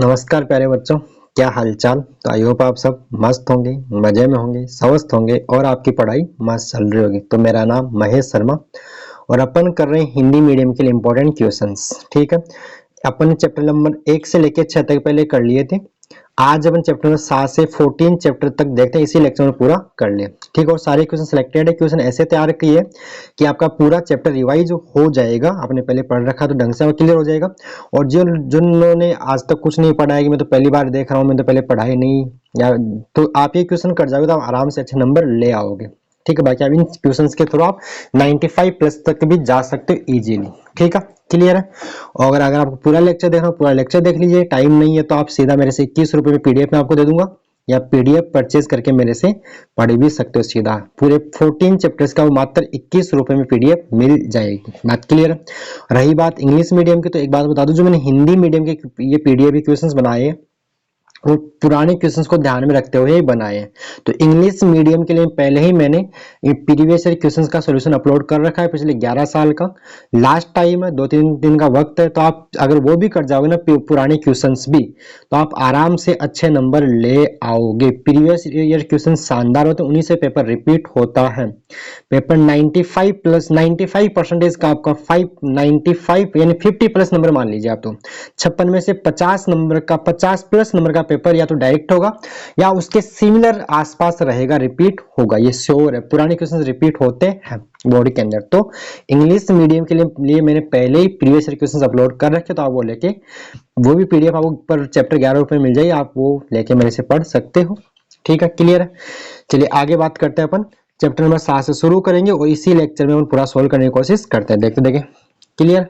नमस्कार प्यारे बच्चों, क्या हालचाल। तो आई होप आप सब मस्त होंगे, मजे में होंगे, स्वस्थ होंगे और आपकी पढ़ाई मस्त चल रही होगी। तो मेरा नाम महेश शर्मा और अपन कर रहे हैं हिंदी मीडियम के लिए इम्पोर्टेंट क्वेश्चंस। ठीक है, अपन चैप्टर नंबर 1 से लेकर 6 तक पहले कर लिए थे। आज अपन चैप्टर नंबर 7 से 14 चैप्टर तक देखते हैं, इसी लेक्चर में पूरा कर लिया। ठीक है, और सारे क्वेश्चन सिलेक्टेड है, क्वेश्चन ऐसे तैयार किए कि आपका पूरा चैप्टर रिवाइज हो जाएगा। आपने पहले पढ़ रखा तो ढंग से क्लियर हो जाएगा। और जिन्होंने आज तक कुछ नहीं पढ़ा है कि मैं तो पहली बार देख रहा हूँ, मैं तो पहले पढ़ा ही नहीं, या तो आप ये क्वेश्चन कर जाओगे तो आप आराम से अच्छे नंबर ले आओगे। ठीक है, बाकी आप इन क्वेश्चंस के थ्रू आप 95 प्लस तक भी जा सकते हो इजीली। ठीक है, क्लियर है। और अगर आपको पूरा लेक्चर देखना हो, पूरा लेक्चर देख लीजिए। टाइम नहीं है तो आप सीधा मेरे से 21 रुपए में पीडीएफ में आपको दे दूंगा, या पीडीएफ परचेज करके मेरे से पढ़ भी सकते हो सीधा। पूरे 14 चैप्टर्स का वो मात्र 21 रुपए में पीडीएफ मिल जाएगी। बात क्लियर है। रही बात इंग्लिश मीडियम की, तो एक बात बता दूं, जो मैंने हिंदी मीडियम के ये पीडीएफ क्वेश्चंस बनाए वो पुराने क्वेश्चंस को ध्यान में रखते हुए ही बनाए हैं। तो इंग्लिश मीडियम के लिए पहले ही मैंने प्रीवियस ईयर क्वेश्चंस का सॉल्यूशन अपलोड कर रखा है, पिछले 11 साल का। लास्ट टाइम है, 2-3 दिन का वक्त है, तो आप अगर वो भी कर जाओगे ना, पुराने क्वेश्चंस भी, तो आप आराम से अच्छे नंबर ले आओगे। प्रीवियस ईयर क्वेश्चन शानदार होते हैं, उन्हीं से पेपर रिपीट होता है। पेपर 95 प्लस 95% का आपका 595 यानी 50 प्लस नंबर मान लीजिए आप। तो 56 में से 50 नंबर का 50 प्लस नंबर का पेपर या तो डायरेक्ट होगा या उसके सिमिलर आसपास रहेगा, रिपीट होगा, ये श्योर है। पुराने क्वेश्चन रिपीट होते हैं बॉडी के अंदर। तो इंग्लिश मीडियम के लिए मैंने पहले ही प्रीवियस ईयर क्वेश्चन अपलोड कर रखे, तो आप वो लेके वो भी पीडीएफ आपको पर चैप्टर 11 रुपए मिल जाएगी, आप वो लेके मेरे से पढ़ सकते हो। ठीक है, क्लियर है। चलिए आगे बात करते हैं। अपन चैप्टर नंबर 7 से शुरू करेंगे और इसी लेक्चर में हम पूरा सोल्व करने की कोशिश करते हैं। देखते देखें, क्लियर।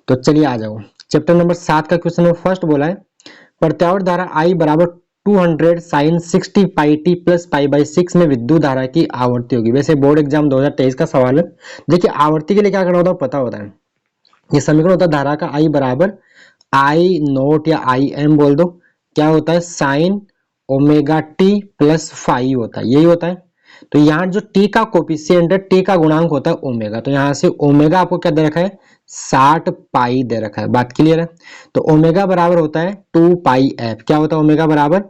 तो चलिए आ जाओ। चैप्टर नंबर 7 का क्वेश्चन नंबर फर्स्ट बोला है, प्रत्यावर्त धारा I बराबर 200 sin 60 pi T plus pi by 6 में विद्युत धारा की आवर्ती होगी। वैसे बोर्ड एग्जाम 2023 का सवाल है। देखिए आवर्ती के लिए क्या करना होता है पता होता है। ये समीकरण होता है धारा का I बराबर आई नोट या आई एम बोल दो, क्या होता है sign omega T plus five होता है, यही होता है। तो यहाँ जो टी का कोफिशिएंट है, टी का गुणांक होता है ओमेगा, तो यहाँ से ओमेगा आपको क्या दे रखा है 60 पाई दे रखा है। बात क्लियर है। तो ओमेगा बराबर होता है 2 पाई एफ। क्या होता है ओमेगा बराबर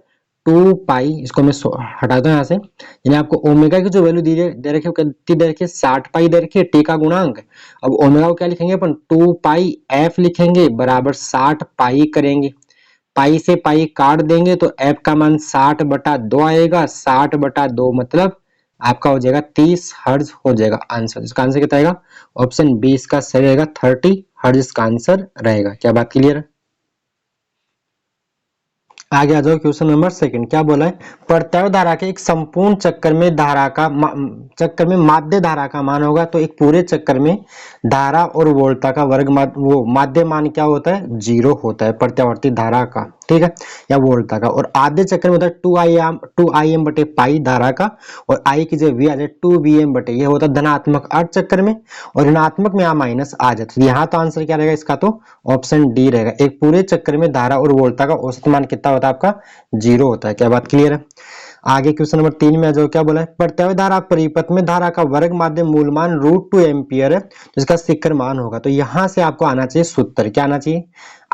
2 पाई, इसको मैं हटाता हूँ यहाँ से। यानी आपको ओमेगा की जो वैल्यू दे रखी है कितनी दे रखी है 60 पाई दे रखी है, टी का गुणांक। अब ओमेगा को क्या लिखेंगे अपन 2 पाई एफ लिखेंगे बराबर 60 पाई करेंगे। पाई से पाई काट देंगे तो एफ का मान 60/2 आएगा। 60/2 मतलब आपका हो जाएगा 30 हर्ज हो जाएगा आंसर। इसका आंसर कितना आएगा ऑप्शन बी इसका सही रहेगा, 30 हर्ज इसका आंसर रहेगा। क्या बात क्लियर है। आगे आ जाओ क्वेश्चन नंबर सेकंड। क्या बोला है, प्रत्यावर्त धारा के एक संपूर्ण चक्कर में माध्य धारा का मान होगा। तो एक पूरे चक्कर में धारा और वोल्टता का वर्ग वो माध्य मान क्या होता है 0 होता है प्रत्यावर्ती धारा का। ठीक है, या वोल्टता का। और आधे चक्कर में होता है 2im बटे पाई धारा का, और आई की जगह वी आ जाए 2vm बटे, ये होता है धनात्मक अर्ध चक्कर में, और ऋणात्मक में यहाँ माइनस आ जाता है। यहाँ तो आंसर क्या रहेगा इसका, तो ऑप्शन डी रहेगा। एक पूरे चक्कर में धारा और वोल्टता का औसत मान कितना होता है आपका 0 होता है। क्या बात क्लियर है। आगे क्वेश्चन नंबर 3 में जो क्या बोला है, प्रत्यावर्त धारा परिपथ में धारा का वर्ग माध्य मूल मान √2 एम्पियर है, तो इसका शिखर मान होगा। तो यहां से आपको आना चाहिए सूत्र, क्या आना चाहिए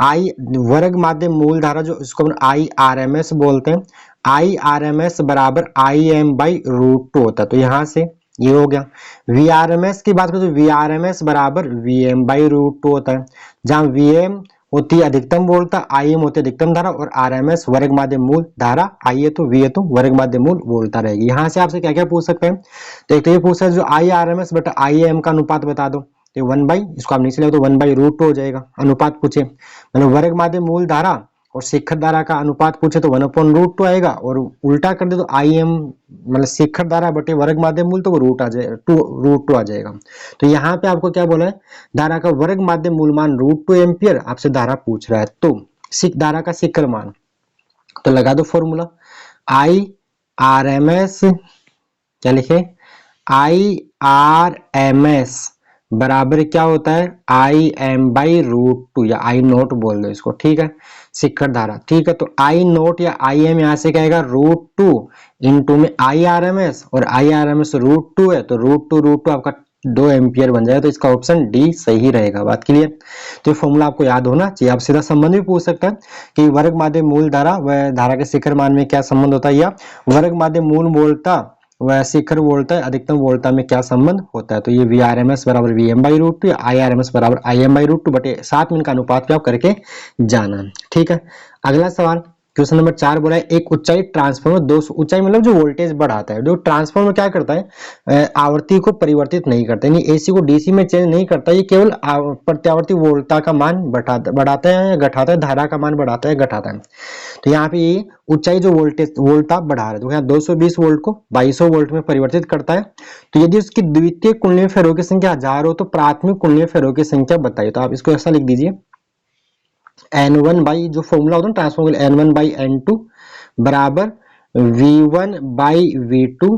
आई वर्ग माध्य मूल धारा, जो इसको आई आर एम एस बोलते हैं, आई आर एम एस बराबर आई एम बाई √2 होता है। तो यहां से ये हो गया। वी आर एम एस की बात करें तो वी आर एम एस बराबर वी एम बाई √2 होता है, जहां वी एम होती है अधिकतम वोल्टता, आई एम होती है अधिकतम धारा, और आर एम एस वर्ग माध्य मूल धारा, आई है तो वी है तो वर्ग माध्य मूल वोल्टता रहेगी। यहाँ से आपसे क्या क्या पूछ सकते हैं, तो एक तो ये पूछ सकते हैं जो आई आर एम एस बटा आई एम का अनुपात बता दो, तो 1 इसको आप नीचे ले तो 1/√2 हो जाएगा। अनुपात पूछे मतलब वर्ग माध्य मूल धारा और शिखर धारा का अनुपात पूछे तो 1/√2 आएगा, और उल्टा कर दे तो आई एम मतलब शिखर धारा बटे वर्ग माध्य मूल, तो वो √2 आ जाएगा। तो यहाँ पे आपको क्या बोला है, धारा का वर्ग माध्य मूल मान √2 एम्पियर आपसे धारा पूछ रहा है। तो धारा का शिखर मान, तो लगा दो formula I R M S, क्या लिखे आई आर एम एस बराबर क्या होता है आई एम बाई √2, या आई नोट बोल दो इसको। ठीक है, शिखर धारा। ठीक है, तो आई नोट या आई एम यहाँ से क्या आएगा √2 इंटू में आई आर एम एस, और आई आर एम एस √2 है तो √2 आपका 2 एम्पियर बन जाएगा। तो इसका ऑप्शन डी सही रहेगा। बात क्लियर। तो ये फॉर्मूला आपको याद होना चाहिए। आप सीधा संबंध भी पूछ सकते हैं कि वर्ग माध्य मूल धारा व धारा के शिखर मान में क्या संबंध होता है, या वर्ग माध्य मूल वोल्टता व शिखर वोल्टता अधिकतम वोल्टता में क्या संबंध होता है। तो ये Vrms बराबर Vm/√2 या Irms बराबर Im/√2 बटे 7 में इनका अनुपात भी आप करके जाना। ठीक है। अगला सवाल क्वेश्चन नंबर 4 बोला है एक उच्चाई ट्रांसफार्मर 200 ऊंचाई मतलब जो वोल्टेज बढ़ाता है। जो ट्रांसफार्मर क्या करता है, आवर्ती को परिवर्तित नहीं करता, यानी एसी को डीसी में चेंज नहीं करता, ये केवल प्रत्यावर्ती वोल्टता का मान बढ़ाता है या घटाता है, धारा का मान बढ़ाता है घटाता है। तो यहाँ पे ये ऊंचाई जो वोल्टेज वोल्टता बढ़ा रहा है, तो यहाँ 220 वोल्ट को 2200 वोल्ट में परिवर्तित करता है। तो यदि उसकी द्वितीय कुंडलीय फेरों की संख्या 1000 हो तो प्राथमिक कुंडलीय फेरों की संख्या बताइए। तो आप इसको ऐसा लिख दीजिए, N1 बाई जो फॉर्मूला होता है ट्रांसफॉर्मर N1 बाई N2 बराबर V1 बाई V2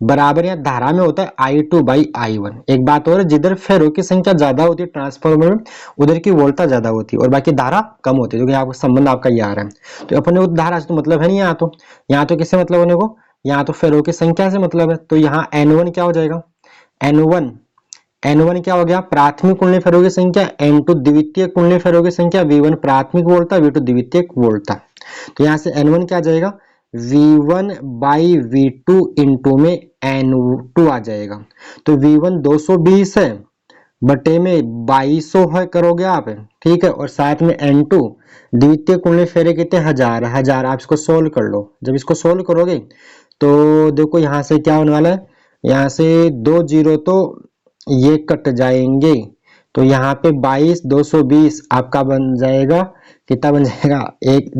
बराबर, या धारा में होता है I2 बाई I1। एक बात और, जिधर फेरों की संख्या ज्यादा होती है ट्रांसफॉर्मर में, उधर की वोल्टता ज्यादा होती है और बाकी धारा कम होती है, जो कि आपका संबंध आपका ये आ रहा है। तो अपने को धारा से तो मतलब है नहीं, यहाँ तो किससे मतलब होने को, यहाँ तो फेरों की संख्या से मतलब है। तो यहाँ N1 क्या हो जाएगा, N1 क्या हो गया, प्राथमिक कुंडलीय फेरों की संख्या, N2 द्वितीय कुंडलीय फेरों की संख्या, V1 प्राथमिक वोल्टता, V2 द्वितीय वोल्टता। तो यहाँ से N1 क्या आ जाएगा, V1 बाई V2 इंटू में N2 आ जाएगा। तो V1 220 है बटे में 2200 है करोगे आप, ठीक है, और साथ में N2 द्वितीय कुंडलीय फेरे कितने, 1000। आप इसको सोल्व कर लो। जब इसको सोल्व करोगे तो देखो यहाँ से क्या होने वाला है, यहाँ से 2 जीरो तो ये कट जाएंगे। तो यहाँ पे 22 आपका बन जाएगा, कितना बन जाएगा,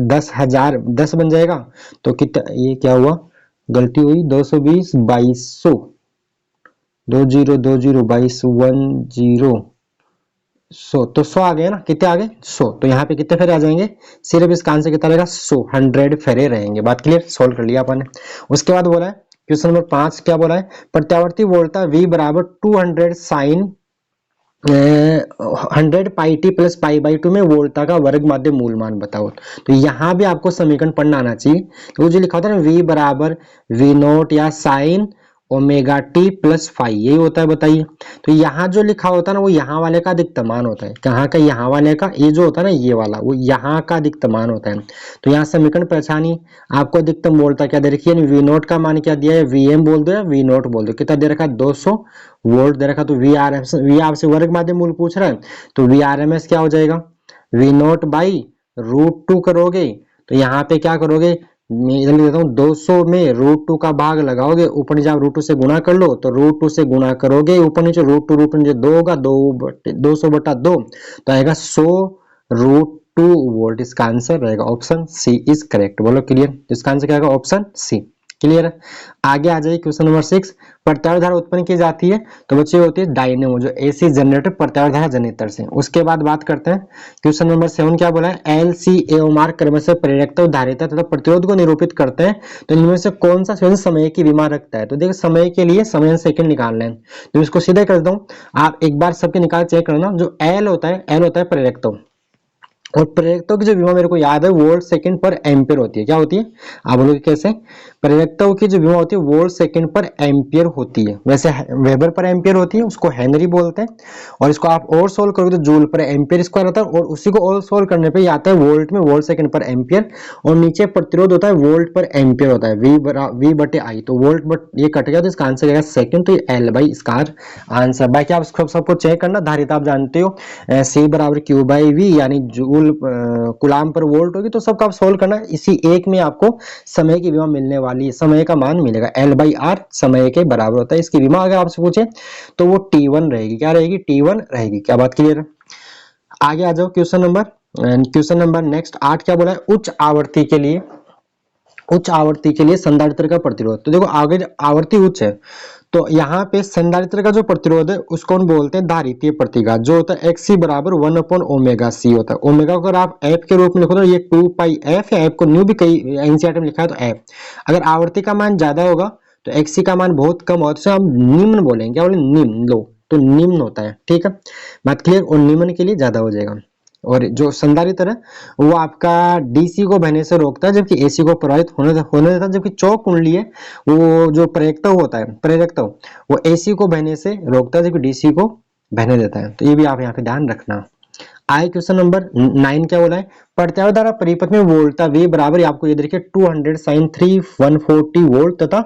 10,000 10 बन जाएगा। तो कितना, ये क्या हुआ, गलती हुई, 220 2200, 20 20 22 10 100, तो 100 आ गए ना, कितने आ गए 100। तो यहाँ पे कितने फेरे आ जाएंगे, सिर्फ इसका आंसर कितना रहेगा 100 फेरे रहेंगे। बात क्लियर, सोल्व कर लिया अपन ने। उसके बाद बोला है क्वेश्चन नंबर 5 क्या बोला है, प्रत्यावर्ती वोल्टता V बराबर 200 sine 100 pi T plus pi by 2 में वोल्टता का वर्ग माध्य मूल मान बताओ। तो यहाँ भी आपको समीकरण पढ़ना आना चाहिए। तो जो लिखा होता है ना, V बराबर V नोट या sine omega T plus phi, यही होता है, बताइए। तो यहाँ जो लिखा होता है ना, वो यहाँ वाले का अधिकतम मान होता है। कहाँ का, यहाँ वाले का, ये जो होता है ना ये वाला, वो यहाँ का अधिकतम मान होता है। तो यहाँ समीकरण पहचानिए, आपको अधिकतम वोल्टता क्या दे रखी है, वी नोट का मान क्या दिया है, Vm बोल दो या V नोट बोल दो, कितना दे रखा है 200 वोल्ट दे रखा। तो V आपसे वर्ग माध्य मूल पूछ रहा है, तो Vrms क्या हो जाएगा, V नोट बाई √2 करोगे। तो यहाँ पे क्या करोगे, मैं इधर लिख देता हूँ, 200 में √2 का भाग लगाओगे, ऊपर नीचे आप √2 से गुणा कर लो। तो √2 से गुणा करोगे, ऊपर नीचे √2 नीचे 2 होगा, 200 बटा 2, तो आएगा 100√2 वोल्ट। इसका आंसर रहेगा ऑप्शन सी इज करेक्ट। बोलो क्लियर, इसका आंसर क्या होगा, ऑप्शन सी। क्लियर है। आगे आ जाइए क्वेश्चन नंबर 6, प्रत्यावर्त धारा उत्पन्न की जाती है। तो बच्चे होती है डायनेमो, जो एसी जनरेटर प्रत्यावर्त धारा जनरेटर से। उसके बाद बात करते हैं क्वेश्चन नंबर 7 क्या बोला है, एल सी एओमार क्रमशः प्रेरकता, धारिता तथा प्रतिरोध को निरूपित करते हैं। तो इनमें से कौन सा संयोजन समय की विमा रखता है। तो देखो समय के लिए समय सेकंड निकालना है, तो इसको सीधे कर दूं। आप एक बार सबके निकाल चेक करना। जो एल होता है प्रेरकता, और प्रेरकताओं की जो विमा मेरे को याद है वोल्ट सेकंड पर एम्पियर होती है। क्या होती है, आप बोलोगे कैसे, प्रेरकताओं की जो विमा होती है वोल्ट सेकंड पर एम्पियर होती है। वैसे वेबर पर एम्पियर होती है, उसको हेनरी बोलते हैं। और इसको आप और सोल्व करोगे तो जूल पर एम्पियर स्क्वायर होता है, और उसी को और सोल्व करने पे आता है वोल्ट में, वोल्ट सेकंड पर एम्पियर। और नीचे प्रतिरोध होता है वोल्ट पर एम्पियर होता है, वी बटे आई। तो वोल्ट बट ये कट गया, तो इसका आंसर आएगा सेकंड, तो ये एल बाई इसका आंसर। बाकी आप सबको चेक करना, धारिता आप जानते हो, सी बराबर क्यू बाई वी, यानी जूल कुलाम पर वोल्ट होगी। तो सबका आप सोल्व करना, इसी एक में आपको समय की विमा मिलने वाली है, समय का मान मिलेगा, एल बाई आर समय के बराबर होता है। इसकी विमा अगर आपसे पूछे तो वो T1 रहेगी। क्या रहेगी, T1 रहेगी। क्या बात क्लियर है। आगे आ जाओ क्वेश्चन नंबर नेक्स्ट 8 क्या बोला है, उच्च आवृत्ति के लिए संधारित्र का प्रतिरोध। तो देखो आगे आवृत्ति उच्च है, तो यहाँ पे संधारित्र का जो प्रतिरोध है उसको हम बोलते हैं धारितीय प्रतिघात, जो होता है XC बराबर 1/ओमेगा C होता है। ओमेगा को अगर आप F के रूप में लिखो तो ये 2πf, या F को न्यू भी कई एनसीईआरटी में लिखा है तो F। अगर आवृत्ति का मान ज्यादा होगा तो XC का मान बहुत कम होता है, तो हम निम्न बोलेंगे। क्या बोले, निम्न, लो, तो निम्न होता है। ठीक है, बात क्लियर, और निम्न के लिए ज्यादा हो जाएगा। और जो संधारित्र है वो आपका डीसी को बहने से रोकता है, जबकि एसी को प्रभावित होने देता है। जबकि चौक कुंडली है वो जो प्रेरकत्व होता है, प्रेरकत्व वो एसी को बहने से रोकता है, जबकि डीसी को बहने देता है। तो ये भी आप यहाँ पे ध्यान रखना। आगे क्वेश्चन नंबर 9 क्या बोला है, प्रत्यावर्त धारा परिपथ में वोल्टता V बराबर आपको ये देखिए 200 sin 3 140 वोल्ट तथा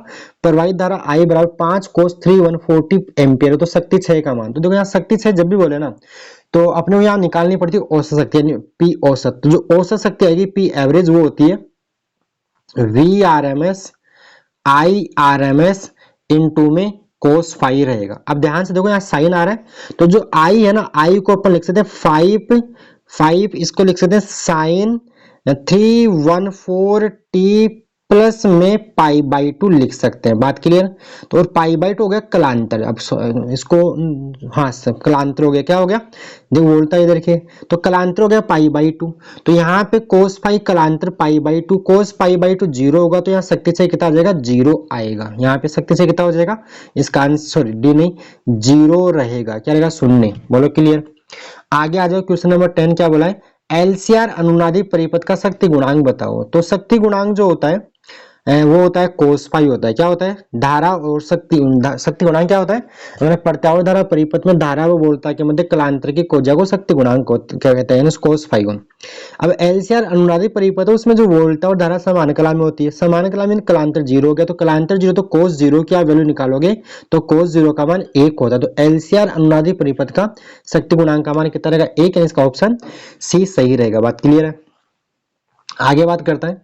प्रवाहित धारा I बराबर 5 cos 3 140 एम्पियर। तो शक्ति 6 का मान, तो देखो यहाँ शक्ति 6 जब भी बोले ना तो अपने को यहाँ निकालनी पड़ती है औसत शक्ति, यानी P औसत। तो जो औसत शक्ति आएगी P एवरेज वो होती है VRMS IRMS इनटू में cos फाई रहेगा। अब ध्यान से देखो यहाँ साइन आ रहा है, तो जो I है ना I को अपन लिख सकते हैं 5 इसको लिख सकते हैं साइन 314 t प्लस में पाई बाई 2 लिख सकते हैं। बात क्लियर। तो और पाई बाई 2 हो गया कलांतर। अब इसको हाँ कलांतर हो गया, क्या हो गया देखो बोलता है इधर के, तो कलांतर हो गया पाई बाई 2। तो यहाँ पे कोस पाई कलांतर pi by 2, cos pi by 2 zero होगा, तो यहाँ शक्ति से कितना आ जाएगा जीरो आएगा। यहाँ पे शक्ति से कितना हो जाएगा, इसका आंसर सॉरी डी नहीं जीरो रहेगा, क्या रहेगा शून्य। बोलो क्लियर। आगे आ जाओ क्वेश्चन नंबर 10 क्या बोला है, एलसीआर अनुनादी परिपथ का शक्ति गुणांक बताओ। तो शक्ति गुणांक जो होता है वो होता है कोस पाई होता है। क्या होता है, धारा और शक्ति गुणांक क्या होता है, अगर प्रत्यावर्त धारा परिपथ में धारा व वोल्टता के मध्य कलांतर की कोजा को शक्ति गुणांक क्या कहते हैं, कोस फाई गुण। अब एलसीआर अनुनादी परिपथ है उसमें जो वोल्टता और धारा समान कला में होती है, समान कला में कलांतर जीरो हो गया, तो कलांतर जीरो तो कोस जीरो की आप वैल्यू निकालोगे तो कोस जीरो का मान 1 होता है। तो एलसीआर अनुनादी परिपथ का शक्ति गुणांक का मान कितना रहेगा 1, इसका ऑप्शन सी सही रहेगा। बात क्लियर है। आगे बात करता है,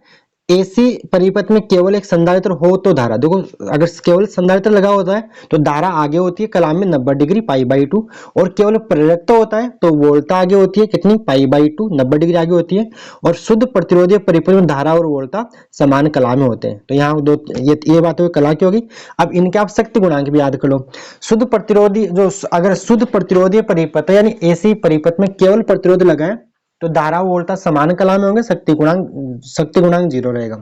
एसी परिपथ में केवल एक संधारित्र हो तो धारा, देखो अगर केवल संधारित्र लगा होता है तो धारा आगे होती है कलाम में 90 डिग्री पाई बाई 2, और केवल प्रेरकत्व होता है तो वोल्टता आगे होती है कितनी पाई बाई 2 90 डिग्री आगे होती है, और शुद्ध प्रतिरोधीय परिपथ में धारा और वोल्टता समान कला में होते हैं। तो यहाँ दो ये बात हुई कला की होगी। अब इनके आप शक्ति गुणांक भी याद कर लो। शुद्ध प्रतिरोधी जो अगर शुद्ध प्रतिरोधीय परिपथ है यानी एसी परिपथ में केवल प्रतिरोध लगा है तो धारा वोल्टता समान कला में होंगे, शक्ति गुणांक जीरो रहेगा।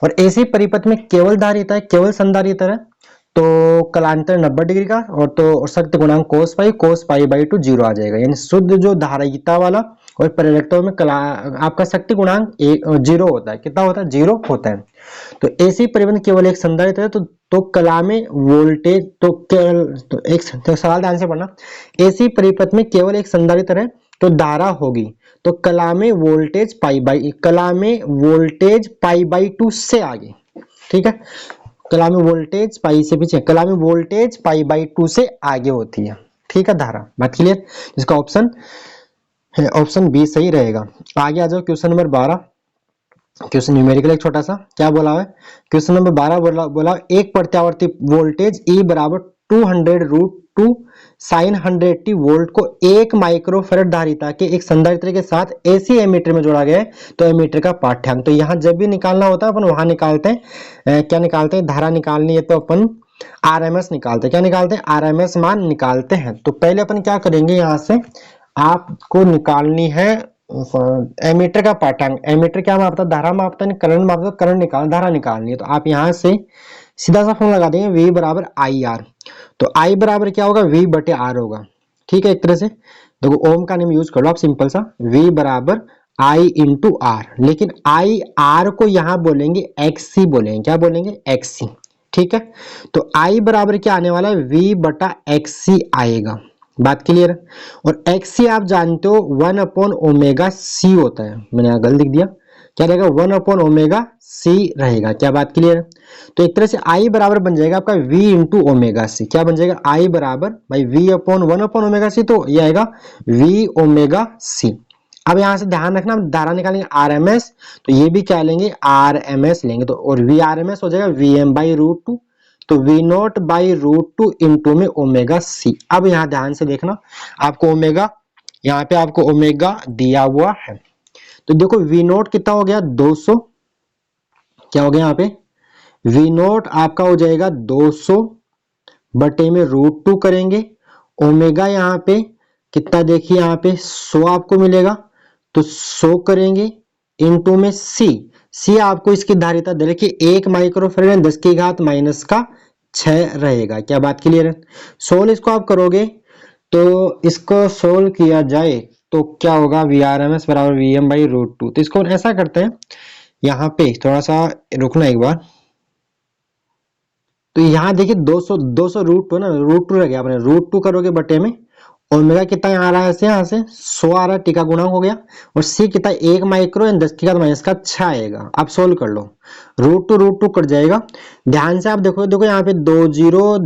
और एसी परिपथ में केवल धारिता है, केवल संधारित्र है तो कलांतर 90 डिग्री का, और तो शक्ति गुणांक कोस पाई बाई 2 जीरो आ जाएगा। यानी शुद्ध जो धारिता वाला और प्रेरकत्व में आपका शक्ति गुणांक जीरो होता है। कितना होता है, जीरो होता है। तो एसी परिपथ में केवल एक संधारित्र है तो कला में वोल्टेज तो एक सवाल ध्यान से पढ़ना, एसी परिपथ में केवल एक संधारित्र है तो धारा होगी तो कला में वोल्टेज पाई बाई 2 से आगे, ठीक है। कला में वोल्टेज पाई से पीछे, कला में वोल्टेज पाई बाई 2 से आगे होती है, ठीक है धारा। बात क्लियर। इसका ऑप्शन बी सही रहेगा। आगे आ जाओ क्वेश्चन नंबर 12, क्वेश्चन न्यूमेरिकल एक छोटा सा क्या बोला है, क्वेश्चन नंबर 12 बोला एक प्रत्यावर्ती वोल्टेज E बराबर 200√2 sin 100t वोल्ट को 1 माइक्रोफैराड धारिता के एक संधारित्र के साथ एसी एमीटर में जोड़ा गया है, तो एमीटर का पाठ्यांक। तो यहाँ जब भी निकालना होता है अपन वहां निकालते हैं क्या निकालते हैं, धारा निकालनी है तो अपन आरएमएस निकालते हैं। क्या निकालते हैं, आरएमएस मान निकालते हैं। तो पहले अपन क्या करेंगे, यहाँ से आपको निकालनी है एमीटर का पाठ्यांक। एमीटर क्या मापता है, धारा मापता है, करंट मापता है, करंट धारा निकालनी है। तो आप यहाँ से सीधा सा फॉर्मूला लगा देंगे V बराबर आई आर। तो I बराबर क्या होगा, V बटे R होगा, ठीक है। एक तरह से देखो ओम का नियम यूज कर लो आप, सिंपल सा V बराबर I इंटू आर, लेकिन I R को यहाँ बोलेंगे XC बोलेंगे, क्या बोलेंगे XC, ठीक है। तो I बराबर क्या आने वाला है, V बटा XC आएगा। बात क्लियर है। और XC आप जानते हो 1/ओमेगा C होता है, मैंने यहाँ गलत लिख दिया, क्या रहेगा 1/ओमेगा C रहेगा। क्या बात क्लियर है। तो एक तरह से I बराबर बन जाएगा आपका V इंटू ओमेगा C। क्या बन जाएगा, I बराबर भाई V अपॉन 1/ओमेगा C, तो ये आएगा V ओमेगा C। अब यहाँ से ध्यान रखना, धारा निकालेंगे RMS, तो ये भी क्या लेंगे RMS लेंगे, तो और VRMS हो जाएगा Vm/√2, तो V0/√2 इंटू में ओमेगा C। अब यहाँ ध्यान से देखना, आपको ओमेगा, यहाँ पे आपको ओमेगा दिया हुआ है, तो देखो V0 कितना हो गया 200, क्या हो गया यहाँ पे V0 आपका हो जाएगा 200 बटे में √2 करेंगे, ओमेगा यहाँ पे कितना देखिए यहाँ पे 100 आपको मिलेगा, तो 100 करेंगे इनटू में C आपको इसकी धारिता दे रखी 1 माइक्रोफैराड 10 की घात -6 रहेगा। क्या बात क्लियर है। सोल्व इसको आप करोगे तो इसको सोल्व किया जाए तो क्या होगा वी आर एम एस बराबर V M by root two. तो इसको ऐसा करते हैं, यहाँ पे थोड़ा सा रुकना एक बार। तो यहाँ देखिए 200 रूट टू ना, रूट टू रह गया, अपने रूट टू करोगे बटे में ओमेगा कितना आ रहा है ऐसे, यहाँ से 100 आ रहा है, टीका गुणा हो गया, और सी कितना 1 माइक्रो एंड 10 की घात माइनस का 6 आएगा। आप सोल्व कर लो, रूट टू कट जाएगा। ध्यान से आप देखो, देखो यहाँ पे 2 0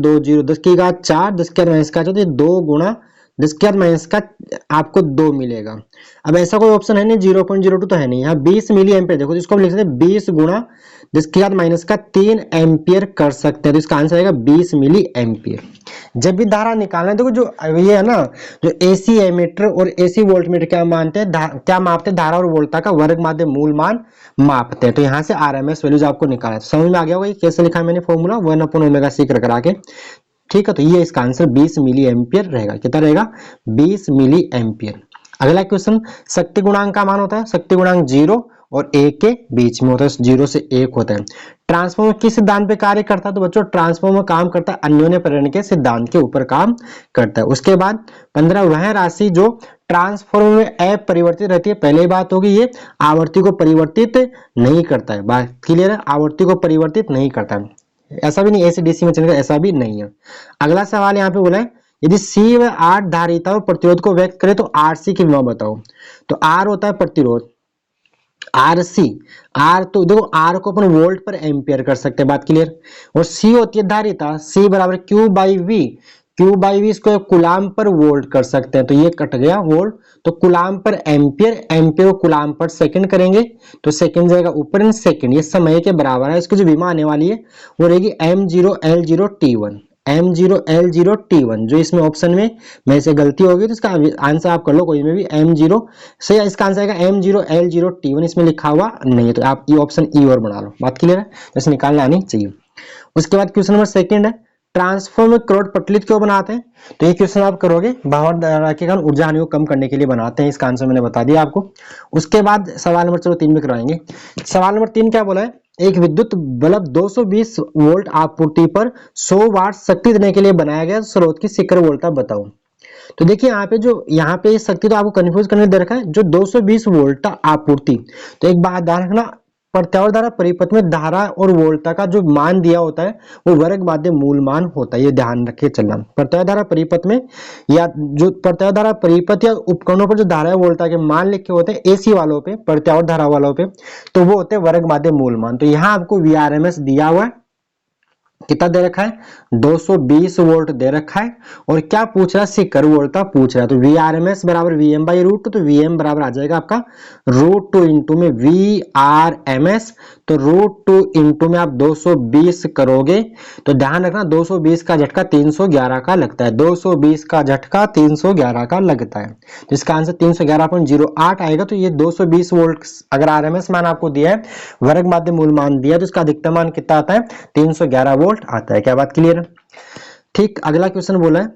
10 की घात 4 10 की घात माइनस का 4, तो 2 गुणा 10 की घात माइनस का आपको 2 मिलेगा। अब ऐसा कोई ऑप्शन है नहीं, 0.02 तो है नहीं, यहाँ 20 मिली एम्पियर देखो, तो इसको हम लिख सकते हैं 20 गुणा 10 की घात माइनस का 3 एम्पियर कर सकते हैं। तो इसका आंसर आएगा 20 मिली एम्पियर। जब भी धारा निकालना है, देखो जो ये है ना, जो एसी एमीटर और एसी वोल्टमीटर क्या मानते हैं, क्या मापते हैं, धारा और वोल्टता का वर्ग माध्य मूल मान मापते हैं। तो यहाँ से आरएमएस वैल्यूज आपको निकालना है। समझ में आ गया होगा ये कैसे लिखा है मैंने फॉर्मूला, 1/ओमेगा सी करा के। ठीक है, तो ये इसका आंसर 20 मिली एम्पियर रहेगा। कितना रहेगा, 20 मिली एम्पियर। अगला क्वेश्चन, शक्ति गुणांक का मान होता है, शक्ति गुणांक 0 और 1 के बीच में होता है, 0 से 1 होता है। ट्रांसफॉर्मर किस सिद्धांत पे कार्य करता है, तो बच्चों ट्रांसफॉर्मर काम करता है अन्योन्य प्रेरण के सिद्धांत के ऊपर काम करता है। उसके बाद 15 वह राशि जो ट्रांसफॉर्मर में अपरिवर्तित रहती है। पहले बात होगी ये आवर्ती को परिवर्तित नहीं करता है, बात क्लियर है, आवर्ती को परिवर्तित नहीं करता है। ऐसा भी नहीं एसी-डीसी में चलेगा, ऐसा भी नहीं है। अगला सवाल यहाँ पे बोला है, यदि सी व आर धारिता और प्रतिरोध को व्यक्त करे तो आरसी की विभव बताओ। तो आर होता है प्रतिरोध, आरसी, आर तो देखो आर को अपन वोल्ट पर एम्पियर कर सकते हैं, बात क्लियर। और सी होती है धारिता, सी बराबर Q by V, Q by V इसको कुलाम पर वोल्ट कर सकते हैं, तो ये कट गया वोल्ट, तो कुलाम पर एम्पियर, एम्पियर को कुलाम पर सेकंड करेंगे, तो सेकंड जाएगा ऊपर इन सेकंड, ये समय के बराबर है। इसकी जो विमा आने वाली है वो रहेगी m0l0t1, m0l0t1, जो इसमें ऑप्शन में से गलती होगी तो इसका आंसर आप कर लो कोई में भी, m0 से इसका आंसर आएगा m0l0t1, इसमें लिखा हुआ नहीं है, तो आप ये ऑप्शन ई और बना लो, बात क्लियर है, तो इसे निकालना आनी चाहिए। उसके बाद क्वेश्चन नंबर सेकंड है, ट्रांसफॉर्मर करोड़ पटलित क्यों बनाते हैं, तो ये क्वेश्चन आप करोगे भार धारा के कारण ऊर्जा हानि को कम करने के लिए बनाते हैं, इसका आंसर मैंने बता दिया आपको। उसके बाद सवाल नंबर चलो 3 में करवाएंगे। सवाल नंबर 3 क्या बोला है, एक विद्युत बल्ब 220 वोल्ट आपूर्ति पर 100 वाट शक्ति देने के लिए बनाया गया स्रोत की शिखर वोल्टता बताओ। तो देखिए यहाँ पे शक्ति तो आपको कंफ्यूज करने दे रखा है, जो 220 वोल्ट आपूर्ति, तो एक बात ध्यान रखना, प्रत्यावर्त धारा परिपथ में धारा और वोल्टता का जो मान दिया होता है वो वर्ग माध्य मूल मान होता है, ये ध्यान रखे चलना। प्रत्यावर्त धारा परिपथ में या जो प्रत्यावर्त धारा परिपथ या उपकरणों पर जो धारा है वोल्टता के मान लिखे होते हैं एसी वालों पे, प्रत्यावर्त धारा वालों पे, तो वो होते हैं वर्ग माध्य मूल मान। तो यहाँ आपको वीआरएमएस दिया हुआ है, कितना दे रखा है, 220 वोल्ट दे रखा है, और क्या पूछ रहा है, शिखर वोल्टता पूछ रहा है। तो Vrms बराबर Vm बाई रूट, तो Vm बराबर आ जाएगा आपका रूट टू इंटू में Vrms, तो रूट टू इंटू में आप 220 करोगे, तो ध्यान रखना 220 का झटका 311 का लगता है, 220 का झटका 311 का लगता है, तो इसका आंसर 311.08 आएगा। तो ये 220 वोल्ट अगर आरएमएस मान आपको दिया है, वर्ग माध्य मूल मान दिया, तो इसका अधिकतम मान कितना आता है, 311 वोल्ट आता है। क्या बात क्लियर है, ठीक। अगला क्वेश्चन बोला है,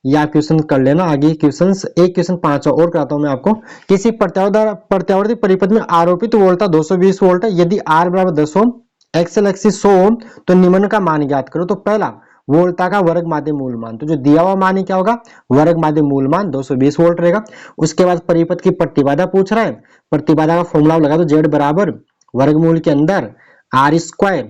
या क्वेश्चन कर लेना आगे क्वेश्चंस, एक क्वेश्चन 5 और कराता हूं मैं आपको। किसी प्रत्यावर्ती परिपथ में आरोपित वोल्टता 220 वोल्ट है, यदि आर बराबर 10 ओम, एक्सएल एक्सिस 100 ओम, तो निम्न का मान ज्ञात करो। तो पहला वोल्टता का वर्ग माध्य मूल मान, तो जो दिया हुआ मान क्या होगा, वर्ग माध्य मूल मान 220 वोल्ट रहेगा। उसके बाद परिपथ की प्रतिबाधा पूछ रहा है, प्रतिबाधा का फॉर्मूला लगा दो, जेड बराबर वर्गमूल के अंदर R square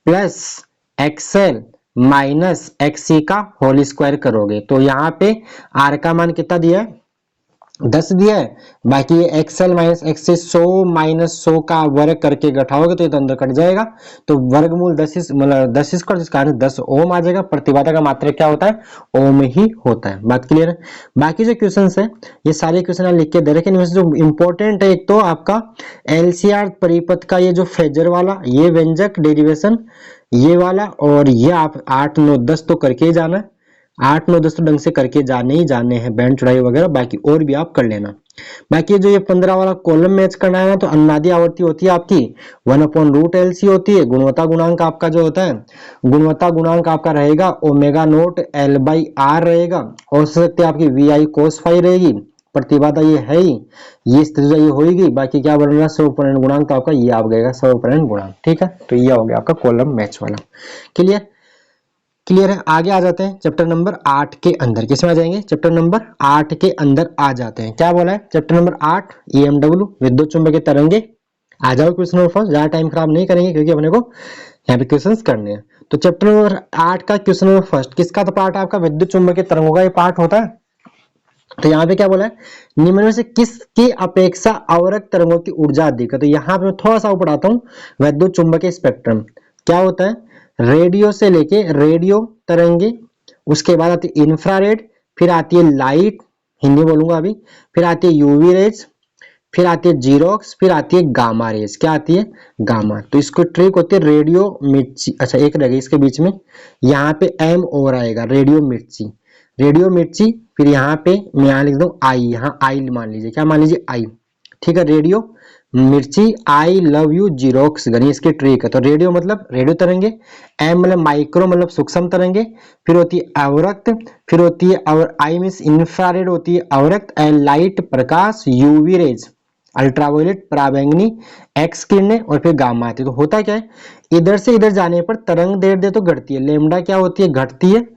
plus XL minus XC का होल स्क्वायर करोगे, तो यहाँ पे आर का मान कितना दिया है, 10 दिया है, बाकी ये एक्सएल माइनस एक्सी 100 माइनस 100 का वर्ग करके घटाओगे तो ये तो अंदर कट जाएगा, तो वर्गमूल 10 मतलब 10 स्क्वायर, जिसका आंसर 10 ओम आ जाएगा। प्रतिबाधा का मात्रक क्या होता है, ओम ही होता है, बात क्लियर है। बाकी जो क्वेश्चन है ये सारे क्वेश्चन लिख के दे रखे, जो इंपॉर्टेंट है एक तो आपका एलसीआर परिपथ का ये जो फेजर वाला, ये व्यंजक डेरिवेशन ये वाला, और ये आप 8 9 10 तो करके ही जाना है, 8 9 10 तो ढंग से करके जाने ही जाने हैं, बैंड चढ़ाई वगैरह, बाकी और भी आप कर लेना। बाकी जो ये 15 वाला कॉलम मैच करना है ना, तो अनुनादी आवर्ती होती है आपकी 1/√LC होती है। गुणवत्ता गुणांक आपका जो होता है, गुणवत्ता गुणांक आपका रहेगा omega naught L by R रहेगा, और शक्ति आपकी VI cos फाई रहेगी। प्रतिबाधा ये है ही, ये स्थिति ये होगी, बाकी क्या बन रहा है, सर्वपरिण गुणांक, तो आपका ये आ गएगा सर्वपरिण गुणांक, ठीक है। तो ये हो गया आपका कॉलम मैच वाला, क्लियर। क्लियर है। आगे आ जाते हैं चैप्टर नंबर 8 के अंदर। किसमें आ जाएंगे? चैप्टर नंबर 8 के अंदर आ जाते हैं। क्या बोला है चैप्टर नंबर 8? EMW विद्युत चुम्बकीय तरंगे। आ जाओ क्वेश्चन नंबर फर्स्ट, ज्यादा टाइम खराब नहीं करेंगे क्योंकि अपने को यहाँ पे क्वेश्चंस करने हैं। तो चैप्टर नंबर 8 का क्वेश्चन नंबर फर्स्ट किसका तो पार्ट आपका विद्युत चुम्बकीय तरंगों का ये पार्ट होता है। तो यहाँ पे क्या बोला है, निम्न में से किसकी अपेक्षा अवरक्त तरंगों की ऊर्जा अधिक है? तो यहाँ पे मैं थोड़ा सा पढ़ाता हूँ। विद्युत चुम्बकीय स्पेक्ट्रम क्या होता है? रेडियो से लेके रेडियो तरंगे, उसके बाद आती है इंफ्रारेड, फिर आती है लाइट, हिंदी बोलूंगा अभी, फिर आती है यूवी रेज, फिर आती है जीरोक्स, फिर आती है गामा रेज। क्या आती है? गामा। तो इसको ट्रिक होती है रेडियो मिर्ची। अच्छा एक रहेगा इसके बीच में, यहाँ पे एम और आएगा रेडियो मिर्ची, रेडियो मिर्ची। फिर यहाँ पे मैं यहाँ लिख दूं आई, यहाँ आई मान लीजिए, क्या मान लीजिए? आई। ठीक है, radio Mirchi, I love you xerox गनी इसकी ट्रिक है। तो रेडियो मतलब रेडियो तरंगे, एम मतलब माइक्रो मतलब सूक्ष्म तरंगे, फिर होती है अवरक्त, फिर होती है आई मीन्स इंफ्रारेड होती है अवरक्त, and light Prakash, UV rays ultraviolet पराबैंगनी, एक्स किरणें, और फिर गामा आती है। तो होता क्या है, इधर से इधर जाने पर तरंग देर दे तो घटती है, लेमडा क्या होती है? घटती है।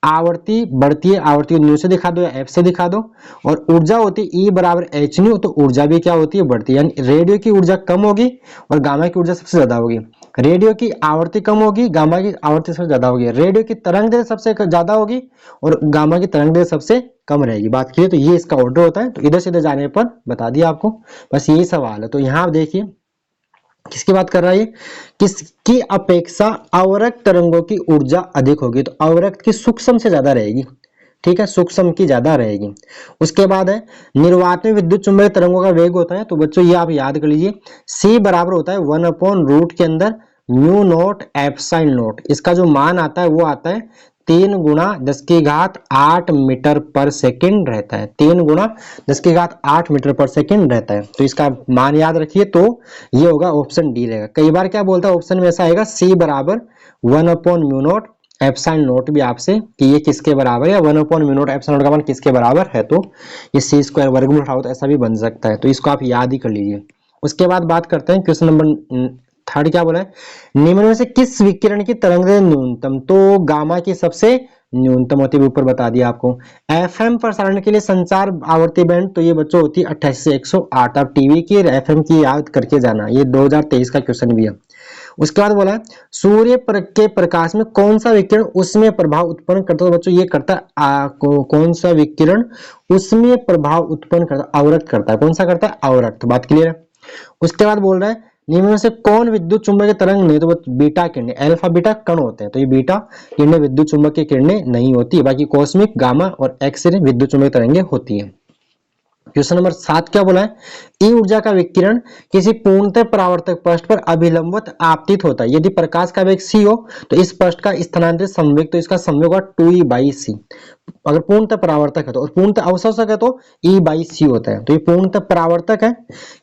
आवर्ती बढ़ती है, आवर्ती न्यू से दिखा दो या एफ से दिखा दो। और ऊर्जा होती है ई बराबर एच न्यू, तो ऊर्जा भी क्या होती है? बढ़ती है। यानी रेडियो की ऊर्जा कम होगी और गामा की ऊर्जा सबसे ज्यादा होगी। रेडियो की आवर्ती कम होगी, गामा की आवर्ती सबसे ज्यादा होगी। रेडियो की तरंग दैर्ध्य सबसे ज्यादा होगी और गामा की तरंग दैर्ध्य सबसे कम रहेगी। बात क्लियर? तो ये इसका ऑर्डर होता है। तो इधर से इधर जाने पर बता दिया आपको, बस यही सवाल है। तो यहाँ आप देखिए किसकी बात कर रहा है ये, किसकी अपेक्षा अवरक्त तरंगों की ऊर्जा अधिक होगी? तो अवरक्त की सूक्ष्म से ज्यादा रहेगी। ठीक है, सूक्ष्म की ज्यादा रहेगी। उसके बाद है निर्वात में विद्युत चुंबकीय तरंगों का वेग होता है। तो बच्चों ये आप याद कर लीजिए, c बराबर होता है 1/रूट के अंदर म्यू नॉट एप्साइल नॉट। इसका जो मान आता है वो आता है 3 गुणा 10⁸ मीटर पर सेकंड रहता है। 3 गुणा 10⁸ मीटर पर सेकंड रहता है। तो इसका मान याद रखिए। तो ये होगा ऑप्शन डी रहेगा। कई बार क्या बोलता है ऑप्शन में ऐसा आएगा c बराबर 1/म्यू नॉट एप्सिलॉन नॉट भी आपसे कि ये किसके बराबर है, 1/म्यू नॉट एप्सिलॉन नॉट का मान किसके बराबर है? तो ये c स्क्वायर वर्गमूल उठाओ तो ऐसा भी बन सकता है। तो इसको आप याद ही कर लीजिए। उसके बाद बात करते हैं क्वेश्चन नंबर थर्ड। क्या बोला है, निम्न में से किस विकिरण की तरंगदैर्ध्य न्यूनतम? तो गामा की सबसे न्यूनतम होती है, ऊपर बता दिया आपको। एफएम प्रसारण के लिए संचार आवृत्ति बैंड, तो ये बच्चों होती है 88 से 108। आप टीवी की एफएम की याद करके जाना, ये 2023 का क्वेश्चन भी है। उसके बाद बोला है सूर्य के प्रकाश में कौन सा विकिरण उसमें प्रभाव उत्पन्न करता है? तो बच्चों ये करता है कौन सा विकिरण उसमें प्रभाव उत्पन्न करता है? अवरक्त करता है। कौन सा करता है? अवरक्त। बात क्लियर है। उसके बाद बोल रहा है निम्न में से कौन विद्युत चुंबकीय तरंग नहीं? तो बीटा किरणें, अल्फा बीटा कण होते हैं। तो ये बीटा किरणें विद्युत चुंबकीय किरणें नहीं होती, बाकी कॉस्मिक, गामा और एक्स रे विद्युत चुंबकीय तरंगें होती हैं। क्वेश्चन नंबर 7 क्या बोला है, ई ऊर्जा का विकिरण किसी पूर्णतः परावर्तक पृष्ठ पर अभिलंबवत आपतित होता है। यदि प्रकाश का वेग c हो तो इस पृष्ठ का स्थानांतरित संवेग, तो इसका संवेग होगा 2e/c। अगर पूर्णतः परावर्तक है तो, और पूर्णतः अवशोषक है तो e/c होता है। तो ये पूर्णतः परावर्तक है।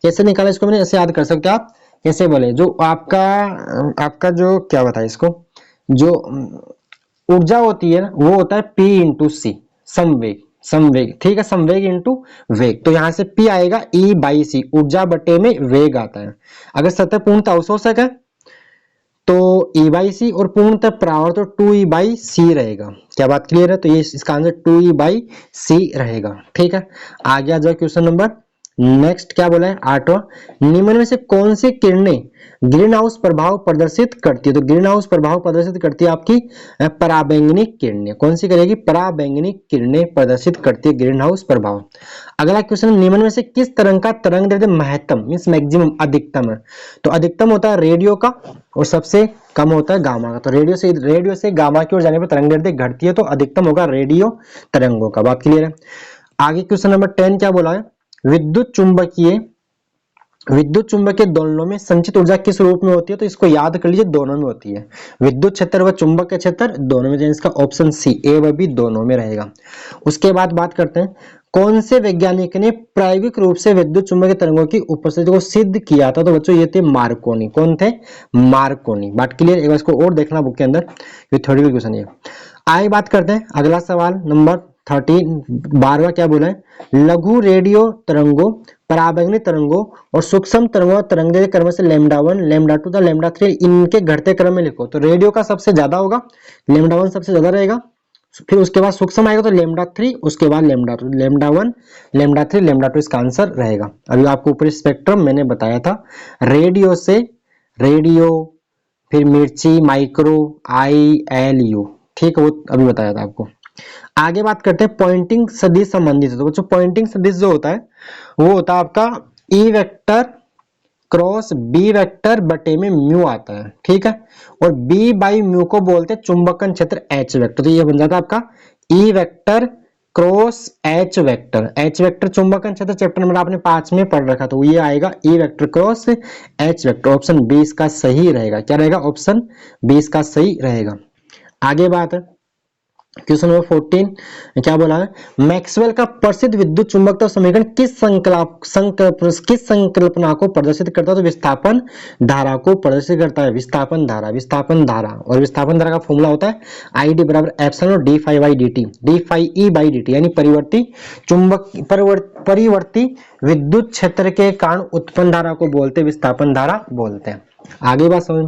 कैसे निकाला इसको? मैंने ऐसे याद कर सकते आप। कैसे बोले, जो आपका जो क्या बताए इसको, जो ऊर्जा होती है वो होता है p इंटू सी, संवेग। संवेग ठीक है, संवेग इंटू वेग। तो यहां से p आएगा e/c, ऊर्जा बटे में वेग आता है। अगर सतह पूर्णतः अवशोषक है तो e/c, और पूर्णतः परावर्तक तो 2e/c रहेगा। क्या बात क्लियर है? तो ये इसका आंसर 2e/c रहेगा। ठीक है, आगे आ जाओ क्वेश्चन नंबर नेक्स्ट। क्या बोला है 8वां, निम्न में से कौन सी किरणें ग्रीन हाउस प्रभाव प्रदर्शित करती है? तो ग्रीन हाउस प्रभाव प्रदर्शित करती है आपकी पराबैंगनी किरणें। कौन सी करेगी? पराबैंगनी किरणें प्रदर्शित करती है ग्रीन हाउस प्रभाव। अगला क्वेश्चन, निम्न में से किस तरंग का तरंग दैर्ध्य महत्तम मींस मैक्सिमम अधिकतम है? तो अधिकतम होता है रेडियो का और सबसे कम होता है गामा का। तो रेडियो से गामा की ओर जाने पर तरंग दैर्ध्य घटती है, तो अधिकतम होगा रेडियो तरंगों का। बात क्लियर है। आगे क्वेश्चन नंबर 10 क्या बोला है, विद्युत चुंबकीय दोलनों में संचित ऊर्जा किस रूप में होती है? तो इसको याद कर लीजिए, दोनों में होती है। विद्युत क्षेत्र व चुंबकीय क्षेत्र दोनों में, इसका ऑप्शन सी ए व बी दोनों में रहेगा। उसके बाद बात करते हैं कौन से वैज्ञानिक ने प्रायोगिक रूप से विद्युत चुंबकीय तरंगों की उपस्थिति को सिद्ध किया था? तो बच्चों ये थे मार्कोनी। कौन थे? मार्कोनी। बात क्लियर। एक बार इसको और देखना बुक के अंदर, ये थ्योरेटिकल क्वेश्चन है। आगे बात करते हैं अगला सवाल नंबर 13 12वां। क्या बोला है, लघु रेडियो तरंगों पराबैंगनी तरंगों और सूक्ष्म तरंगों और तरंगदैर्घ्य क्रम से λ1 λ2 तथा λ3 इनके घटते क्रम में लिखो। तो रेडियो का सबसे ज्यादा होगा, λ1 सबसे ज्यादा रहेगा, फिर उसके बाद सूक्ष्म आएगा तो λ3, उसके बाद λ2, λ1 λ3 λ2 इसका आंसर रहेगा। अभी आपको ऊपर स्पेक्ट्रम मैंने बताया था, रेडियो से रेडियो, फिर मिर्ची, माइक्रो, ILU, ठीक है, वो अभी बताया था आपको। आगे बात करते हैं पॉइंटिंग सदिश संबंधित। तो बच्चों पॉइंटिंग सदिश जो होता है वो होता है आपका E vector cross B vector बटे में म्यू आता है, ठीक है, और B बाई म्यू को बोलते हैं चुंबकन क्षेत्र H वेक्टर। तो ये बन जाता है आपका E vector cross H vector. H vector चुंबकन क्षेत्र चैप्टर नंबर आपने 5 में पढ़ रखा, तो ये आएगा E vector cross H vector. Option 20 का सही रहेगा। क्या रहेगा? ऑप्शन 20 का सही रहेगा। आगे बात है क्वेश्चन नंबर 14 क्या बोला है, मैक्सवेल का प्रसिद्ध विद्युत चुंबकत्व समीकरण किस संकल्पना को प्रदर्शित करता है? तो विस्थापन धारा को प्रदर्शित करता है। विस्थापन धारा, विस्थापन धारा, और विस्थापन धारा का फॉर्मूला होता है ID बराबर epsilon d phi by dt, d phi e by dt, यानी परिवर्ती विद्युत क्षेत्र के कारण उत्पन्न धारा को बोलते विस्थापन धारा बोलते हैं। आगे बात समझ।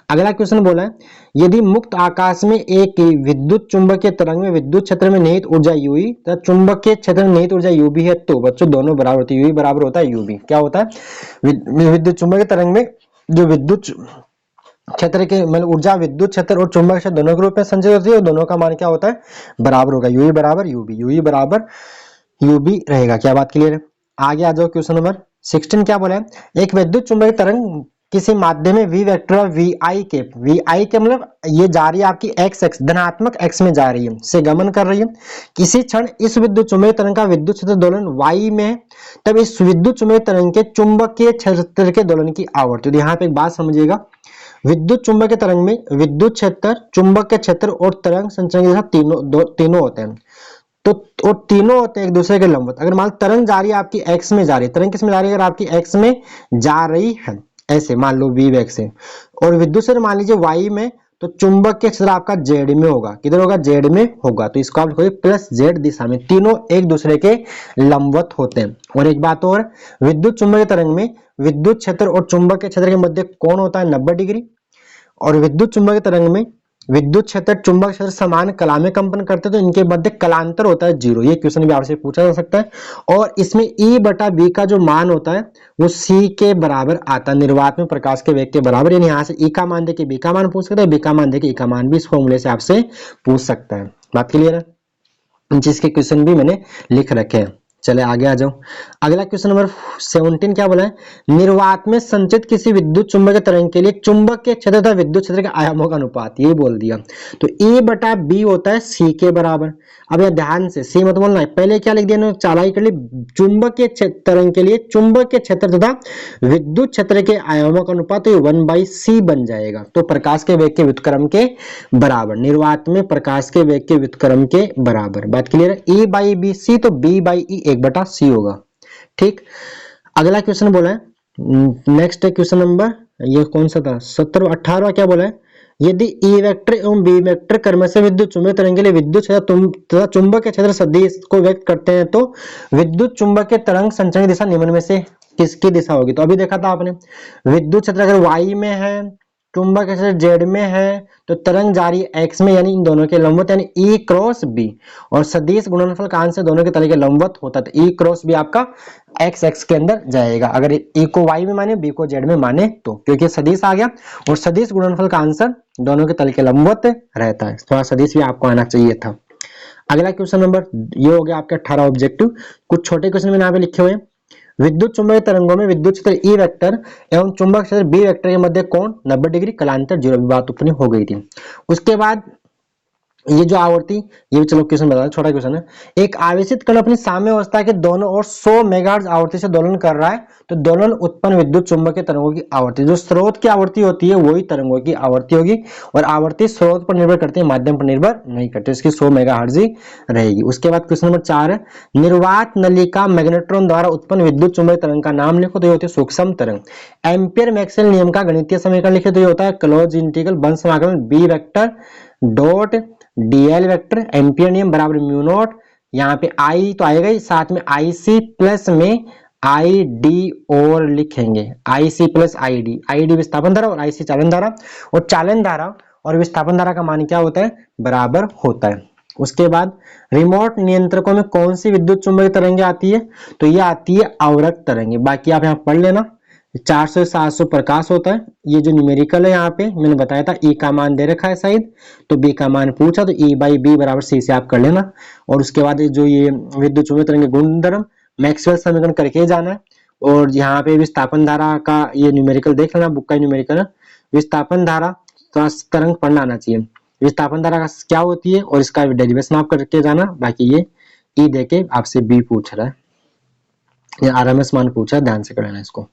अगला क्वेश्चन बोला है, यदि मुक्त आकाश में एक विद्युत चुंबकीय तरंग में विद्युत क्षेत्र में निहित ऊर्जा UE तथा चुंबकीय क्षेत्र में निहित ऊर्जा UB है, तो बच्चों दोनों बराबर होती है। UE बराबर होता है UB। क्या होता है? विद्युत चुंबकीय तरंग में जो विद्युत क्षेत्र के मतलब ऊर्जा विद्युत क्षेत्र और चुंबक क्षेत्र दोनों के रूप में संचित होती है, और दोनों का मान क्या होता है? बराबर होगा। UE बराबर UB, UE बराबर UB रहेगा। क्या बात क्लियर है? आगे आ जाओ क्वेश्चन नंबर 16 क्या बोला है, एक विद्युत चुंबकीय तरंग किसी माध्यम में V वेक्टर और VI के मतलब ये जा रही है आपकी x धनात्मक x में जा रही है, से गमन कर रही है। किसी क्षण इस विद्युत चुंबकीय तरंग का विद्युत क्षेत्र दोलन y में है, तब इस विद्युत चुंबकीय तरंग के चुंबकीय क्षेत्र के दोलन की आवर्ती। तो यहाँ पे एक बात समझिएगा, विद्युत चुंबकीय तरंग में विद्युत क्षेत्र, चुंबकीय क्षेत्र और तरंग संचरण के साथ तीनों होते हैं। तो और तीनों होते हैं एक दूसरे के लंबवत। अगर मान तरंग जा रही है आपकी x में जा रही है, तरंग किस में जा रही है? अगर आपकी x में जा रही है, ऐसे मान लो V वेग से, और विद्युत क्षेत्र मान लीजिए y में, तो चुंबकीय क्षेत्र आपका Z में होगा। किधर होगा? Z में होगा। तो इसको आप लिखोगे प्लस Z दिशा में। तीनों एक दूसरे के लंबवत होते हैं। और एक बात और, विद्युत चुंबकीय तरंग में विद्युत क्षेत्र और चुंबकीय क्षेत्र के मध्य कोण होता है 90 डिग्री, और विद्युत चुंबकीय तरंग में विद्युत क्षेत्र चुंबक क्षेत्र समान कला में कंपन करते हैं, तो इनके मध्य कलांतर होता है 0। ये क्वेश्चन भी आपसे पूछा जा सकता है। और इसमें E बटा B का जो मान होता है वो C के बराबर आता है, निर्वात में प्रकाश के वेग के बराबर। यानी यहाँ से E का मान देके B का मान पूछ सकता है, B का मान देके E का मान भी इस फॉर्मूले से आपसे पूछ सकता है। बात क्लियर है? जिसके क्वेश्चन भी मैंने लिख रखे हैं। चले आगे आ जाओ। अगला क्वेश्चन नंबर 17 क्या बोला है, निर्वात में संचित किसी विद्युत चुंबकीय तरंग के लिए चुंबक के क्षेत्र तथा विद्युत क्षेत्र के आयामों का अनुपात, ये बोल दिया। तो E बटा B होता है C के बराबर। अब यह ध्यान से C मत बोलना है, पहले क्या लिख दिया, चालाकी कर ली, चुंबकीय तरंग के लिए चुंबकीय क्षेत्र तथा विद्युत क्षेत्र के आयामों का अनुपात, तो 1/C बन जाएगा। तो प्रकाश के वेग के व्युत्क्रम के बराबर, निर्वात में प्रकाश के वेग के व्युत्क्रम के बराबर। बात क्लियर है? E बाई बी सी, तो B बाई E 1/C होगा। ठीक, अगला क्वेश्चन बोला है, नेक्स्ट क्वेश्चन नंबर ये कौन सा था, 17-18 क्या बोला है, यदि E वेक्टर एवं B वेक्टर क्रम से विद्युत चुंबकीय तरंग के लिए विद्युत क्षेत्र तथा चुंबकीय क्षेत्र सदिश को व्यक्त करते हैं, तो विद्युत चुंबकीय तरंग संचरण की दिशा निम्न में से किसकी दिशा होगी? तो अभी देखा था आपने, विद्युत क्षेत्र अगर Y में है, चुंबक क्षेत्र Z में है, तो तरंग जा रही है X में, यानी इन दोनों के लंबवत, यानी E क्रॉस B, और सदिश गुणनफल का अंश दोनों के तले के लंबवत होता है, तो E क्रॉस B आपका X के अंदर जाएगा। अगर E को Y में माने, B को Z में माने, तो क्योंकि सदिश आ गया, और सदिश गुणनफल का आंसर दोनों के तले के लंबवत रहता है। थोड़ा सदिश भी आपको आना चाहिए था। अगला क्वेश्चन नंबर ये हो गया आपके 18 ऑब्जेक्टिव। कुछ छोटे क्वेश्चन मैंने यहाँ पे लिखे हुए हैं। विद्युत चुंबकीय तरंगों में विद्युत क्षेत्र E वेक्टर एवं चुंबक क्षेत्र B वेक्टर के मध्य कोण 90 डिग्री, कलांतर 0, बात अपनी हो गई थी। उसके बाद ये जो आवर्ती, ये भी चलो क्वेश्चन बता, छोटा क्वेश्चन है। एक आवेशित कण अपनी साम्य अवस्था के दोनों ओर 100 मेगाहर्ट्ज आवृत्ति से दोलन कर रहा है, तो दोलन उत्पन्न विद्युत चुंबकीय तरंगों की आवृत्ति, जो स्रोत की आवृत्ति होती है वही तरंगों की आवृत्ति होगी, और आवृत्ति स्रोत पर निर्भर करती है, माध्यम पर निर्भर नहीं करती, इसकी 100 मेगाहर्ट्ज ही रहेगी। उसके बाद क्वेश्चन नंबर 4 है, निर्वात नलिका मैग्नेट्रॉन द्वारा उत्पन्न विद्युत चुंबकीय तरंग का नाम लिखो, तो ये होती है सूक्ष्म तरंग। एम्पियर मैक्सवेल नियम का गणितीय समीकरण लिखे, तो ये होता है क्लोज इंटीग्रल बंद समाकलन B vector dot dl vector, ampere नियम बराबर म्यू नॉट, यहाँ पे I तो आएगा ही, साथ में IC प्लस में आई डी और लिखेंगे, I C plus I D, I D विस्थापन धारा और आई सी चालन धारा, और चालन धारा और विस्थापन धारा का मान क्या होता है, बराबर होता है। उसके बाद रिमोट नियंत्रकों में कौन सी विद्युत चुंबकीय तरंगे आती है, तो ये आती है अवरक्त तरंगे। बाकी आप यहाँ पढ़ लेना, 400 700 प्रकाश होता है। ये जो न्यूमेरिकल है यहाँ पे मैंने बताया था, ई का मान दे रखा है शायद, तो बी का मान पूछा, तो ई बाई बी बराबर सी से आप कर लेना। और उसके बाद जो ये विद्युत चुंबकीय तरंग गुणधर्म मैक्सवेल समीकरण करके जाना है। और यहाँ पे विस्थापन धारा का ये न्यूमेरिकल देख लेना, बुक का न्यूमेरिकल है। विस्थापन धारा तो तरंग पढ़ना आना चाहिए, विस्थापन धारा क्या होती है और इसका डेरिवेशन आप करके जाना। बाकी ये ई देके आपसे बी पूछ रहा है, ये आरएमएस मान पूछा है, ध्यान से कर लेना इसको,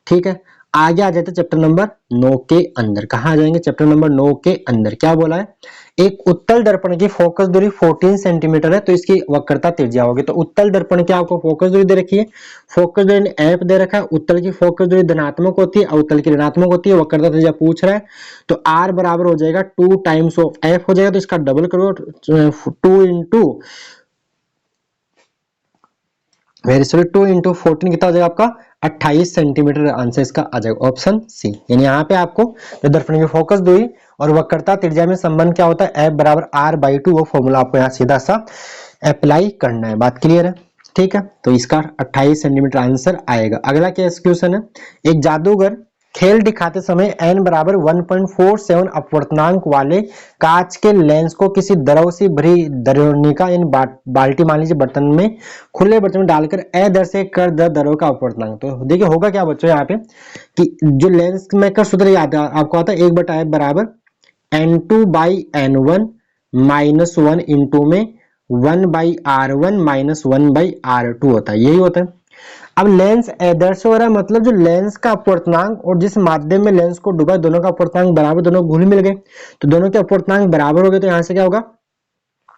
ठीक है। आगे आ जाते चैप्टर नंबर 9 के अंदर। कहाँ आ जाएंगे, चैप्टर नंबर 9 के अंदर क्या बोला है, एक उत्तल दर्पण की फोकस दूरी 14 सेंटीमीटर है, तो इसकी वक्रता त्रिज्या होगी। तो उत्तल दर्पण की आपको फोकस दूरी दे रखी है, फोकस दूरी एफ दे रखा है, उत्तल की फोकस दूरी धनात्मक होती है, अवतल की ऋणात्मक होती है, वक्रता त्रिज्या पूछ रहा है। तो आर बराबर हो जाएगा 2 टाइम्स ऑफ एफ हो जाएगा, तो इसका डबल करो, 2 इंटू वेरी सॉरी 2 इंटू 14 कितना हो जाएगा आपका 28 सेंटीमीटर। आंसर इसका आ जाएगा ऑप्शन सी। यानी यहाँ पे आपको जो दर्पण की फोकस दूरी और वक्रता त्रिज्या में संबंध क्या होता है, एफ बराबर आर बाई 2, वो फॉर्मूला आपको यहाँ सीधा सा अप्लाई करना है। बात क्लियर है, ठीक है। तो इसका 28 सेंटीमीटर आंसर आएगा। अगला क्या क्वेश्चन है, एक जादूगर खेल दिखाते समय n बराबर 1.47 अपवर्तनांक वाले कांच के लेंस को किसी द्रव से भरी द्रवणिका यानी बाल्टी मान लीजिए बर्तन में, खुले बर्तन में डालकर अदृश्य कर द्रव का अपवर्तनांक। तो देखिए होगा क्या बच्चों यहाँ पे कि जो लेंस में का सूत्र याद आपको आता है 1/f बराबर n2 by n1 minus 1 into में 1/r1 माइनस 1/r2 होता है, यही होता है। अब लेंस आदर्श हो रहा है, मतलब जो लेंस का अपवर्तनांक और जिस माध्यम में लेंस को डूबा दोनों का अपवर्तनांक बराबर, दोनों घुल मिल गए, तो दोनों के अपवर्तनांक बराबर हो गए। तो यहाँ से क्या होगा,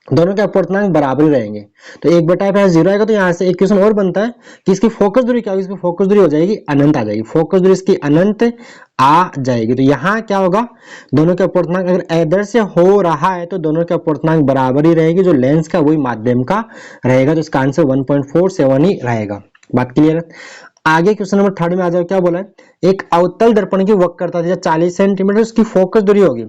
दोनों के अपवर्तनांक बराबर ही रहेंगे, तो 1/f 0 आएगा। तो यहाँ से एक क्वेश्चन और बनता है कि इसकी फोकस दूरी क्या होगी, इसकी फोकस दूरी हो जाएगी अनंत आ जाएगी, फोकस दूरी इसकी अनंत आ जाएगी। तो यहाँ क्या होगा, दोनों के अपवर्तनांक अगर आदर्श हो रहा है तो दोनों के अपवर्तनांक बराबर ही रहेगी, जो लेंस का वही माध्यम का रहेगा। तो इसका आंसर 1.47 ही रहेगा। बात क्लियर है। आगे क्वेश्चन नंबर 3 में आ जाओ, क्या बोला है, एक अवतल दर्पण की वक्रता त्रिज्या 40 सेंटीमीटर, उसकी फोकस दूरी होगी।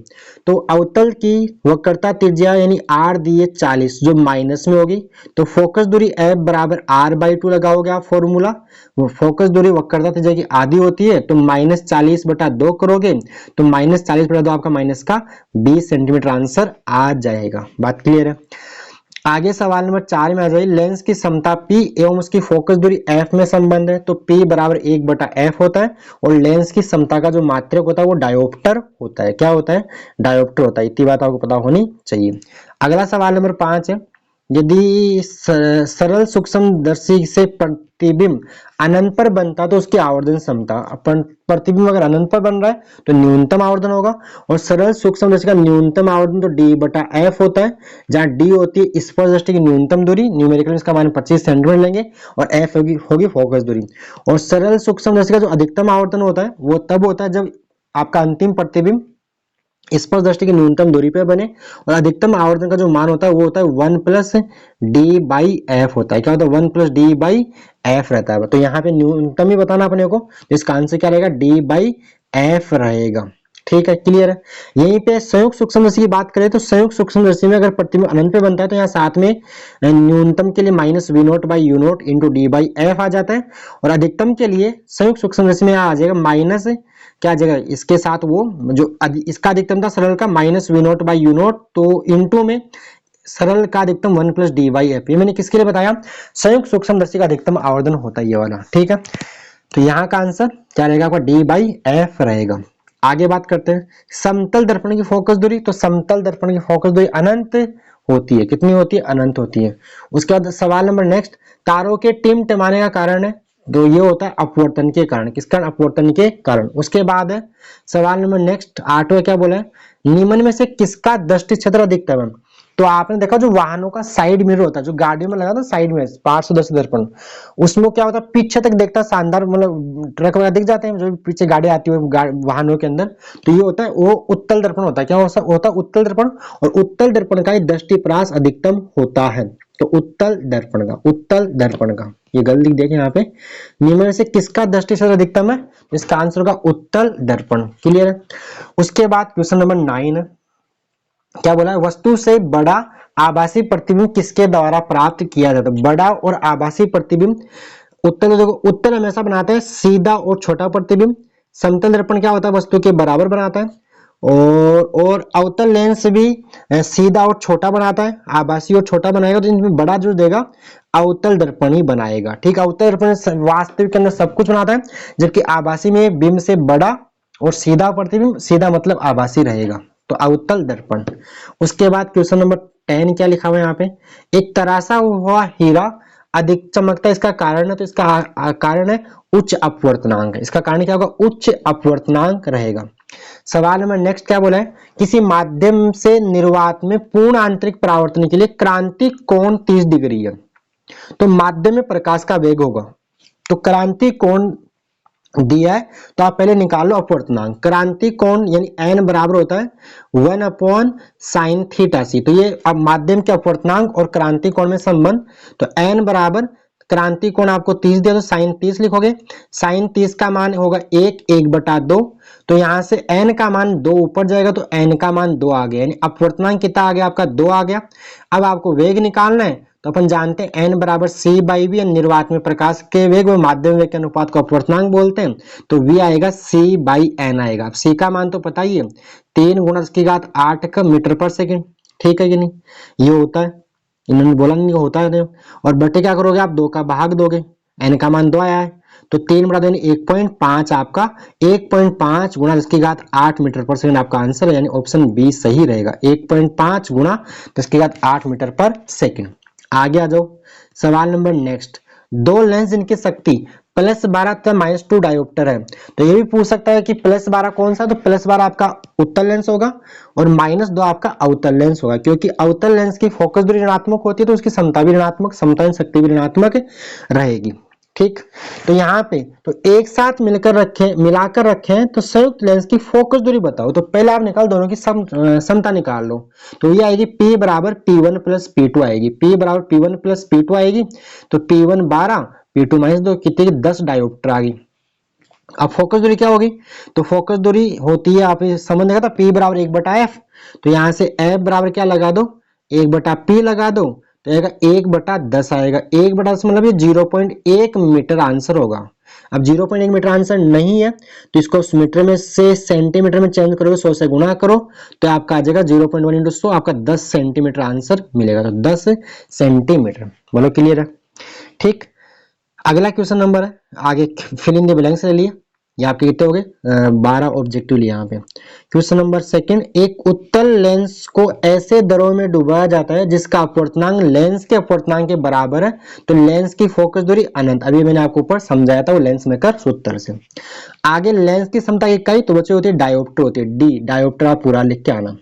तो अवतल की वक्रता त्रिज्या यानी आर दी है 40, जो माइनस में होगी, तो फोकस दूरी एफ बराबर आर बाई 2 लगाओगे आप फॉर्मूला। वो फोकस दूरी वक्रता त्रिज्या की आधी होती है, तो -40/2 करोगे, तो -40/2 आपका माइनस का 20 सेंटीमीटर आंसर आ जाएगा। बात क्लियर है। आगे सवाल नंबर 4 में आ जाइए, लेंस की समता P एवं उसकी फोकस दूरी f में संबंध है। तो P बराबर 1/f होता है, और लेंस की समता का जो मात्रक होता है वो डायोप्टर होता है। क्या होता है, डायोप्टर होता है। इतनी बात आपको पता होनी चाहिए। अगला सवाल नंबर 5 है, यदि सरल सूक्ष्मदर्शी से प्रतिबिंब अनंत पर बनता तो उसकी आवर्धन क्षमता, अपन प्रतिबिंब अगर अनंत पर बन रहा है तो न्यूनतम आवर्धन होगा, और सरल सूक्ष्मदर्शी का न्यूनतम आवर्धन तो d/f होता है, जहां d होती है स्पर्श दृष्टि की न्यूनतम दूरी, न्यूमेरिकल इसका मान 25 सेंटीमीटर लेंगे, और f होगी फोकस दूरी। और सरल सूक्ष्मदर्शी का जो अधिकतम आवर्धन होता है वो तब होता है जब आपका अंतिम प्रतिबिंब स्पर्श दृष्टि की न्यूनतम दूरी पे बने, और अधिकतम आवर्धन का जो मान होता है वो होता है 1+d/f होता है। क्या होता है, 1+d/f रहता है। तो यहाँ पे न्यूनतम ही बताना अपने को, तो इसका आंसर क्या रहेगा, d/f रहेगा। ठीक है, क्लियर है। यहीं पे संयुक्त सूक्ष्मदर्शी की बात करें तो संयुक्त सूक्ष्मदर्शी में अगर प्रतिबिंब अनंत पे बनता है तो यहाँ साथ में न्यूनतम के लिए -v0/u0 इंटू d/f आ जाता है, और अधिकतम के लिए संयुक्त सूक्ष्मदर्शी में आ जाएगा माइनस क्या जगह इसके साथ वो जो इसका अधिकतम था सरल का -v0/u0, तो इंटू में सरल का अधिकतम 1+d/f। ये मैंने किसके लिए बताया, संयुक्त सूक्ष्मदर्शी का अधिकतम आवर्धन होता है ये वाला। ठीक है, तो यहाँ का आंसर क्या रहेगा आपका d/f रहेगा। आगे बात करते हैं समतल दर्पण की फोकस दूरी। तो समतल दर्पण की फोकस दूरी अनंत होती है, कितनी होती है, अनंत होती है। उसके बाद सवाल नंबर नेक्स्ट, तारों के टिमटिमाने का कारण है, तो ये होता है अपवर्तन के कारण। किस कारण, अपवर्तन के कारण। उसके बाद है सवाल नंबर नेक्स्ट 8वां, क्या बोला है, निम्न में से किसका दृष्टि क्षेत्र अधिकतम है। तो आपने देखा जो वाहनों का साइड मिरर होता है, जो गाड़ियों में लगा था साइड में 510 दर्पण, उसमें क्या होता है पीछे तक देखता है शानदार, मतलब ट्रक वगैरह दिख जाते हैं जो पीछे गाड़ी आती है वाहनों के अंदर, तो ये होता है वो उत्तल दर्पण होता है। क्या होता है उत्तल दर्पण, और उत्तल दर्पण का दृष्टिप्रास अधिकतम होता है। तो उत्तल दर्पण का ये गलती देखें यहाँ पे, निम्न में से किसका दृष्टिप्रास अधिकतम है, इसका आंसर होगा उत्तल दर्पण। क्लियर है। उसके बाद क्वेश्चन नंबर 9 क्या बोला है, वस्तु से बड़ा आभासी प्रतिबिंब किसके द्वारा प्राप्त किया जाता है। बड़ा और आभासी प्रतिबिंब, उत्तल देखो, उत्तल हमेशा बनाते हैं सीधा और छोटा प्रतिबिंब, समतल दर्पण क्या होता है वस्तु के बराबर बनाता है, और अवतल लेंस भी सीधा और छोटा बनाता है, आभासी और छोटा बनाएगा, तो इनमें बड़ा जो देगा अवतल दर्पण ही बनाएगा। ठीक है, अवतल दर्पण वास्तविक के अंदर सब कुछ बनाता है, जबकि आभासी में बिंब से बड़ा और सीधा प्रतिबिंब, सीधा मतलब आभासी रहेगा, तो अवतल दर्पण। उसके बाद क्वेश्चन नंबर 10 क्या लिखा हुआ है यहाँ पे, एक तराशा हुआ हीरा अधिक चमकता है, इसका कारण है, तो इसका कारण है उच्च अपवर्तनांक। इसका कारण क्या होगा, उच्च अपवर्तनांक रहेगा। सवाल नंबर नेक्स्ट क्या बोला है, किसी माध्यम से निर्वात में पूर्ण आंतरिक परावर्तन के लिए क्रांति कोण 30 डिग्री है। तो माध्यम में प्रकाश का वेग होगा, तो क्रांति कोण दिया है, तो आप पहले निकाल लो अपवर्तनांक। क्रांति कोण यानी n बराबर होता है 1/sin थीटा सी। तो ये अब माध्यम के अपवर्तनांक और क्रांति कोण में संबंध, तो n बराबर क्रांति कोण आपको 30 दिया तो sin 30 लिखोगे। sin 30 का मान होगा 1/2, तो यहां से n का मान 2 ऊपर जाएगा, तो n का मान 2 आ गया, यानी अपवर्तनांक कितना आ गया आपका 2 आ गया। अब आपको वेग निकालना है, तो अपन जानते हैं n बराबर c/v, निर्वात में प्रकाश के वेग व माध्यम वेग के अनुपात को अपवर्तनांक बोलते हैं, तो v आएगा c/n आएगा। अब c का मान तो पता ही है 3 × 10⁸ मीटर पर सेकंड। ठीक है कि नहीं, ये होता है, इन्होंने बोला नहीं होता है। और बटे क्या करोगे आप, 2 का भाग दोगे, n का मान 2 आया है, तो 3 बटा 2 1.5 आपका 1.5 × 10⁸ मीटर पर सेकंड आपका आंसर है, यानी ऑप्शन बी सही रहेगा। 1.5 × 10⁸ मीटर पर सेकंड। आगे आ जाओ, सवाल नंबर नेक्स्ट, दो लेंस जिनकी शक्ति +12 तथा -2 डायोप्टर है। तो ये भी पूछ सकता है कि +12 कौन सा, तो +12 आपका उत्तल लेंस होगा और -2 आपका अवतल लेंस होगा, क्योंकि अवतल लेंस की फोकस दूरी ऋणात्मक होती है, तो उसकी समता भी ऋणात्मक, समता शक्ति भी ऋणात्मक रहेगी। ठीक, तो यहाँ पे तो एक साथ मिलाकर रखे तो संयुक्त लेंस की फोकस दूरी बताओ। तो पहले आप निकाल दोनों की समता निकाल लो, तो ये आएगी P बराबर P1 + P2 आएगी, P बराबर P1 + P2 आएगी, तो P1 12, P2 -2 कितनी 10 डायोप्टर आ गई। अब फोकस दूरी क्या होगी, तो फोकस दूरी होती है, आप समझ देखा था P बराबर 1/f, तो यहाँ से F बराबर क्या लगा दो 1/P लगा दो, तो आएगा 1/10 आएगा। 1/10 मतलब ये 0.1 मीटर आंसर होगा। अब 0.1 मीटर आंसर नहीं है, तो इसको मीटर में से सेंटीमीटर में चेंज करोगे, 100 से गुणा करो, तो आपका आ जाएगा 0.1 × 100, आपका 10 सेंटीमीटर आंसर मिलेगा। तो 10 सेंटीमीटर, बोलो क्लियर है। ठीक, अगला क्वेश्चन नंबर है, आगे फिल इन द ब्लैंक्स ले लिए, ये आपके कितने हो गए 12 ऑब्जेक्टिव लिए यहाँ पे। क्वेश्चन नंबर सेकंड, एक उत्तल लेंस को ऐसे दरों में डुबाया जाता है जिसका अपवर्तनांक लेंस के अपवर्तनांक के बराबर है, तो लेंस की फोकस दूरी अनंत। अभी मैंने आपको ऊपर समझाया था वो लेंस मेकर सूत्र से। आगे लेंस की क्षमता इकाई तो बच्चे होती है डायोप्टर होती है, डी डायोप्टर आप पूरा लिख के आना।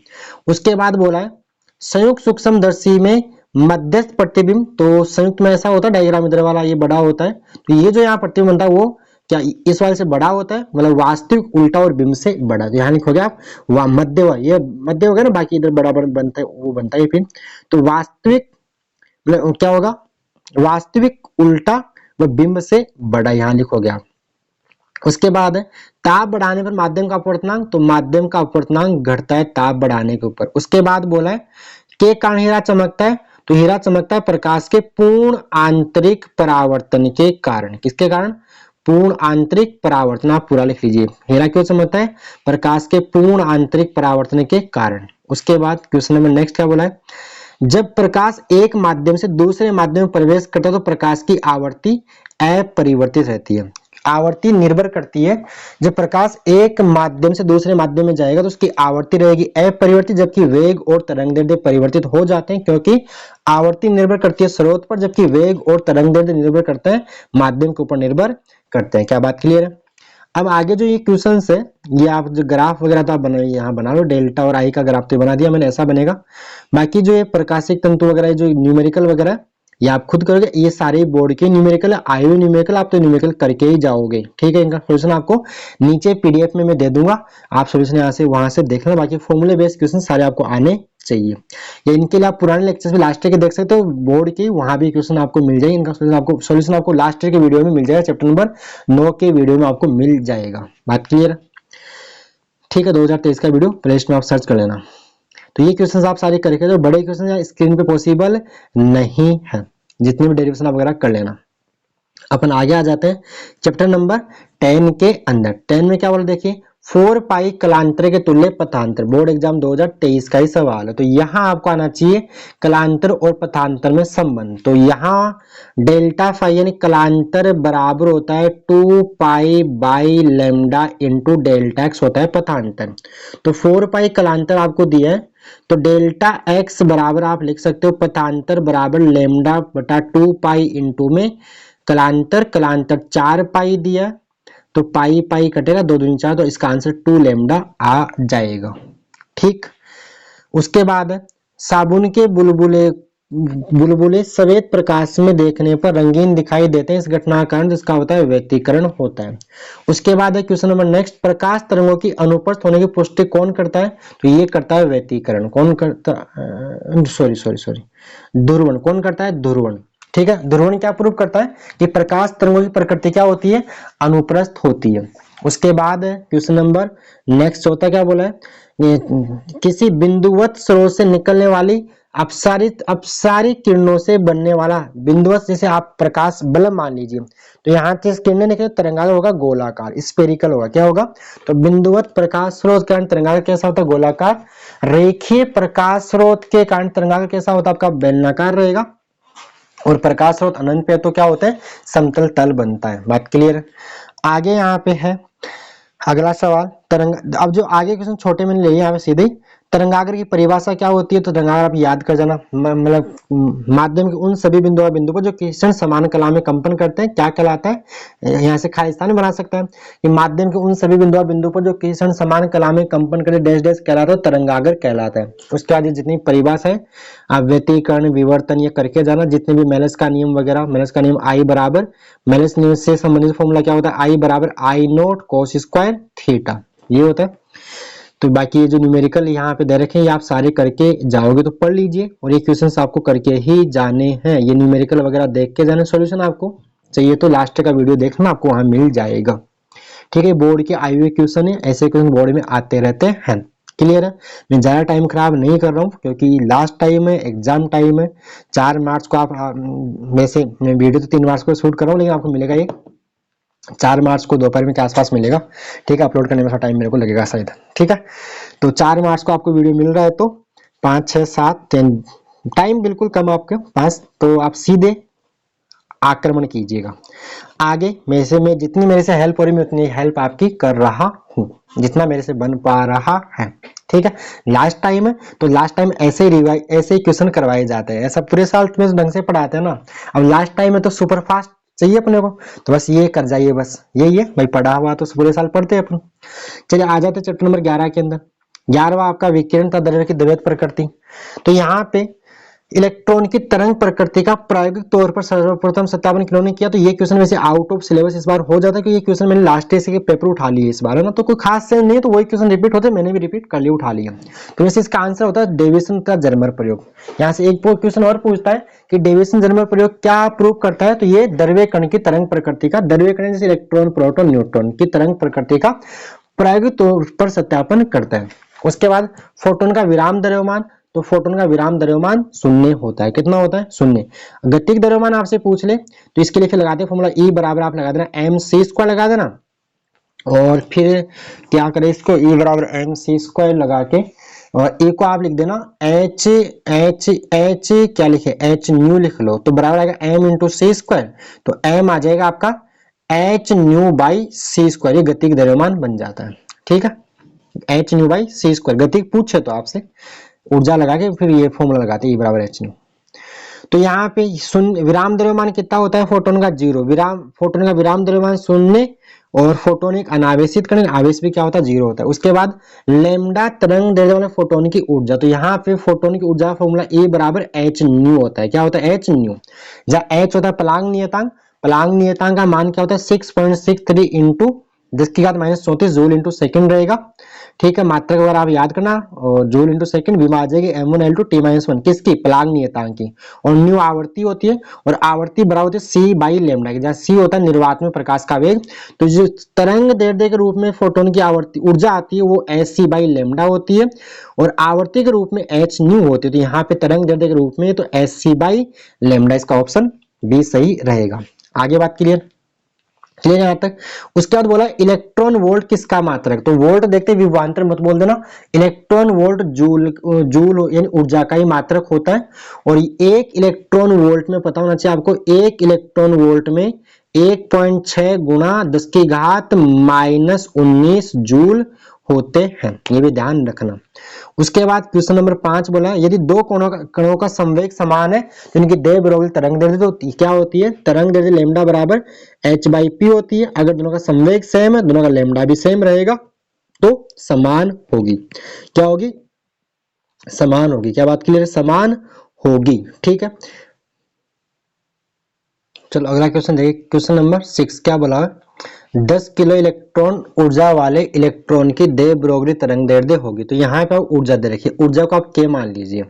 उसके बाद बोला है संयुक्त सूक्ष्मदर्शी में मध्यस्थ प्रतिबिंब, तो संयुक्त में ऐसा होता है डायग्राम इधर वाला ये बड़ा होता है, तो ये जो यहाँ प्रतिबिंब बनता है वो क्या इस वाले से बड़ा होता है, मतलब वास्तविक उल्टा और बिंब से बड़ा। तो यहाँ लिखोगे आप मध्य, ये मध्य हो गया ना, बाकी इधर बड़ा बनता है वो बनता है फिर, तो वास्तविक मतलब क्या होगा, वास्तविक उल्टा व बिंब से बड़ा, यहाँ लिखोगे आप। उसके बाद ताप बढ़ाने पर माध्यम का अपवर्तनांक, तो माध्यम का अपवर्तनांक घटता है ताप बढ़ाने के ऊपर। उसके बाद बोला है के कारण हीरा चमकता है, तो हीरा चमकता है प्रकाश के पूर्ण आंतरिक परावर्तन के कारण। किसके कारण, पूर्ण आंतरिक परावर्तन, आप पूरा लिख लीजिए। हीरा क्यों चमकता है, प्रकाश के पूर्ण आंतरिक परावर्तन के कारण। उसके बाद क्वेश्चन नंबर नेक्स्ट क्या बोला है, जब प्रकाश एक माध्यम से दूसरे माध्यम में प्रवेश करता है तो प्रकाश की आवृत्ति अपरिवर्तित रहती है। आवर्ती निर्भर करती है, जब प्रकाश एक माध्यम से दूसरे माध्यम में जाएगा तो उसकी आवर्ती रहेगी अपरिवर्तित, जबकि वेग और तरंग दैर्ध्य परिवर्तित हो जाते हैं, क्योंकि आवर्ती निर्भर करती है स्रोत पर, जबकि वेग और तरंग दैर्ध्य निर्भर करते हैं माध्यम के ऊपर निर्भर करते हैं। क्या बात क्लियर है। अब आगे जो ये क्वेश्चन है, ये आप जो ग्राफ वगैरह तो आप बनाइए, यहाँ बना लो, डेल्टा और आई का ग्राफ तो बना दिया मैंने, ऐसा बनेगा। बाकी जो ये प्रकाशिक तंतु वगैरह जो न्यूमेरिकल वगैरह ये आप खुद करोगे, ये सारे बोर्ड के न्यूमेरिकल है, आई हुए न्यूमेरिकल आप तो न्यूमेरिकल करके ही जाओगे, ठीक है। इनका सोल्यूशन आपको नीचे पीडीएफ में मैं दे दूंगा, आप सोल्यूशन यहाँ से वहां से देखना। बाकी फॉर्मूले बेस्ड क्वेश्चन सारे आपको आने चाहिए। या इनके लिए आप पुराने लेक्चर्स भी लास्ट ईयर के देख सकते हो, बोर्ड के वहां भी क्वेश्चन आपको मिल जाएंगे। इनका सोल्यूशन आपको लास्ट ईयर के वीडियो में मिल जाएगा, चैप्टर नंबर 9 के वीडियो में आपको मिल जाएगा। बात क्लियर? ठीक है, 2023 का वीडियो प्ले लिस्ट में आप सर्च कर लेना। तो ये क्वेश्चन आप सारे करके जो बड़े क्वेश्चन स्क्रीन पे पॉसिबल नहीं है, जितने भी डेरिवेशन आप वगैरह कर लेना। अपन आगे आ जाते हैं चैप्टर नंबर 10 के अंदर। 10 में क्या बोला देखिए, 4 पाई कलांतर के तुल्य पथांतर, बोर्ड एग्जाम 2023 का ही सवाल है। तो यहाँ आपको आना चाहिए कलांतर और पथांतर में संबंध। तो यहाँ डेल्टा फाई यानी कलांतर बराबर होता है 2 pi by lambda into delta x होता है पथांतर। तो 4 पाई कलांतर आपको दिया है, तो डेल्टा एक्स बराबर आप लिख सकते हो पथांतर बराबर लेमडा बटा 2 पाई इंटू में कलांतर, कलांतर 4 पाई दिया, तो पाई पाई कटेगा, 2 दूनी 4, तो इसका आंसर 2 लेमडा आ जाएगा। ठीक, उसके बाद साबुन के बुलबुले बुलबुले सफेद प्रकाश में देखने पर रंगीन दिखाई देते हैं, इस घटना का कारण जिसका होता है व्यतिकरण होता है। उसके बाद है क्वेश्चन नंबर नेक्स्ट, प्रकाश तरंगों की अनुपस्थित होने की पुष्टि कौन करता है? तो ये करता है व्यतिकरण। कौन करता, सॉरी ध्रुवण। कौन करता है? ध्रुवण। ठीक है, ध्रुवण क्या प्रूव करता है कि प्रकाश तरंगों की प्रकृति क्या होती है? अनुप्रस्थ होती है। उसके बाद क्वेश्चन नंबर नेक्स्ट होता क्या बोला है, किसी बिंदुवत स्रोत से निकलने वाली अपसारित किरणों से बनने वाला बिंदुवत, जैसे आप प्रकाश बल्ब मान लीजिए, तो यहाँ से किरणें निकले, तरंगाकार होगा गोलाकार, स्फेरिकल होगा। क्या होगा? तो बिंदुवत प्रकाश स्रोत के कारण तरंगाकार कैसा होता है? गोलाकार। रेखीय प्रकाश स्रोत के कारण तरंगाकार कैसा होता है? आपका बेलनाकार रहेगा। और प्रकाश स्रोत अनंत पे तो क्या होता है? समतल तल बनता है। बात क्लियर? आगे यहाँ पे है अगला सवाल, तरंग। अब जो आगे क्वेश्चन छोटे में ले यहाँ पे सीधे तरंगाग्र की परिभाषा क्या होती है? तो तरंगाग्र आप याद कर जाना, मतलब माध्यम के उन सभी बिंदु पर जो किसी समान कला में कंपन करते हैं, क्या कहलाता है? यहाँ से खाली स्थान बना सकते हैं कि माध्यम के उन सभी बिंदु पर जो किसी समान कला में कंपन करते डैश डैश कहलाता है, तरंगाग्र कहलाता है। उसके बाद जितनी परिभाषा है आप व्यतिकरण विवर्तन ये करके जाना, जितने भी मेलस का नियम वगैरह, मेलस का नियम आई बराबर, मेलस नियम से संबंधित फॉर्मूला क्या होता है? आई बराबर आई नोट कोस स्क्वायर थीटा, ये होता है। तो बाकी ये जो न्यूमेरिकल यहाँ पे दे रखे हैं, ये आप सारे करके जाओगे तो पढ़ लीजिए, और ये क्वेश्चंस आपको करके ही जाने हैं। ये न्यूमेरिकल वगैरह देख के जाने, सॉल्यूशन आपको चाहिए तो लास्ट का वीडियो देखना, आपको वहां मिल जाएगा। ठीक है, बोर्ड के आए हुए क्वेश्चन है, ऐसे क्वेश्चन बोर्ड में आते रहते हैं। क्लियर है? मैं ज्यादा टाइम खराब नहीं कर रहा हूँ, क्योंकि लास्ट टाइम है, एग्जाम टाइम है। 4 मार्च को आप, वैसे मैं वीडियो तो 3 मार्च को शूट कर रहा हूँ, लेकिन आपको मिलेगा ये 4 मार्च को दोपहर में के आसपास मिलेगा। ठीक है, अपलोड करने में थोड़ा टाइम मेरे को लगेगा शायद। ठीक है, तो 4 मार्च को आपको वीडियो मिल रहा है, तो 5, 6, 7, 10 टाइम बिल्कुल कम आपके पास, तो आप सीधे आक्रमण कीजिएगा। आगे मैं जितनी मेरे से हेल्प हो रही, मैं उतनी हेल्प आपकी कर रहा हूँ, जितना मेरे से बन पा रहा है। ठीक है, लास्ट टाइम है तो लास्ट टाइम ऐसे ही क्वेश्चन करवाए जाते हैं, ऐसा पूरे साल तुम्हें ढंग से पढ़ाते हैं ना। अब लास्ट टाइम है तो सुपर फास्ट चाहिए अपने को, तो बस ये कर जाइए, बस यही है भाई, पढ़ा हुआ तो पूरे साल पढ़ते हैं अपन। चलिए आ जाते चैप्टर नंबर 11 के अंदर। 11वां आपका विकिरण तथा द्रव्य की द्वैत प्रकृति। तो यहाँ पे इलेक्ट्रॉन की तरंग प्रकृति का प्रायोगिक तौर पर सर्वप्रथम सत्यापन किन्होंने किया। तो ये क्वेश्चन वैसे आउट ऑफ सिलेबस इस बार हो जाता है, क्योंकि ये क्वेश्चन मैंने लास्ट ईयर से पेपर उठा लिए इस बार, है ना, तो कोई खास सेंस नहीं है, तो वही क्वेश्चन रिपीट होते, मैंने भी रिपीट कर लिया, उठा लिया। तो वैसे इसका आंसर होता है डेविसन का जर्मर प्रयोग। यहाँ से एक क्वेश्चन और पूछता है कि डेविसन जर्मर प्रयोग क्या प्रूव करता है? तो ये द्रव्य कण की तरंग प्रकृति का, द्रव्य कण जैसे इलेक्ट्रॉन प्रोटॉन न्यूट्रॉन की तरंग प्रकृति का प्रायोगिक तौर पर सत्यापन करता है। उसके बाद फोटोन का विराम द्रव्यमान, तो फोटोन का विराम द्रव्यमान शून्य होता है। कितना होता है? शून्य। गतिक द्रव्यमान आपसे पूछ ले तो इसके लिए फिर लगाते हैं फॉर्मूला, E बराबर आप लगा देना mc² लगा देना, और फिर क्या करें इसको, E बराबर mc² लगा के, और E को आप लिख देना h क्या लिखे, h न्यू लिख लो, तो बराबर आएगा m इंटू c², तो m आ जाएगा आपका h न्यू बाई c², ये गतिक द्रव्यमान बन जाता है। ठीक है, h न्यू बाई c², गतिक पूछे तो आपसे ऊर्जा लगा के फिर ये फॉर्मूला लगाते हैं, E बराबर h न्यू। तो यहाँ पे शून्य विराम द्रव्यमान कितना होता है फोटोन का 0, फोटोन का विराम द्रव्यमान शून्य और फोटोन एक अनावेशित कण, आवेश भी क्या होता है 0 होता है। उसके बाद लैम्डा तरंग दैर्ध्य वाले फोटोन की ऊर्जा, तो यहाँ पे फोटोन की ऊर्जा का फॉर्मूला E बराबर h न्यू होता है। क्या होता है h न्यू, जहाँ h होता है प्लांक नियतांक, प्लांक नियतांक का मान क्या होता है 6.63 इंटू 10⁻34 जूल इंटू सेकंड रहेगा। ठीक है, मात्रक अगर आप याद करना, जूल इंटू सेकंड विमा आ जाएगी m1L2 t-1 किसकी, प्लांक नियतांक की, और न्यू आवर्ती होती है, और आवर्ती बराबर होती है c बाई लैम्डा की, जहाँ c होता है निर्वात में प्रकाश का वेग। तो जो तरंग दैर्ध्य के रूप में फोटोन की आवर्ती ऊर्जा आती है वो एच बाई लैम्डा होती है, और आवर्ती के रूप में एच न्यू होती है। तो यहाँ पे तरंग दैर्ध्य के रूप में तो एच बाई लैम्डा, इसका ऑप्शन बी सही रहेगा। आगे बात क्लियर, क्लियर यहाँ तक। उसके बाद बोला इलेक्ट्रॉन वोल्ट किसका मात्रक, तो वोल्ट देखते विभवांतर मत बोल देना, इलेक्ट्रॉन वोल्ट जूल जूल यानी ऊर्जा का ही मात्रक होता है। और एक इलेक्ट्रॉन वोल्ट में पता होना चाहिए आपको, एक इलेक्ट्रॉन वोल्ट में 1.6 गुणा 10 की घात -19 जूल होते हैं, ये भी ध्यान रखना। उसके बाद क्वेश्चन नंबर 5 बोला है यदि दो कणों का संवेग समान है तो इनकी दे बराबर तरंग दैर्ध्य तो क्या होती है, तरंग दैर्ध्य लैम्डा बराबर h बाई पी होती है। अगर दोनों का संवेग सेम है, दोनों का लैम्डा भी सेम रहेगा तो समान होगी। क्या होगी, समान होगी। क्या बात क्लियर है, समान होगी। ठीक है, चलो अगला क्वेश्चन देखिए, क्वेश्चन नंबर 6 क्या बोला है, 10 किलो इलेक्ट्रॉन ऊर्जा वाले इलेक्ट्रॉन की दे ब्रोगली तरंग दैर्ध्य होगी। तो यहाँ पे आप ऊर्जा दे रखिए, ऊर्जा को आप के मान लीजिए,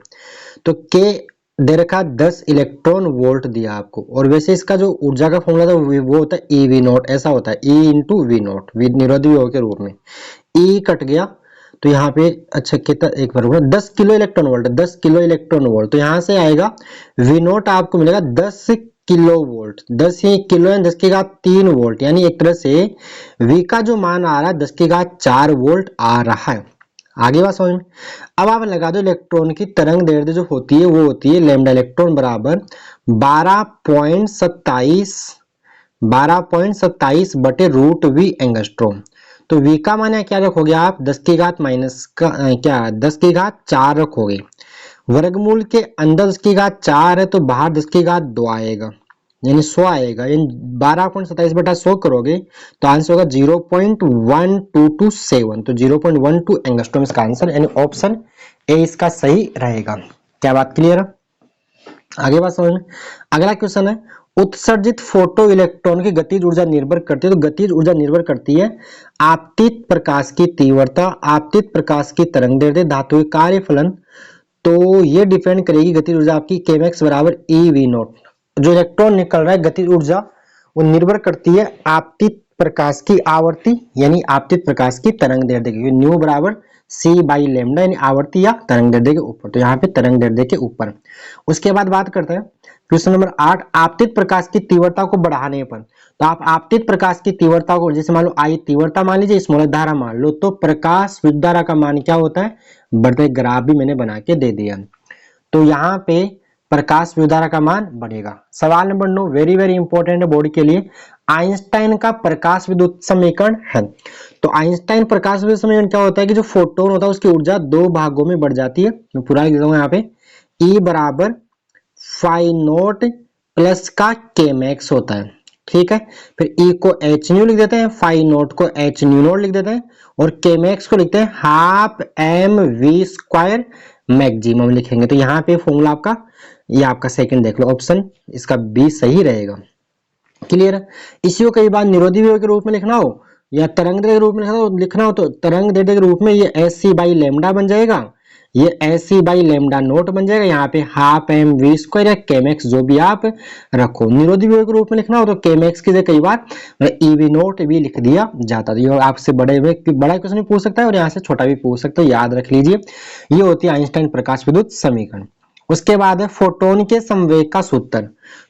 तो के दे रखा 10 इलेक्ट्रॉन वोल्ट दिया आपको, और वैसे इसका जो ऊर्जा का फॉर्मूला था वो होता है ई वी नॉट, ऐसा होता है ई इंटू वी नॉट, निरोधी विभव के रूप में ई कट गया। तो यहाँ पे अच्छा कितना, एक बार 10 kilo electron volt, 10 kilo electron volt, तो यहाँ से आएगा वी नॉट आपको मिलेगा 10 किलो वोल्ट, 10 ही किलो है 10 की घात 3 वोल्ट, यानी एक तरह से V का जो मान आ रहा है 10 की घात 4 वोल्ट आ रहा है। आगे बात समझ में। अब आप लगा दो इलेक्ट्रॉन की तरंग दैर्ध्य जो होती है वो होती है लैम्डा इलेक्ट्रॉन बराबर 12.27 बटे रूट वी एंगस्ट्रॉम। तो V का मान है क्या रखोगे आप, 10 की घात माइनस का क्या 10 की घात 4 रखोगे, वर्गमूल के अंदर 10 की घात 4 है तो बाहर 10 की घात 2 आएगा, यानी 100 आएगा, यानी 12.27 बटा 100 करोगे तो आंसर होगा 0.1227, तो 0.12 एंगस्ट्रॉम इसका आंसर, यानी ऑप्शन ए इसका सही रहेगा। क्या बात क्लियर है, आगे बात समझ में। अगला क्वेश्चन है उत्सर्जित फोटो इलेक्ट्रॉन की गतिज ऊर्जा निर्भर करती है, तो गतिज ऊर्जा निर्भर करती है आपतित प्रकाश की तीव्रता, आपतित प्रकाश की तरंग दैर्ध्य, धातु के कार्यफलन, तो ये डिपेंड करेगी गतिज ऊर्जा आपकी केमेक्स बराबर ई वी नॉट। जो इलेक्ट्रॉन निकल रहा है गतिज ऊर्जा वो निर्भर करती है आपतित प्रकाश की आवर्ती यानी आपतित प्रकाश की तरंग दैर्ध्य की, न्यू बराबर c बाई लैम्डा यानी आवर्ती या तरंग दैर्ध्य के ऊपर, तो यहाँ पे तरंग दैर्ध्य के ऊपर। उसके बाद बात करते हैं क्वेश्चन नंबर 8, आपतित प्रकाश की तीव्रता को बढ़ाने पर, तो आप आपतित प्रकाश की तीव्रता को जैसे मान लो आई तीव्रता मान लीजिए, स्मॉल धारा मान लो, तो प्रकाश विद्युत धारा का मान क्या होता है बढ़ते, ग्राफ भी मैंने बना के दे दिया। तो यहाँ पे प्रकाश विद्युत धारा का मान बढ़ेगा। सवाल नंबर 9 वेरी वेरी इंपॉर्टेंट है बोर्ड के लिए, आइंस्टाइन का प्रकाश विद्युत समीकरण है। तो आइंस्टाइन प्रकाश विद्युत समीकरण क्या होता है कि जो फोटोन होता है उसकी ऊर्जा दो भागों में बढ़ जाती है। मैं पूरा लिख दूंगा यहाँ पे, E बराबर फाई नोट प्लस का के मैक्स होता है, ठीक है। फिर E को एच न्यू लिख देते हैं, फाई नोट को एच न्यू नोट लिख देते हैं, और के मैक्स को लिखते हैं half M V square maximum लिखेंगे। तो यहाँ पे फॉर्मूला आपका, ये आपका सेकंड देख लो, ऑप्शन इसका बी सही रहेगा। क्लियर है। इसी को कई बार निरोधी विभव के रूप में लिखना हो या तरंग दैर्ध्य के रूप में लिखना हो तो तरंग दैर्ध्य के रूप में ये एस सी बाई लेमडा बन जाएगा, ये S C by lambda naught बन जाएगा, यहाँ पे हाफ एम वी स्क्वायर या केमेक्स जो भी आप रखो। निरोधी विभव के रूप में लिखना हो तो केमेक्स की जगह कई बार ई वी नोट भी लिख दिया जाता है। ये आपसे बड़ा क्वेश्चन भी पूछ सकता है और यहाँ से छोटा भी पूछ सकता है, याद रख लीजिए। ये होती है आइंस्टाइन प्रकाश विद्युत समीकरण। उसके बाद है फोटोन के संवेग का सूत्र,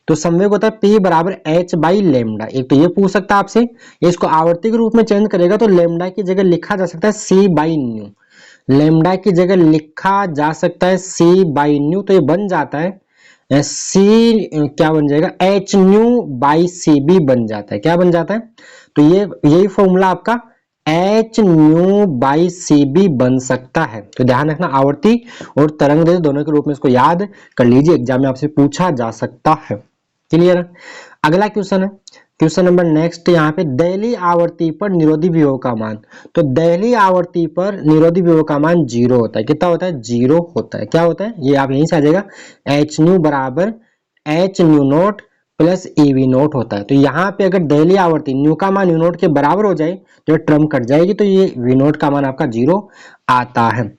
तो संवेग होता है P बराबर H बाई लेमडा। एक तो ये पूछ सकता है आपसे, इसको आवर्ती के रूप में चेंज करेगा तो लेमडा की जगह लिखा जा सकता है C बाई न्यू, लेमडा की जगह लिखा जा सकता है C बाई न्यू, तो ये बन जाता है C, क्या बन जाएगा H nu by C B बन जाता है। क्या बन जाता है, तो ये यही फॉर्मूला आपका H nu by C B बन सकता है। तो ध्यान रखना, आवर्ती और तरंग दैर्ध्य दोनों के रूप में इसको याद कर लीजिए, एग्जाम में आपसे पूछा जा सकता है। क्लियर है। अगला क्वेश्चन है, क्वेश्चन नंबर नेक्स्ट यहाँ पे, दहली आवर्ती पर निरोधी विभव का मान। तो दहली आवर्ती पर निरोधी विभव का मान 0 होता है। कितना होता है? 0 होता है। क्या होता है? ये आप यहीं से आ जाएगा, एच न्यू बराबर H nu note plus E V note होता है। तो यहाँ पे अगर दहली आवर्ती न्यू का मान न्यू नोट के बराबर हो जाए तो ये टर्म कट जाएगी, तो ये वी नोट का मान आपका 0 आता है।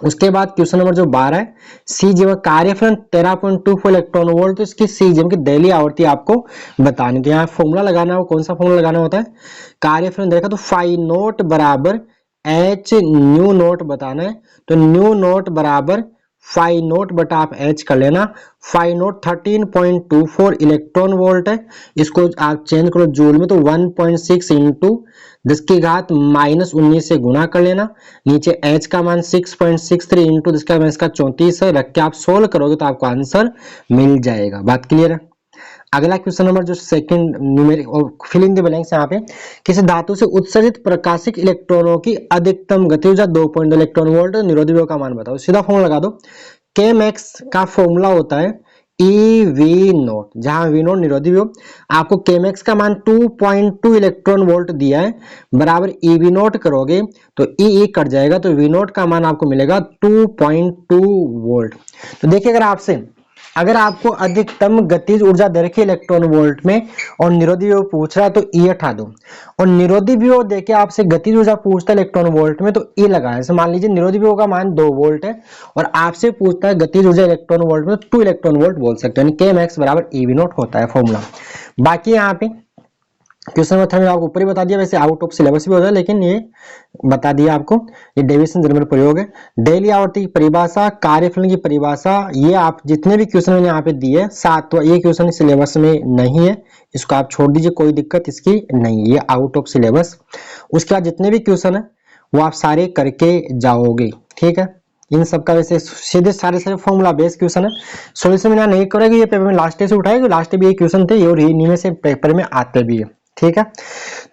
उसके बाद क्वेश्चन नंबर जो 12 है, सी जीवन कार्यफलन 13.24 इलेक्ट्रॉन वोल्ट। तो इसकी सी जीवन की दहली आवर्ती आपको बतानी। तो यहाँ फॉर्मूला लगाना हो, कौन सा फॉर्मूला लगाना होता है? कार्यफलन देखा तो फाई नोट बराबर एच न्यू नोट बताना है। तो न्यू नोट बराबर फाई नोट बटा आप एच कर लेना। फाई नोट 13.24 इलेक्ट्रॉन वोल्ट है, इसको आप चेंज करो जूल में तो 1.6 इंटू 10 की घात माइनस 19 से गुणा कर लेना। नीचे h का मान 6.63 इंटू 10 का मान इसका 34 है, रख के आप सोल्व करोगे तो आपको आंसर मिल जाएगा। बात क्लियर है। अगला क्वेश्चन नंबर जो सेकंड न्यूमेरिक और फिल इन द ब्लैंक्स यहाँ पे, किसी धातु से उत्सर्जित प्रकाशिक इलेक्ट्रॉनों की अधिकतम गति ऊर्जा 2.2 इलेक्ट्रॉन वोल्ट, निरोधी विभव का मान बताओ। सीधा फॉर्मूला लगा दो। के मैक्स का फॉर्मूला होता है ई वी नोट, जहां वी नोट निरोधी विभव, आपको के मैक्स का मान 2.2 इलेक्ट्रॉन वोल्ट दिया है, बराबर ई वी नोट करोगे तो ई कट जाएगा, तो वी नोट का मान आपको मिलेगा 2.2 वोल्ट। तो देखिए, अगर आपको अधिकतम गतिज ऊर्जा दे रखी इलेक्ट्रॉन वोल्ट में और निरोधी विभव पूछ रहा है तो ई हटा दो, और निरोधी विभव देके आपसे गतिज ऊर्जा पूछता है इलेक्ट्रॉन वोल्ट में तो ई लगाए। जैसे मान लीजिए निरोधी विभव का मान 2 वोल्ट है और आपसे पूछता है गतिज ऊर्जा इलेक्ट्रॉन वोल्ट में, तो 2 इलेक्ट्रॉन वोल्ट बोल सकते हैं। के मैक्स बराबर ई वी नोट होता है फॉर्मूला। बाकी यहाँ पे क्वेश्चन नंबर 3 में आपको ऊपर ही बता दिया, वैसे आउट ऑफ सिलेबस भी होता है लेकिन ये बता दिया आपको। ये डेविसन जर्मन प्रयोग है। डेली आवर्ती की परिभाषा, कार्यफलन की परिभाषा, ये आप जितने भी क्वेश्चन मैंने यहाँ पे दिए 7, ये क्वेश्चन सिलेबस में नहीं है, इसको आप छोड़ दीजिए, कोई दिक्कत इसकी नहीं, ये आउट ऑफ सिलेबस। उसके बाद जितने भी क्वेश्चन है वो आप सारे करके जाओगे, ठीक है। इन सब का वैसे सीधे सारे फॉर्मूला बेस्ड क्वेश्चन है, सोल्यूशन में नहीं करेगा, ये पेपर में लास्ट डे से उठाएगा, लास्ट डे भी ये क्वेश्चन थे और इन्हीं में से पेपर में आते भी है, ठीक है।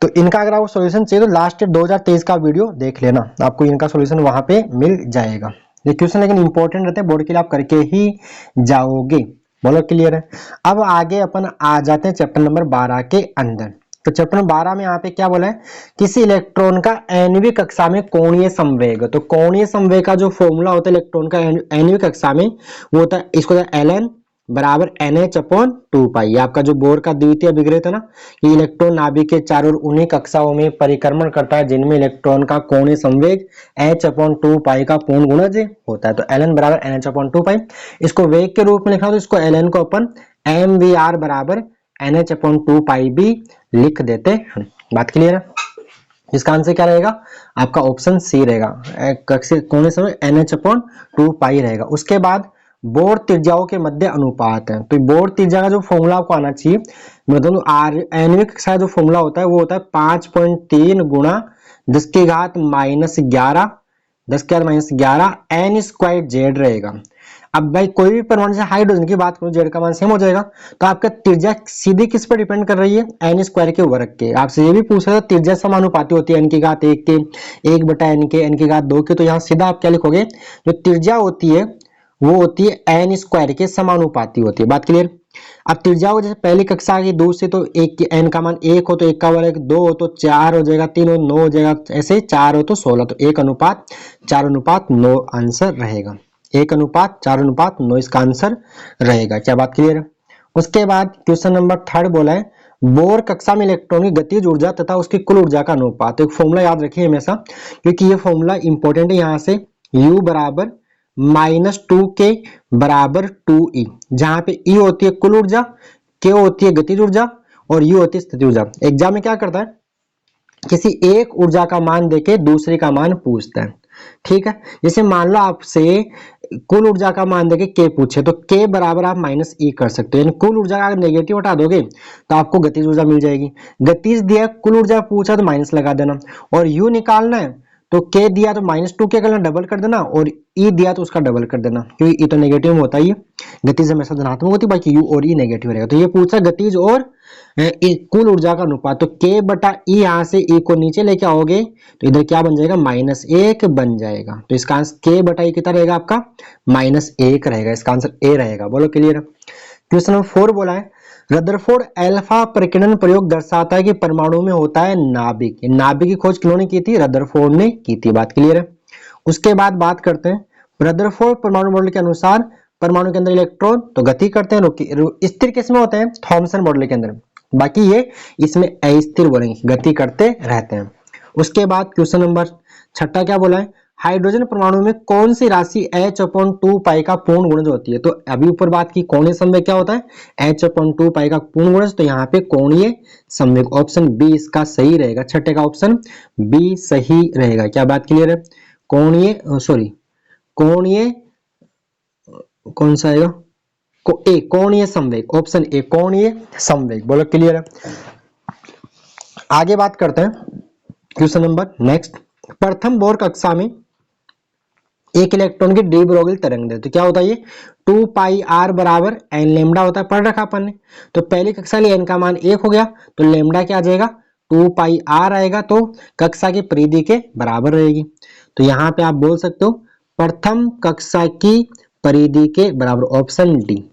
तो इनका अगर आपको सॉल्यूशन चाहिए तो लास्ट 2023 का वीडियो देख लेना, आपको इनका सॉल्यूशन वहां पे मिल जाएगा। ये क्वेश्चन लेकिन इंपॉर्टेंट रहते हैं, बोर्ड के लिए आप करके ही जाओगे। बोलो क्लियर है। अब आगे अपन आ जाते हैं चैप्टर नंबर 12 के अंदर। तो चैप्टर नंबर 12 में यहाँ पे क्या बोला है, किसी इलेक्ट्रॉन का आणविक कक्षा में कोणीय संवेग। तो कोणीय संवेग का जो फॉर्मूला होता है इलेक्ट्रॉन का आणविक कक्षा में, वो होता है, इसको ln बराबर NH/2π। आपका जो बोर का द्वितीय विग्रह था ना, कि इलेक्ट्रॉन नाभिक के चारों ओर उन्हीं कक्षाओं में परिक्रमण करता है जिनमें इलेक्ट्रॉन का कोणीय संवेग H/2π का पूर्ण गुणज होता है। तो ln बराबर NH/2π, इसको वेग के रूप में लिखा तो इसको ln को अपन mvr बराबर NH/2π भी लिख देते हैं। बात क्लियर है। इसका आंसर क्या रहेगा? आपका ऑप्शन सी रहेगा, कोणीय संवेग NH/2π रहेगा। उसके बाद बोर त्रिज्याओं के मध्य अनुपात है। तो बोर त्रिज्या का जो फॉर्मूला आपको आना चाहिए, मतलब आणविक कक्षा जो फॉर्मूला होता है वो होता है 5.3 गुणा 10 की घात -11, 10 की घात -11 n स्क्वायर जेड रहेगा। अब भाई कोई भी परमाणु से हाइड्रोजन की बात करो, जेड का मान सेम हो जाएगा, तो आपका त्रिज्या सीधी किस पर डिपेंड कर रही है? एन स्क्वायर के वर्ग के। आपसे ये भी पूछा था त्रिज्या समानुपाती होती है एन की घात 1 के, 1 बटा एन के, एन की घात 2 के। तो यहाँ सीधा आप क्या लिखोगे, जो त्रिज्या होती है वो होती है एन स्क्वायर के समानुपाती होती है। बात क्लियर। अब त्रिज्या को जैसे पहली कक्षा की दूसरी, तो एक की एन का मान 1 हो तो 1 का वर्ग, 2 हो तो 4 हो जाएगा, 3 हो 9 हो जाएगा, ऐसे 4 हो तो 16, तो 1:4:9 आंसर रहेगा। 1:4:9 इसका आंसर रहेगा। क्या बात क्लियर है। उसके बाद क्वेश्चन नंबर 3 बोला है, बोर कक्षा में इलेक्ट्रॉन की गतिज ऊर्जा तथा उसकी कुल ऊर्जा का अनुपात। एक फॉर्मूला याद रखिए हमेशा, क्योंकि ये फॉर्मूला इंपॉर्टेंट है। यहाँ से U बराबर -2k बराबर 2E, जहां पे E होती है कुल ऊर्जा, K होती है गतिज ऊर्जा और U होती है स्थितिज ऊर्जा। एग्जाम में क्या करता है, किसी एक ऊर्जा का मान देके दूसरे का मान पूछता है, ठीक है। जैसे मान लो आपसे कुल ऊर्जा का मान देके K पूछे, तो K बराबर आप -E कर सकते हो, यानी कुल ऊर्जा का अगर नेगेटिव हटा दोगे तो आपको गतिज ऊर्जा मिल जाएगी। गतिज दिया, कुल ऊर्जा पूछा तो माइनस लगा देना, और U निकालना है तो K दिया तो -2 क्या करना, डबल कर देना, और E दिया तो उसका डबल कर देना, क्योंकि E तो नेगेटिव में होता ही है, गतिज हमेशा धनात्मक होती है, बाकी U और E नेगेटिव रहेगा। तो ये पूछा गतिज और कुल ऊर्जा का अनुपात, तो K बटा E, यहाँ से E को नीचे लेके आओगे तो इधर क्या बन जाएगा, -1 बन जाएगा। तो इसका आंसर K बटा E कितना रहेगा आपका, -1 रहेगा। इसका आंसर A रहेगा। बोलो क्लियर है। क्वेश्चन नंबर 4 बोला है रदरफोर्ड अल्फा प्रकीर्णन प्रयोग दर्शाता है कि परमाणु में होता है नाभिक। नाभिक की खोज किन्होंने की थी, रदरफोर्ड ने की थी। बात क्लियर है। उसके बाद बात करते हैं रदरफोर्ड परमाणु मॉडल के अनुसार परमाणु के अंदर इलेक्ट्रॉन तो गति करते हैं, स्थिर किसमें होते हैं, थॉमसन मॉडल के अंदर, बाकी ये इसमें अस्थिर बोलेंगे, गति करते रहते हैं। उसके बाद क्वेश्चन नंबर 6 क्या बोला है, हाइड्रोजन परमाणु में कौन सी राशि H/2 पाई का पूर्ण गुणज होती है। तो अभी ऊपर बात की कोणीय संवेग क्या होता है, H/2 पाई का पूर्ण गुणज, तो यहाँ पे कोणीय संवेग ऑप्शन बी इसका सही रहेगा। 6 का ऑप्शन बी सही रहेगा। क्या बात क्लियर है। कोणीय कोणीय कौन सा आएगा, कोणीय संवेग, ऑप्शन ए कोणीय संवेग। बोलो क्लियर है। आगे बात करते हैं क्वेश्चन नंबर नेक्स्ट, प्रथम बोर कक्षा में एक इलेक्ट्रॉन की डी ब्रोगली तरंग दे, तो क्या होता है ये 2 पाई आर बराबर एन लेमडा होता है, पढ़ रखा अपन ने। तो पहली कक्षा लिए एन का मान 1 हो गया, तो लेमडा क्या आ जाएगा, 2 पाई आर आएगा, तो कक्षा की परिधि के बराबर रहेगी। तो यहाँ पे आप बोल सकते हो प्रथम कक्षा की परिधि के बराबर, ऑप्शन डी।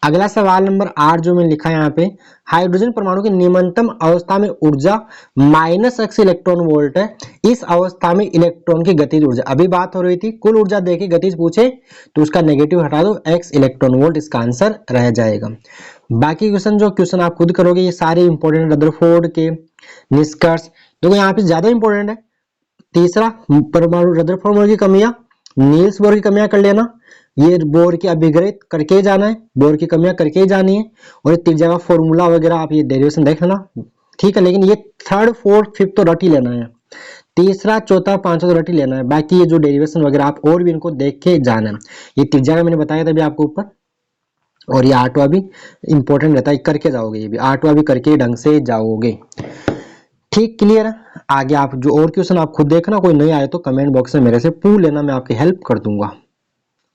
अगला सवाल नंबर 8 जो मैंने लिखा है यहाँ पे, हाइड्रोजन परमाणु की निम्नतम अवस्था में ऊर्जा -x इलेक्ट्रॉन वोल्ट है। इस अवस्था में इलेक्ट्रॉन की गतिज ऊर्जा, अभी बात हो रही थी कुल ऊर्जा देके गतिज पूछे तो उसका नेगेटिव हटा दो, x इलेक्ट्रॉन वोल्ट इसका आंसर रह जाएगा। बाकी क्वेश्चन आप खुद करोगे, ये सारे इंपॉर्टेंट रदरफोर्ड के निष्कर्ष, देखो यहाँ पे ज्यादा इंपॉर्टेंट है। तीसरा परमाणु रदरफोर्ड की कमियां, नील्स बोर की कमियां कर लेना, ये बोर की अभिग्रहित करके ही जाना है, बोर की कमियां करके ही जानी है, और त्रिज्या का फॉर्मूला वगैरह आप ये डेरिवेशन देख लेना, ठीक है। लेकिन ये 3rd 4th 5th तो रट ही लेना है, तीसरा चौथा पांचवा तो रट ही लेना है, बाकी ये जो डेरिवेशन वगैरह आप और भी इनको देख के जाना है। ये त्रिज्या का मैंने बताया था अभी आपको ऊपर, और ये 8वां भी इंपॉर्टेंट रहता है, करके जाओगे, ये भी 8वां भी करके ढंग से जाओगे। ठीक, क्लियर है। आगे आप जो और क्वेश्चन आप खुद देखना, कोई नहीं आए तो कमेंट बॉक्स में मेरे से पूछ लेना, मैं आपकी हेल्प कर दूंगा,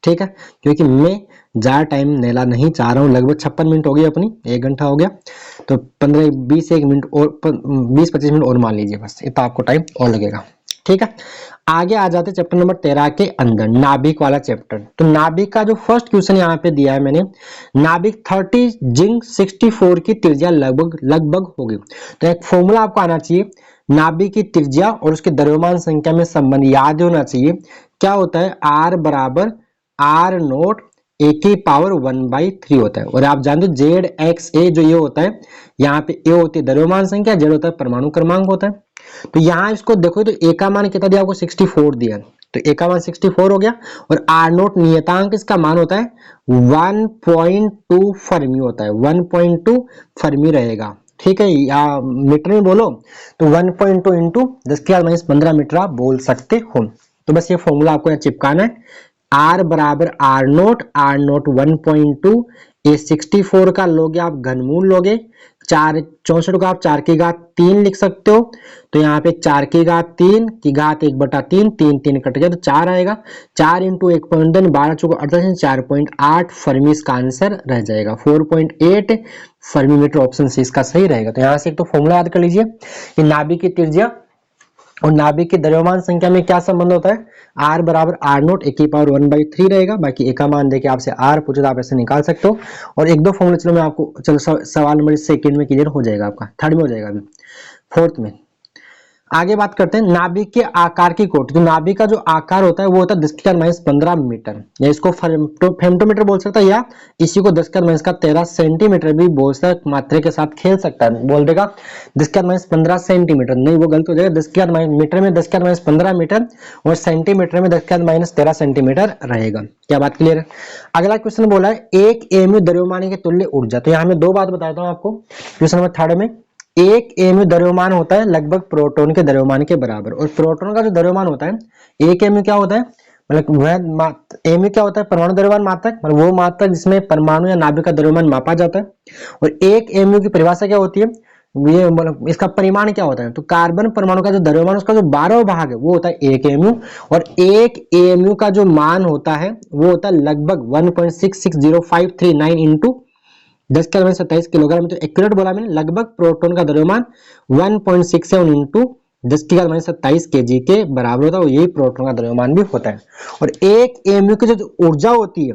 ठीक है। क्योंकि मैं ज्यादा टाइम लेना नहीं चाह रहा हूँ, लगभग 56 मिनट हो गई अपनी, 1 घंटा हो गया, तो 15-20 मिनट और 20-25 मिनट और मान लीजिए, बस इतना आपको टाइम और लगेगा, ठीक है। आगे आ जाते चैप्टर नंबर 13 के अंदर, नाभिक वाला चैप्टर। तो नाभिक का जो फर्स्ट क्वेश्चन यहाँ पे दिया है मैंने, नाभिक 30 जिंक 64 की त्रिज्या लगभग होगी। तो एक फॉर्मूला आपको आना चाहिए, नाभिक की त्रिज्या और उसके द्रव्यमान संख्या में संबंध याद होना चाहिए। क्या होता है, आर बराबर आर नोट ए की पावर 1/3 होता है। और आप जानते हो जेड एक्स ए जो ये होता है, यहाँ पे ए होती है द्रव्यमान संख्या, जेड होता है परमाणु क्रमांक होता है। तो यहाँ इसको देखो तो ए का मान कितना दिया आपको, 64 दिया, तो ए का मान 64 हो गया, और आर नोट नियतांक इसका मान होता है 1.2 फर्मी होता है, 1.2 फर्मी रहेगा, ठीक है। या मीटर में बोलो तो 1.2 इंटू 10⁻⁻15 मीटर आप बोल सकते हो। तो बस ये फॉर्मूला आपको यहाँ चिपकाना है, आर बराबर आर नोट 1.2, ए 64 का लोगे आप घनमूल लोगे, 64 का आप 4 की घात 3 लिख सकते हो, तो यहाँ पे 4 की घात 3 की घात 1/3, 3 कट गया तो 4 आएगा, 4 इंटू 1.2 12 चौको 48, 4.8 फर्मी इसका आंसर रह जाएगा, 4.8 फर्मी मीटर, ऑप्शन सी इसका सही रहेगा। तो यहाँ से एक तो फॉर्मूला याद कर लीजिए, नाभिक की त्रिज्या और नाभिक की द्रव्यमान संख्या में क्या संबंध होता है, आर बराबर आर नोट ए की पावर 1/3 रहेगा, बाकी ए का मान देके आपसे आर पूछे तो आप ऐसे निकाल सकते हो। और 1-2 फॉर्मूले चलो मैं आपको, चलो सवाल नंबर सेकंड में क्लियर हो जाएगा आपका, थर्ड में हो जाएगा, अभी फोर्थ में। आगे बात करते हैं नाभिक के आकार की कोटि। तो नाभिक का जो आकार होता है वो होता है 10⁻15 मीटर, या इसको फेम्टोमीटर बोल सकता है, या इसी को 10⁻13 सेंटीमीटर भी बोल सकता है, मात्रा के साथ खेल सकता है, बोल देगा 10⁻15 सेंटीमीटर, नहीं वो गलत हो जाएगा, 10 मीटर में 10⁻15 मीटर और सेंटीमीटर में 10⁻13 सेंटीमीटर रहेगा। क्या बात क्लियर है। अगला क्वेश्चन बोला है 1 एमयू द्रव्यमान के तुल्य ऊर्जा। तो यहाँ मैं 2 बात बताता हूँ आपको, क्वेश्चन नंबर 3 में 1 एमयू द्रव्यमान होता है लगभग प्रोटॉन के द्रव्यमान के बराबर, और प्रोटॉन का जो द्रव्यमान होता है 1 एमयू क्या होता है, मतलब वह एमयू क्या होता है, परमाणु द्रव्यमान मात्रक, मतलब वो मात्रक जिसमें परमाणु या नाभिक का द्रव्यमान मापा जाता है। और 1 एमयू की परिभाषा क्या होती है, ये मतलब इसका परिमाण क्या होता है, तो कार्बन परमाणु का जो द्रव्यमान उसका जो 12वां भाग है वो होता है 1 एमयू, और 1 एमयू का जो मान होता है वो होता है लगभग 1.660539 इंटू 10⁻27 किलोग्राम। तो एक्यूरेट बोला मैंने, लगभग प्रोटॉन का द्रव्यमान 1.67 इंटू 10⁻27 केजी के बराबर होता है, यही प्रोटॉन का द्रव्यमान भी होता है। और 1 एमयू की जो ऊर्जा होती है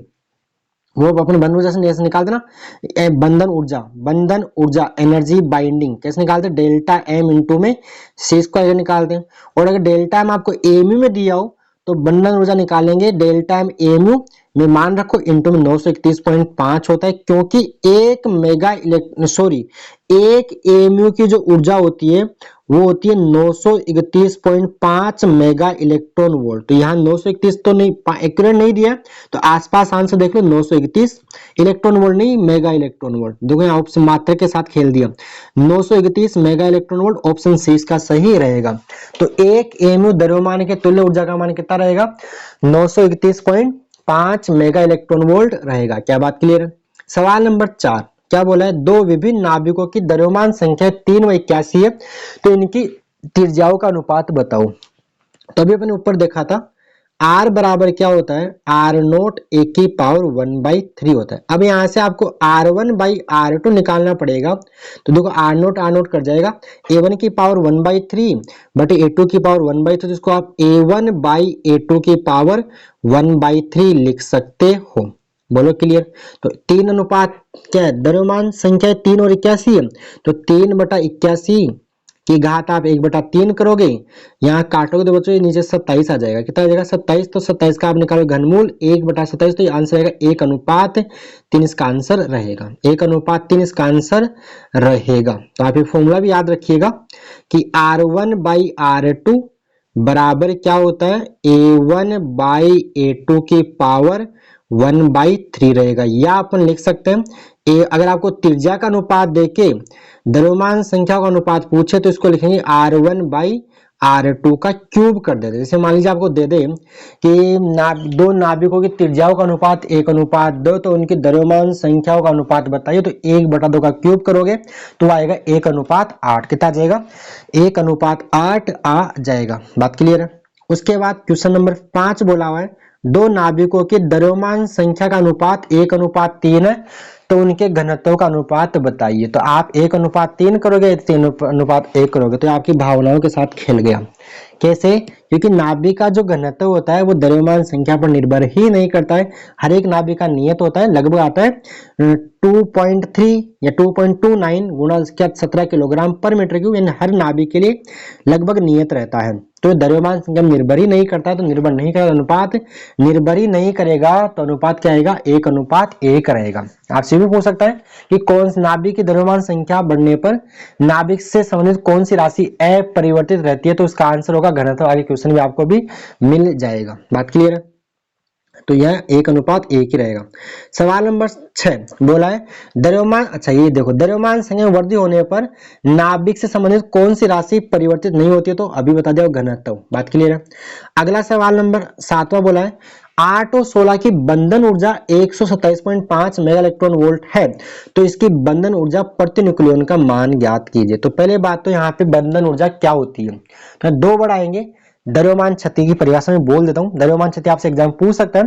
वो अपने बंधन ऊर्जा से कैसे निकालते ना, बंधन ऊर्जा एनर्जी बाइंडिंग कैसे निकालते, डेल्टा एम इंटू में सी स्क्वायर निकालते हैं। और अगर डेल्टा एम आपको एमयू में दिया हो तो बंधन ऊर्जा निकालेंगे डेल्टा एम एमयू में मान रखो इंटू में 931.5 होता है, क्योंकि एक एमयू की जो ऊर्जा होती है वो होती है 931.5 मेगा इलेक्ट्रॉन वोल्ट। तो यहाँ 931 तो नहीं एक्यूरेट नहीं दिया, तो आसपास आंसर देख लो 931 इलेक्ट्रॉन वोल्ट नहीं मेगा इलेक्ट्रॉन वोल्ट। देखो यहाँ ऑप्शन मात्रा के साथ खेल दिया, 931 mega electron volt, option C इसका सही रहेगा। तो एक एमयू द्रव्यमान के तुल्य ऊर्जा का मान कितना रहेगा, 931.5 मेगा इलेक्ट्रॉन वोल्ट रहेगा। क्या बात क्लियर है। सवाल नंबर 4 क्या बोला है, दो विभिन्न नाभिकों की द्रव्यमान संख्या 3 व 81 है, तो इनकी त्रिज्याओं का अनुपात बताओ। तो अभी अपने ऊपर देखा था R बराबर क्या होता है, आर नोट ए की पावर 1/3 होता है। अब यहां से आपको R1/R2 निकालना पड़ेगा, तो देखो आर नोट कट जाएगा, A1 की पावर 1/3 बटे A2 की पावर 1/3, जिसको आप A1/A2 की पावर 1/3 लिख सकते हो। बोलो क्लियर। तो 3 अनुपात क्या है, द्रव्यमान संख्या 3 और 81 है, तो 3/81 की घात आप 1/3 करोगे, यहाँ काटोगे तो बच्चों नीचे 27 आ जाएगा। कितना आ जाएगा 27, तो 27 का आप निकालो घनमूल 1/27, तो ये आंसर रहेगा 1:3 इसका आंसर रहेगा, 1:3 इसका आंसर रहेगा। तो आप ये फॉर्मूला भी याद रखिएगा कि R1/R2 बराबर क्या होता है, A1/A2 की पावर 1/3 रहेगा, या अपन लिख सकते हैं अगर आपको त्रिज्या का अनुपात देके द्रव्यमान संख्या का अनुपात पूछे तो इसको लिखेंगे R1/R2 का क्यूब कर देते। जैसे मान लीजिए आपको दे दे कि दो नाभिकों की त्रिज्याओं का अनुपात 1:2, तो उनकी द्रव्यमान संख्याओं का अनुपात बताइए, तो 1/2 का क्यूब करोगे तो आएगा 1:8। कितना आ जाएगा, 1:8 आ जाएगा। बात क्लियर है। उसके बाद क्वेश्चन नंबर 5 बोला हुआ है, दो नाभिकों की द्रव्यमान संख्या का अनुपात 1:3 है, तो उनके घनत्व का अनुपात बताइए। तो आप 1:3 करोगे, 3:1 करोगे, तो आपकी भावनाओं के साथ खेल गया। कैसे, क्योंकि नाभिक का जो घनत्व होता है वो द्रव्यमान संख्या पर निर्भर ही नहीं करता है। हर एक नाभिक का नियत होता है, लगभग आता है 2.3 या 2.29 गुणा 17 किलोग्राम पर मीटर क्यूब, यानी हर नाभिक के लिए लगभग नियत रहता है। तो द्रव्यमान संख्या निर्भर ही नहीं करता, तो निर्भर नहीं करेगा अनुपात, निर्भर ही नहीं करेगा तो अनुपात क्या आएगा, 1:1 रहेगा। आपसे भी पूछ सकता है कि कौन सी नाभिक की द्रव्यमान संख्या बढ़ने पर नाभिक से संबंधित कौन सी राशि अपरिवर्तित रहती है, तो इसका आंसर होगा घनत्व। आगे क्वेश्चन भी आपको भी मिल जाएगा। बात क्लियर है। तो यह 1:1 ही रहेगा। सवाल नंबर 6 बोला है द्रव्यमान, अच्छा ये देखो, द्रव्यमान संख्या में वृद्धि होने पर नाभिक से संबंधित कौन सी राशि परिवर्तित नहीं होती है, तो अभी बता दिया घनत्व। बात क्लियर है। अगला सवाल नंबर 7वां बोला है 8 और 16 की बंधन ऊर्जा 127.5 मेगा इलेक्ट्रॉन वोल्ट है, तो इसकी बंधन ऊर्जा प्रति न्यूक्लियन का मान ज्ञात कीजिए। तो पहले बात तो यहाँ पे बंधन ऊर्जा क्या होती है, तो दो बढ़ाएंगे। द्रव्यमान क्षति की परिभाषा में बोल देता हूं, द्रव्यमान क्षति आपसे एग्जाम पूछ सकता है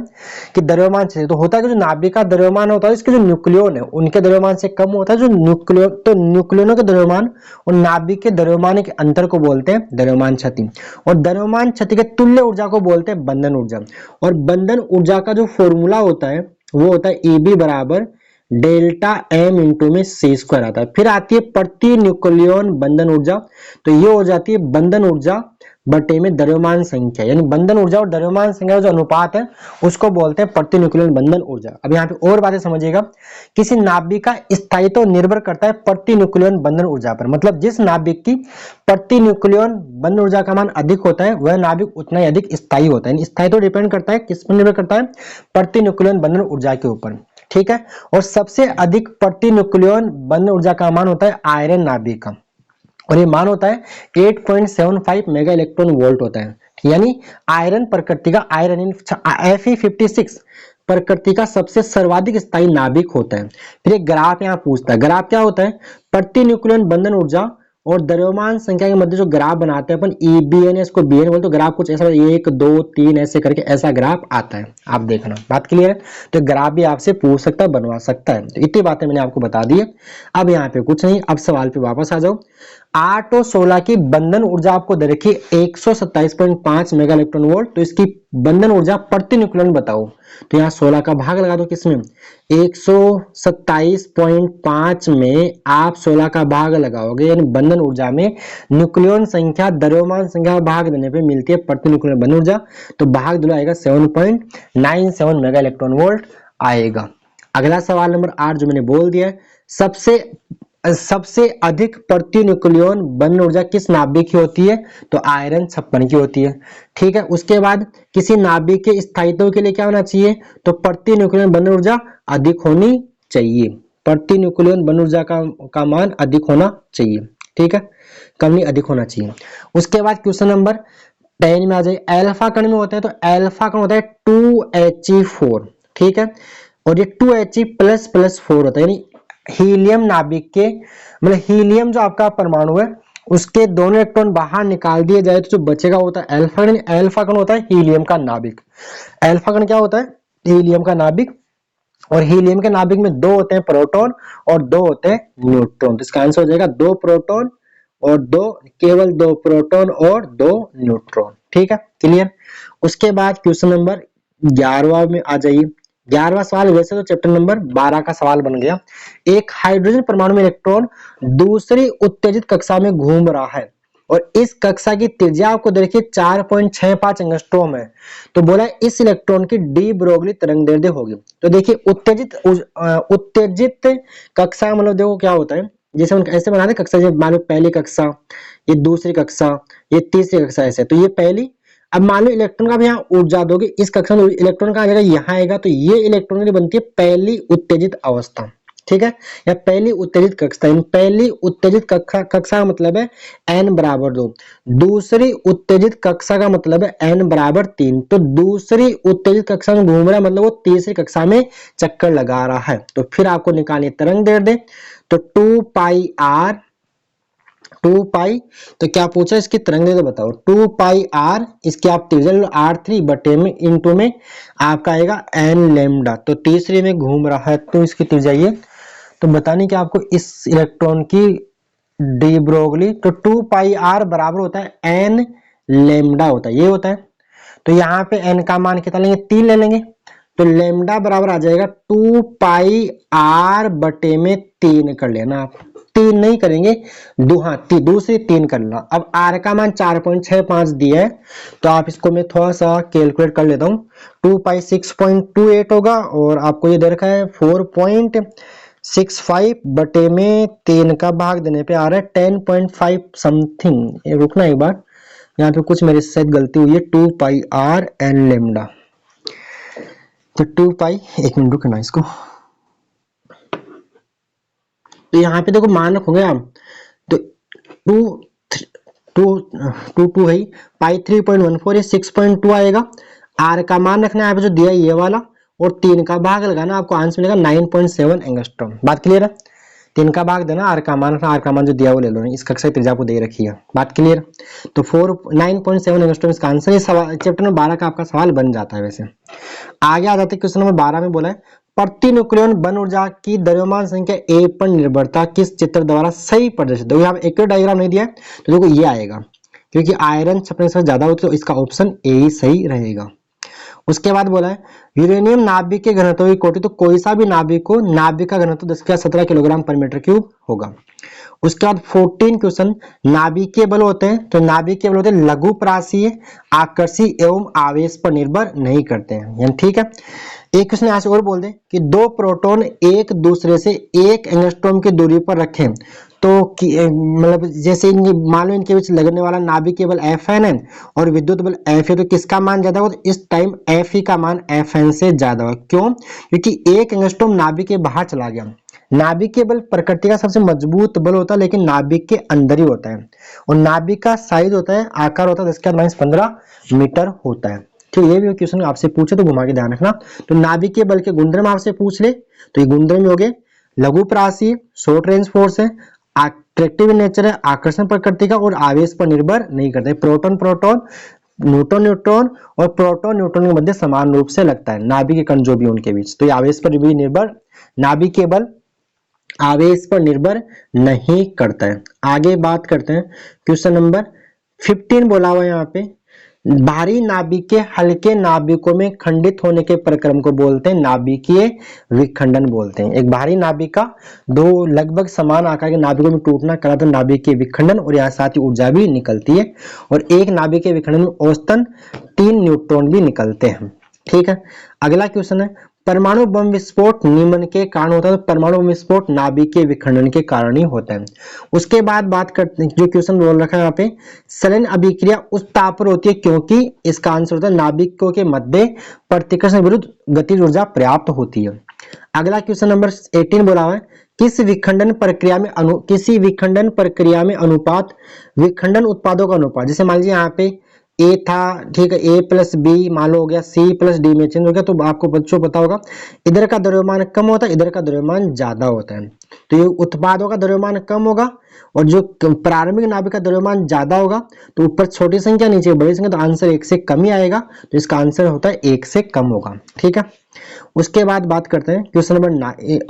कि द्रव्यमान क्षति तो होता है कि जो नाभिक का द्रव्यमान होता है इसके जो न्यूक्लियन है उनके द्रव्यमान से कम होता है, जो न्यूक्लियन, तो न्यूक्लियनों के द्रव्यमान और नाभिक के द्रव्यमान के अंतर को बोलते हैं द्रव्यमान क्षति, और द्रव्यमान क्षति के तुल्य ऊर्जा को बोलते हैं बंधन ऊर्जा। और बंधन ऊर्जा का जो फॉर्मूला होता है वो होता है EB बराबर डेल्टा एम इंटू में सी स्क्वायर आता है। फिर आती है प्रति न्यूक्लियन बंधन ऊर्जा, तो ये हो जाती है बंधन ऊर्जा बटे में द्रव्यमान संख्या, यानी बंधन ऊर्जा और द्रव्यमान संख्या जो अनुपात है उसको बोलते हैं प्रति न्यूक्लियन बंधन ऊर्जा। अब यहाँ पे और बातें समझिएगा, किसी नाभिक का स्थायित्व निर्भर करता है प्रति न्यूक्लियन बंधन ऊर्जा पर, मतलब जिस नाभिक की प्रति न्यूक्लियन बंधन ऊर्जा का मान अधिक होता है वह नाभिक उतना ही अधिक स्थायी होता है। स्थायित्व डिपेंड करता है किस पर निर्भर करता है, प्रति न्यूक्लियन बंधन ऊर्जा के ऊपर। ठीक है। और सबसे अधिक प्रति न्यूक्लियन बंधन ऊर्जा का मान होता है आयरन नाभिक का, और ये मान होता है 8.75 मेगा इलेक्ट्रॉन वोल्ट होता है। यानी आयरन प्रकृति का, आयरन Fe56 प्रकृति का सबसे सर्वाधिक स्थायी नाभिक होता है। फिर एक ग्राफ यहाँ पूछता है, ग्राफ क्या होता है, प्रति न्यूक्लियन बंधन ऊर्जा और द्रव्यमान संख्या के मध्य जो ग्राफ बनाते हैं अपन EBN, इसको BN बोलते, तो ग्राफ कुछ ऐसा 1 2 3 ऐसे करके ऐसा ग्राफ आता है, आप देखना। बात क्लियर है? तो ग्राफ भी आपसे पूछ सकता है, बनवा सकता है। तो इतनी बातें मैंने आपको बता दी है। अब यहाँ पे कुछ नहीं, अब सवाल पे वापस आ जाओ। 8 और 16 की बंधन ऊर्जा आपको दे रखी है 127.5 मेगा इलेक्ट्रॉन वोल्ट, तो इसकी बंधन ऊर्जा प्रति न्यूक्लियन बताओ। तो यहाँ 16 का भाग लगा दो किसमें, 127.5 में आप 16 का भाग लगाओगे, यानी बंधन ऊर्जा में न्यूक्लियन संख्या द्रव्यमान संख्या भाग देने पे मिलती है प्रति न्यूक्लियन बंधन ऊर्जा, तो भाग दिला आएगा 7.97 मेगा इलेक्ट्रॉन वोल्ट आएगा। अगला सवाल नंबर 8 जो मैंने बोल दिया है, सबसे अधिक प्रति न्यूक्लियन बंधन ऊर्जा किस नाभिक की होती है, तो आयरन 56 की होती है। ठीक है, उसके बाद किसी नाभिक के स्थायित्व के लिए क्या होना चाहिए, तो प्रति न्यूक्लियन बंधन ऊर्जा अधिक होनी चाहिए, प्रति न्यूक्लियन बंधन ऊर्जा का मान अधिक होना चाहिए। ठीक है, कम नहीं, अधिक होना चाहिए। उसके बाद क्वेश्चन नंबर 10 में आ जाए, अल्फा कण में होते हैं, तो अल्फा कण होता है 2He4। ठीक है, और ये 2He++4 होता है, यानी हीलियम नाभिक के, मतलब हीलियम जो आपका परमाणु है उसके दोनों इलेक्ट्रॉन बाहर निकाल दिए जाए तो जो बचेगा होता है अल्फा कण। अल्फा कण होता है हीलियम का नाभिक। अल्फा कण क्या होता है, हीलियम का नाभिक, और हीलियम के नाभिक में 2 होते हैं प्रोटॉन और 2 होते हैं न्यूट्रॉन। तो इसका आंसर हो जाएगा 2 प्रोटॉन और 2, केवल 2 प्रोटॉन और 2 न्यूट्रॉन। ठीक है, क्लियर। उसके बाद क्वेश्चन नंबर 11वां में आ जाइए। 11वां सवाल वैसे तो चैप्टर नंबर 12 का सवाल बन गया। एक हाइड्रोजन परमाणु में इलेक्ट्रॉन दूसरी उत्तेजित कक्षा में घूम रहा है और इस कक्षा की त्रिज्या आपको देखिए 4.65 एंगस्ट्रॉम है, तो बोला इस इलेक्ट्रॉन की डी ब्रोगली तरंगदैर्ध्य होगी। तो देखिए उत्तेजित कक्षा मतलब देखो क्या होता है, जैसे हम ऐसे बनाते हैं कक्षा, जैसे मान लो पहली कक्षा, ये दूसरी कक्षा, ये तीसरी कक्षा, ऐसे। तो ये पहली, अब मान लो इलेक्ट्रॉन का भी यहाँ ऊर्जा दोगे, इस कक्षा में इलेक्ट्रॉन का आ जाएगा यहाँ आएगा, तो ये इलेक्ट्रॉन की बनती है पहली उत्तेजित अवस्था। ठीक है, या पहली उत्तेजित कक्षा। पहली उत्तेजित कक्षा का मतलब है n बराबर 2, दूसरी उत्तेजित कक्षा का मतलब है n बराबर 3। तो दूसरी उत्तेजित कक्षा में घूम रहा है मतलब वो तीसरी कक्षा में चक्कर लगा रहा है। तो फिर आपको निकालनी तरंगदैर्ध्य, तो 2 पाई, तो क्या पूछा इसकी तरंगदैर्ध्य बताओ, 2 पाई r, इसकी आप त्रिज्या r3 बटे में इंटू में आपका आएगा n लैम्डा, तो तीसरी में घूम रहा है तो इसकी त्रिज्या ये। तो बताने कि आपको इस इलेक्ट्रॉन की डी ब्रोगली, तो 2 पाई r बराबर होता है n लैम्डा होता है, ये होता है। तो यहाँ पे n का मान कितना लेंगे, 3 ले लेंगे, तो लैम्डा बराबर आ जाएगा 2 पाई r बटे में 3 कर लेना आप, 3 नहीं करेंगे, दूसरी 3 करना। अब r का मान 4.65 दिया है, तो आप इसको मैं थोड़ा सा कैलकुलेट कर लेता हूँ। 2 पाई 6.28 होगा और आपको ये दे रखा है 4.65 बटे में 3 का भाग देने पे आ रहा है 10.5 समथिंग। रुकना एक बार, यहाँ पे कुछ मेरे साथ गलती हुई है। 2 पाई r n लैम्डा, तो 2 पाई, एक मिनट रुकना इसको, तो यहाँ पे देखो मान रखोगे आप, तो 2 है, पाई 3.14 ये 6.2 आएगा। r का मान रखना है यहाँ पे जो दिया ये वाला, और 3 का भाग लगाना, आपको आंसर मिलेगा 9.7 एंगस्ट्रॉम। बात क्लियर है, 3 का भाग देना, r का मान रखना, r का मान जो दिया वो ले लो, इस कक्षा की त्रिज्या आपको दे रखी है। बात क्लियर, तो 9.7 एंगस्ट्रॉम इसका आंसर। ये सवाल चैप्टर नंबर 12 का आपका सवाल बन जाता है। वैसे आगे आ जाते क्वेश्चन नंबर 12 में बोला है, प्रति न्यूक्लियन बंधन ऊर्जा की द्रव्यमान संख्या A पर निर्भरता किस चित्र द्वारा सही प्रदर्शित। देखो यहाँ एक डायग्राम नहीं दिया है, तो देखो ये आएगा, क्योंकि आयरन 56 से ज्यादा होती है, तो इसका ऑप्शन ए ही सही रहेगा। उसके बाद बोला है यूरेनियम नाभिक के घनत्व की कोटि, तो कोई सा भी नाभिक को, नाभिक का घनत्व 10⁻17 किलोग्राम पर मीटर क्यूब होगा। उसके बाद 14 क्वेश्चन, नाभिकीय बल होते हैं, तो नाभिकीय बल होते हैं लघु प्रासीय, आकर्षी एवं आवेश पर निर्भर नहीं करते हैं, यानी ठीक है। एक क्वेश्चन यहाँ से और बोल दे कि 2 प्रोटॉन एक दूसरे से 1 एंगस्ट्रॉम की दूरी पर रखें, तो मतलब जैसे मान लो इनके बीच लगने वाला नाभिकीय बल Fn है और विद्युत बल F है, तो किसका मान ज्यादा होगा, तो इस टाइम Fe का मान Fn से ज्यादा होगा। क्यों, क्योंकि 1 एंगस्ट्रॉम नाभिक के बाहर चला गया। नाभिक के बल प्रकृति का सबसे मजबूत बल होता है, लेकिन नाभिक के अंदर ही होता है, और नाभिक का साइज होता है, आकार होता है 10⁻15 मीटर होता है। ठीक, ये भी क्वेश्चन आपसे पूछे तो घुमा के ध्यान रखना। तो नाभिकीय बल के गुणधर्म आपसे पूछ ले तो ये गुणधर्म हो गए, लघु परासीय, शॉर्ट रेंज फोर्स है, अट्रैक्टिव नेचर है, आकर्षण प्रकृति का, और आवेश पर निर्भर नहीं करते। प्रोटॉन प्रोटॉन, न्यूट्रॉन न्यूट्रॉन और प्रोटॉन न्यूट्रॉन के मध्य समान रूप से लगता है नाभिक के कण जो भी उनके बीच, तो ये आवेश पर भी निर्भर, नाभिकीय बल आवेश पर निर्भर नहीं करता है। आगे बात करते हैं क्वेश्चन नंबर 15 बोला हुआ है यहाँ पे, भारी नाभिक के हल्के नाभिकों में खंडित होने के प्रक्रम को बोलते हैं नाभिकीय विखंडन बोलते हैं। एक भारी नाभिक का दो लगभग समान आकार के नाभिकों में टूटना कहलाता है नाभिकीय विखंडन, और यहाँ साथ ही ऊर्जा भी निकलती है, और एक नाभिकीय विखंडन में औसतन 3 न्यूट्रॉन भी निकलते हैं। ठीक है, अगला क्वेश्चन है, परमाणु बम विस्फोट निम्न के कारण होता है। तो परमाणु बम विस्फोट नाभिकीय विखंडन के कारण ही होता है। उसके बाद बात करते हैं, जो क्वेश्चन बोल रखा है यहाँ पे, सलन अभिक्रिया उस ताप पर होती है क्योंकि, इसका आंसर होता है नाभिकों के मध्य प्रतिकर्षण विरुद्ध गतिज ऊर्जा पर्याप्त होती है। अगला क्वेश्चन नंबर 18 बोला हुआ है, किसी विखंडन प्रक्रिया में अनुपात, विखंडन उत्पादों का अनुपात, जैसे मान लीजिए यहाँ पे ए था, ठीक है, ए प्लस बी मान लो हो गया, सी प्लस डी में चेंज हो गया, तो आपको बच्चों पता होगा इधर का द्रव्यमान कम होता है, इधर का द्रव्यमान ज्यादा होता है, तो ये उत्पादों का द्रव्यमान कम होगा, और जो प्रारंभिक नाभिक का द्रव्यमान ज्यादा होगा, तो ऊपर छोटी संख्या नीचे बड़ी संख्या, तो आंसर 1 से कम ही आएगा, तो इसका आंसर होता है 1 से कम होगा। ठीक है, उसके बाद बात करते हैं क्वेश्चन नंबर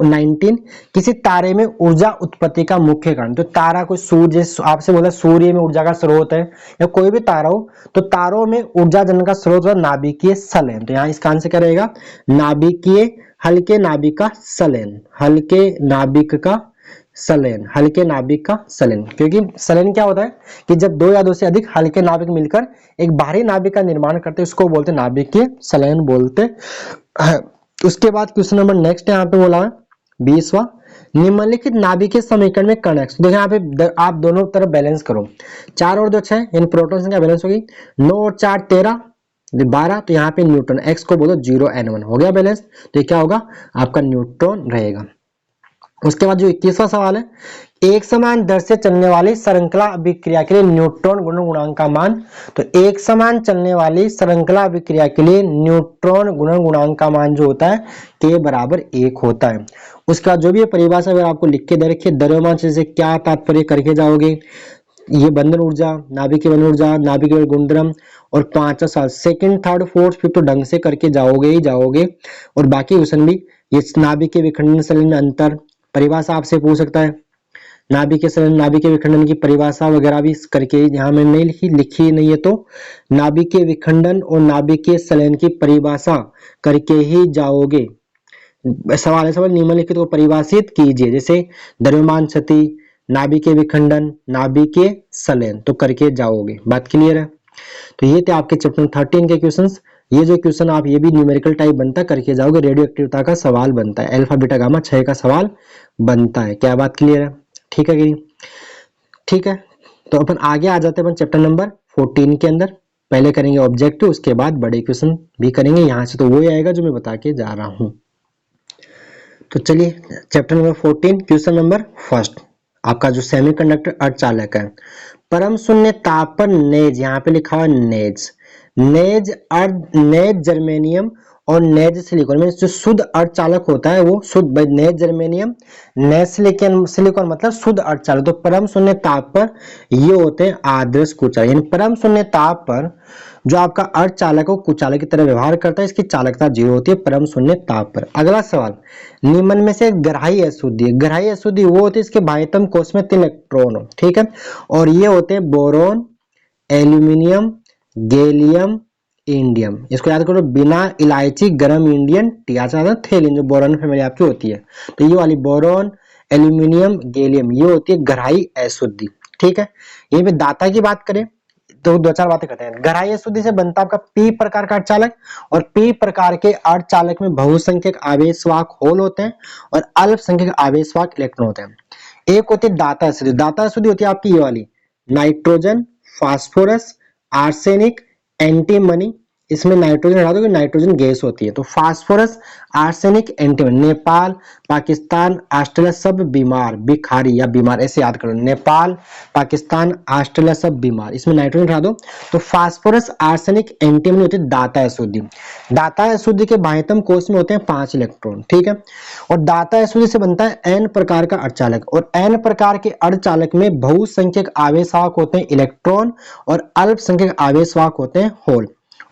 19, किसी तारे में ऊर्जा उत्पत्ति का मुख्य कारण। तो तारा कोई सूर्य, आपसे बोला सूर्य में ऊर्जा का स्रोत है, या कोई भी तारा हो, तो तारों में ऊर्जा जनन का स्रोत है नाभिकीय संलयन। तो यहाँ इसका आंसर क्या रहेगा, नाभिकीय हल्के नाभिक का संलयन, हल्के नाभिक का संलयन, हल्के नाभिक का संलयन। क्योंकि संलयन क्या होता है कि जब दो या दो से अधिक हल्के नाभिक मिलकर एक भारी नाभिक का निर्माण करते हैं, उसको बोलते हैं नाभिकीय संलयन बोलते हैं। उसके बाद क्वेश्चन नंबर नेक्स्ट यहाँ पे बोला है 20वां, निम्नलिखित नाभिकीय समीकरण में कण x, देखिए यहाँ पे आप दोनों तरफ बैलेंस करो, 4 और 2 6, यानी प्रोटॉन संख्या बैलेंस होगी, 9 और 4 13 12, तो यहाँ पे न्यूट्रॉन x को बोलो 0 n1 हो गया बैलेंस, तो ये क्या होगा आपका न्यूट्रॉन रहेगा। उसके बाद जो 21वां सवाल है, एक समान दर से चलने वाली श्रृंखला अभिक्रिया के लिए न्यूट्रॉन गुणन गुणांक का मान। तो एक समान चलने वाली श्रृंखला अभिक्रिया के लिए न्यूट्रॉन गुणन गुणांक का मान जो होता है k बराबर 1 होता है। उसका जो भी परिभाषा अगर आपको लिख के दे रखिए, द्रव्यमान से क्या तात्पर्य करके जाओगे, ये बंधन ऊर्जा, नाभिकीय बंधन ऊर्जा, नाभिकीय गुणधर्म, और 5वां सवाल सेकंड थर्ड फोर्थ फिफ्थ तो ढंग से करके जाओगे ही जाओगे, और बाकी क्वेश्चन भी ये नाभिकीय विखंडन संलयन अंतर परिभाषा आपसे पूछ सकता है, नाभिकीय संलयन नाभिकीय विखंडन की परिभाषा वगैरह भी करके, यहाँ में नहीं लिखी नहीं है, तो नाभिकीय विखंडन और नाभिकीय संलयन की परिभाषा करके ही जाओगे। सवाल निम्नलिखित को परिभाषित कीजिए, जैसे द्रव्यमान क्षति, नाभिकीय विखंडन, नाभिकीय संलयन, तो करके जाओगे। बात क्लियर है? तो ये थे आपके चैप्टर 13 के क्वेश्चंस। ये जो क्वेश्चन आप ये भी न्यूमेरिकल टाइप बनता करके जाओगे, रेडियो एक्टिविटी का सवाल बनता है, अल्फा बीटा गामा 6 का सवाल बनता है। क्या बात क्लियर है? ठीक है कि ठीक है, तो अपन आगे आ जाते हैं अपन चैप्टर नंबर 14 के अंदर। पहले करेंगे ऑब्जेक्टिव, उसके बाद बड़े क्वेश्चन भी करेंगे। यहाँ से तो वही आएगा जो मैं बता के जा रहा हूँ। तो चलिए chapter number 14 question number first, आपका जो सेमीकंडक्टर अर्धचालक है, परम शून्य ताप पर नेज, यहाँ पे लिखा हुआ नेज, नेज जर्मेनियम और नेज सिलिकॉन में जो शुद्ध अर्धचालक होता है वो शुद्ध नेज जर्मेनियम, नेज सिलिकॉन मतलब शुद्ध अर्धचालक। तो परम शून्य ताप पर ये होते हैं आदर्श कुचालक, यानी परम शून्य ताप पर जो आपका अर्धचालक हो कुचालक की तरह व्यवहार करता है, इसकी चालकता 0 होती है परम शून्य ताप पर। अगला सवाल, निम्न में से ग्राही अशुद्धि, ग्राही अशुद्धि वो होती है इसके बाह्यतम कोश में 3 इलेक्ट्रॉन हो, ठीक है, और ये होते हैं बोरोन, एल्यूमिनियम, गैलियम, इंडियम। इसको याद करो, बिना इलायची गरम इंडियन टी, आता थेलिन जो बोरोन फैमिली आपकी होती है, तो ये वाली बोरोन, एल्यूमिनियम, गैलियम ये होती है ग्राही अशुद्धि। ठीक है, यहीं पे दाता की बात करें तो 2-4 बातें करते हैं। ग्राही अशुद्धि से बनता आपका पी प्रकार का अर्धचालक, और पी प्रकार के अर्धचालक में बहुसंख्यक आवेशवाहक होल होते हैं और अल्पसंख्यक आवेशवाहक इलेक्ट्रॉन होते हैं। एक होती है दाता अशुद्धि, दाता अशुद्धि होती है आपकी ये वाली, नाइट्रोजन, फास्फोरस, आर्सेनिक, एंटीमनी, इसमें नाइट्रोजन हटा दो कि नाइट्रोजन गैस होती है। तो phosphorus, arsenic, antimony, Nepal, Pakistan, Australia सब बीमार, भिखारी या बीमार ऐसे याद करो। नेपाल, पाकिस्तान, ऑस्ट्रेलिया सब बीमार, इसमें नाइट्रोजन हटा दो। तो फास्फोरस, आर्सेनिक, एंटीमनी होती है दाता अशुद्धि। दाता अशुद्धि के बाह्यतम कोष में होते हैं 5 इलेक्ट्रॉन, ठीक है। और दाता अशुद्धि से बनता है एन प्रकार का अर्धचालक, और एन प्रकार के अर्धचालक में बहुसंख्यक आवेशवाहक होते हैं इलेक्ट्रॉन और अल्पसंख्यक आवेशवाहक होते हैं होल।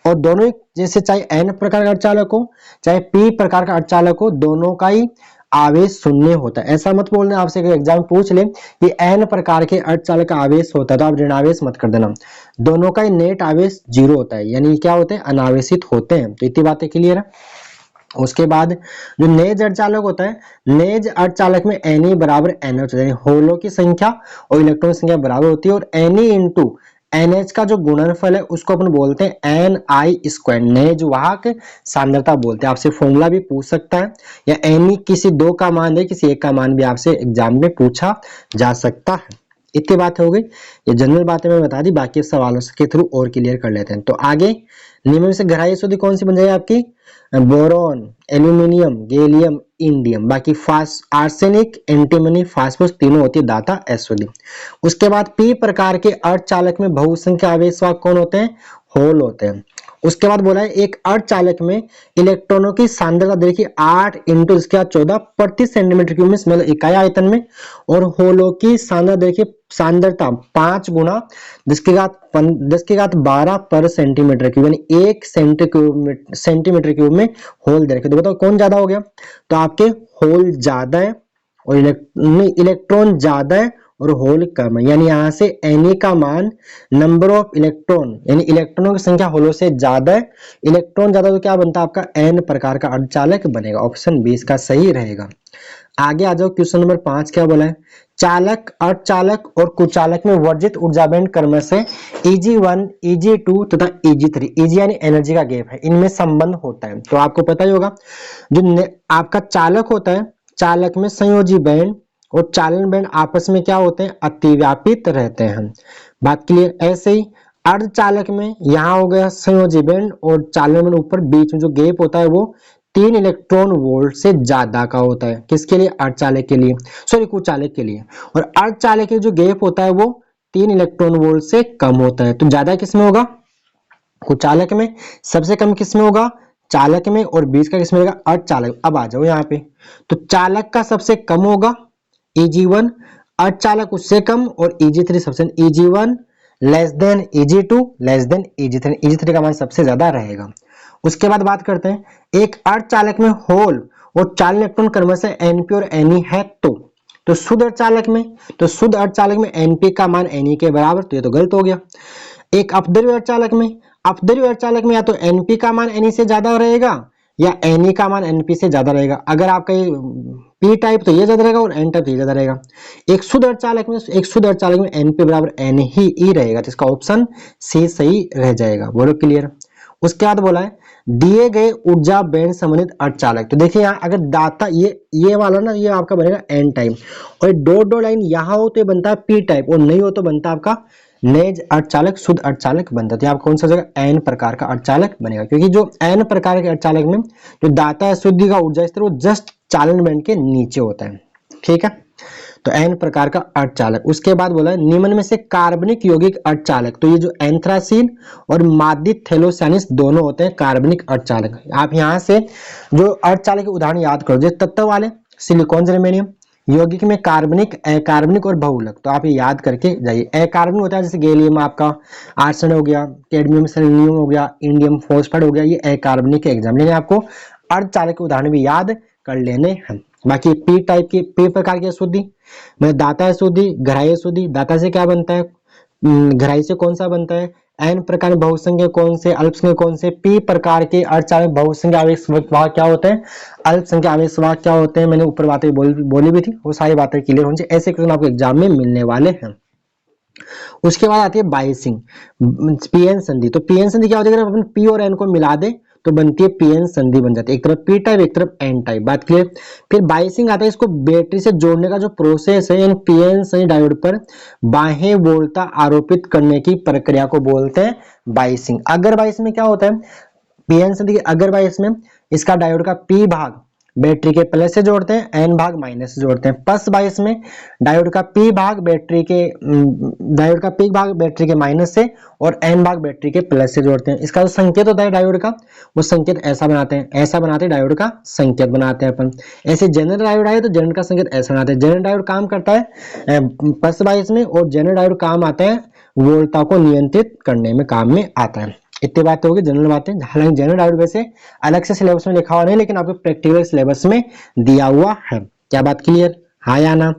और दोनों ही, जैसे चाहे एन प्रकार का अर्धचालक हो चाहे पी प्रकार का अर्धचालक हो, दोनों का ही आवेश शून्य होता है। ऐसा मत बोलना, आपसे एग्जाम पूछ ले कि एन प्रकार के अर्धचालक का आवेश होता है तो आप ऋणावेश मत कर देना। दोनों का ही नेट आवेश 0 होता है, यानी क्या होते हैं, अनावेशित होते हैं। तो इतनी बातें क्लियर है। उसके बाद जो नेज अर्धचालक होता है, नेज अर्धचालक में Ne बराबर NH, यानी होलों की संख्या और इलेक्ट्रॉन की संख्या बराबर होती है। और Ne इंटू NH का जो गुणनफल है उसको अपन बोलते हैं Ni², नेज वाहक सांद्रता बोलते हैं। आपसे फॉर्मूला भी पूछ सकता है, या Ne किसी दो का मान है, किसी एक का मान भी आपसे एग्जाम में पूछा जा सकता है। इतनी बात हो गई, ये जनरल बातें मैं बता दी, बाकी सवालों के थ्रू और क्लियर कर लेते हैं। तो आगे निम्न में से ग्राह्य अशुद्धि कौन सी बन जाएगी आपकी, बोरॉन, एल्यूमिनियम, गैलियम, इंडियम। बाकी आर्सेनिक, एंटीमनी, फास्फोरस तीनों होती है दाता अशुद्धि। उसके बाद पी प्रकार के अर्धचालक में बहुसंख्यक आवेशवाहक कौन होते हैं, होल होते हैं। उसके बाद बोला है एक अर्धचालक में इलेक्ट्रॉनों की सांद्रता देखिए 8 इंटू 14 प्रति सेंटीमीटर क्यूब में, मतलब इकाई आयतन में। और होलों की सांद्रता देखिए, सांद्रता 5 गुना 10⁻12 पर सेंटीमीटर क्यूब, यानी 1 सेंटीमीटर क्यूब में होल दे रखे। तो बताओ कौन ज्यादा हो गया, तो आपके होल ज्यादा है और इलेक्ट्रॉन ज्यादा है और होल कम है। यानी यहां से Ne का मान नंबर ऑफ इलेक्ट्रॉन, यानी इलेक्ट्रॉनों की संख्या होलों से ज्यादा है। इलेक्ट्रॉन ज्यादा तो क्या बनता है आपका N प्रकार का अर्धचालक बनेगा। ऑप्शन 20 का सही रहेगा। आगे आ जाओ, क्वेश्चन नंबर 5 क्या बोला है, चालक, अर्धचालक और कुचालक में वर्जित ऊर्जा बैंड क्रमशः Eg1, Eg2 तथा Eg3, Eg यानी एनर्जी का गैप है, इनमें संबंध होता है। तो आपको पता ही होगा, जो आपका चालक होता है, चालक में संयोजी बैंड और चालन बैंड आपस में क्या होते हैं, अतिव्यापित रहते हैं। बात क्लियर। ऐसे ही अर्धचालक में यहाँ हो गया संयोजी बैंड और चालन बैंड, ऊपर बीच में जो गैप होता है वो 3 इलेक्ट्रॉन वोल्ट से ज्यादा का होता है। किसके लिए, अर्धचालक के लिए, सॉरी कुचालक के लिए। और अर्धचालक के जो गैप होता है वो 3 इलेक्ट्रॉन वोल्ट से कम होता है। तो ज्यादा किसमें होगा, कुचालक में। सबसे कम किसमें होगा, चालक में। और बीच का किसमें होगा, अर्धचालक। अब आ जाओ यहाँ पे, तो चालक का सबसे कम होगा Eg1, अर्धचालक उससे कम, और Eg3 सबसे, Eg1 less than Eg2 less than Eg3, Eg3 का मान सबसे ज्यादा रहेगा। उसके बाद बात करते हैं, एक अर्धचालक में होल और चालन इलेक्ट्रॉन क्रमशः Np और Ne है। तो शुद्ध अर्धचालक में, तो शुद्ध अर्धचालक में Np का मान Ne के बराबर, तो ये तो गलत हो गया। एक अपद्रव्य अर्धचालक में, अपद्रव्य अर्धचालक में या तो Np का मान Ne से ज्यादा रहेगा या Ne का मान Np से ज्यादा रहेगा। अगर आपका P टाइप तो ये ज्यादा रहेगा और N टाइप तो ये ज्यादा रहेगा। एक शुद्ध अर्धचालक में Np बराबर Ne ही रहेगा, तो इसका ऑप्शन सी सही रह जाएगा। बोलो क्लियर। उसके बाद बोला है दिए गए ऊर्जा बैंड संबंधित अर्धचालक। तो देखिए यहाँ अगर दाता ये वाला ना, ये आपका बनेगा N टाइप, और डॉट लाइन यहाँ हो तो ये बनता है P टाइप, और नहीं हो तो बनता है आपका नेज अर्धचालक, शुद्ध अर्धचालक बनता है। आप कौन सा जगह N प्रकार का अर्धचालक बनेगा, क्योंकि जो N प्रकार के अर्धचालक में जो दाता अशुद्धि का ऊर्जा स्तर वो जस्ट चालन बैंड के नीचे होता है, ठीक है। तो N प्रकार का अर्धचालक। उसके बाद बोला है निम्न में से कार्बनिक यौगिक अर्धचालक। तो ये जो एंथ्रासीन और मादी थैलोसाइनिस दोनों होते हैं कार्बनिक अर्धचालक। आप यहाँ से जो अर्धचालक के उदाहरण याद करो, जैसे तत्व वाले सिलिकॉन, जर्मेनियम। यौगिक में कार्बनिक, अकार्बनिक और बहुलक, तो आप ये याद करके जाइए। अकार्बनिक होता है जैसे गैलियम आपका, आर्सेन हो गया, कैडमियम, सेलेनियम हो गया, इंडियम फॉस्फेट हो गया, ये अकार्बनिक के एग्जाम लेने आपको अर्धचालक के उदाहरण भी याद कर लेने हैं। बाकी पी टाइप की, पी प्रकार की अशुद्धि में दाता अशुद्धि, ग्राह्य अशुद्धि। दाता से क्या बनता है, ग्राह्य से कौन सा बनता है, एन प्रकार में बहुसंख्यक कौन से, अल्पसंख्यक कौन से। पी प्रकार के अर्धचालक बहुसंख्यक आवेशवाहक क्या होते हैं, अल्पसंख्यक आवेशवाहक क्या होते हैं। मैंने ऊपर बातें बोली भी थी, वो सारी बातें क्लियर होनी चाहिए। ऐसे क्वेश्चन आपको एग्जाम में मिलने वाले हैं। उसके बाद आती है बाइसिंग, पीएन संधि। तो पीएन संधि क्या होती है, अगर अपन पी और एन को मिला दे तो बनती है पीएन संधि बन जाती है, एक तरफ पी टाइप एक तरफ एन टाइप। बात क्लियर। फिर बाइसिंग आता है, इसको बैटरी से जोड़ने का जो प्रोसेस है इन पीएन संधि डायोड पर बाह्य वोल्टता आरोपित करने की प्रक्रिया को बोलते हैं बाइसिंग। अगर बाइस में क्या होता है, पीएन संधि अगर बाइस में इसका डायोड का पी भाग बैटरी के प्लस से जोड़ते हैं, एन भाग माइनस से जोड़ते हैं। पस बाइस में डायोड का पी भाग बैटरी के माइनस से और एन भाग बैटरी के प्लस से जोड़ते हैं। इसका जो संकेत होता है डायोड का, वो संकेत ऐसा बनाते हैं, ऐसा बनाते हैं डायोड का संकेत बनाते हैं अपन। ऐसे जनरल डायोड आए तो जनरल का संकेत ऐसा बनाते हैं। जनरल डायोड काम करता है पस बाइस में, और जनरल डायोड काम आता है वोल्टता को नियंत्रित करने में काम में आता है। इतनी बातें होगी जनरल बातें। हालांकि जनरल डायोड वैसे अलग से सिलेबस में लिखा हुआ नहीं, लेकिन आपको प्रैक्टिकल सिलेबस में दिया हुआ है। क्या बात क्लियर, हाँ या ना?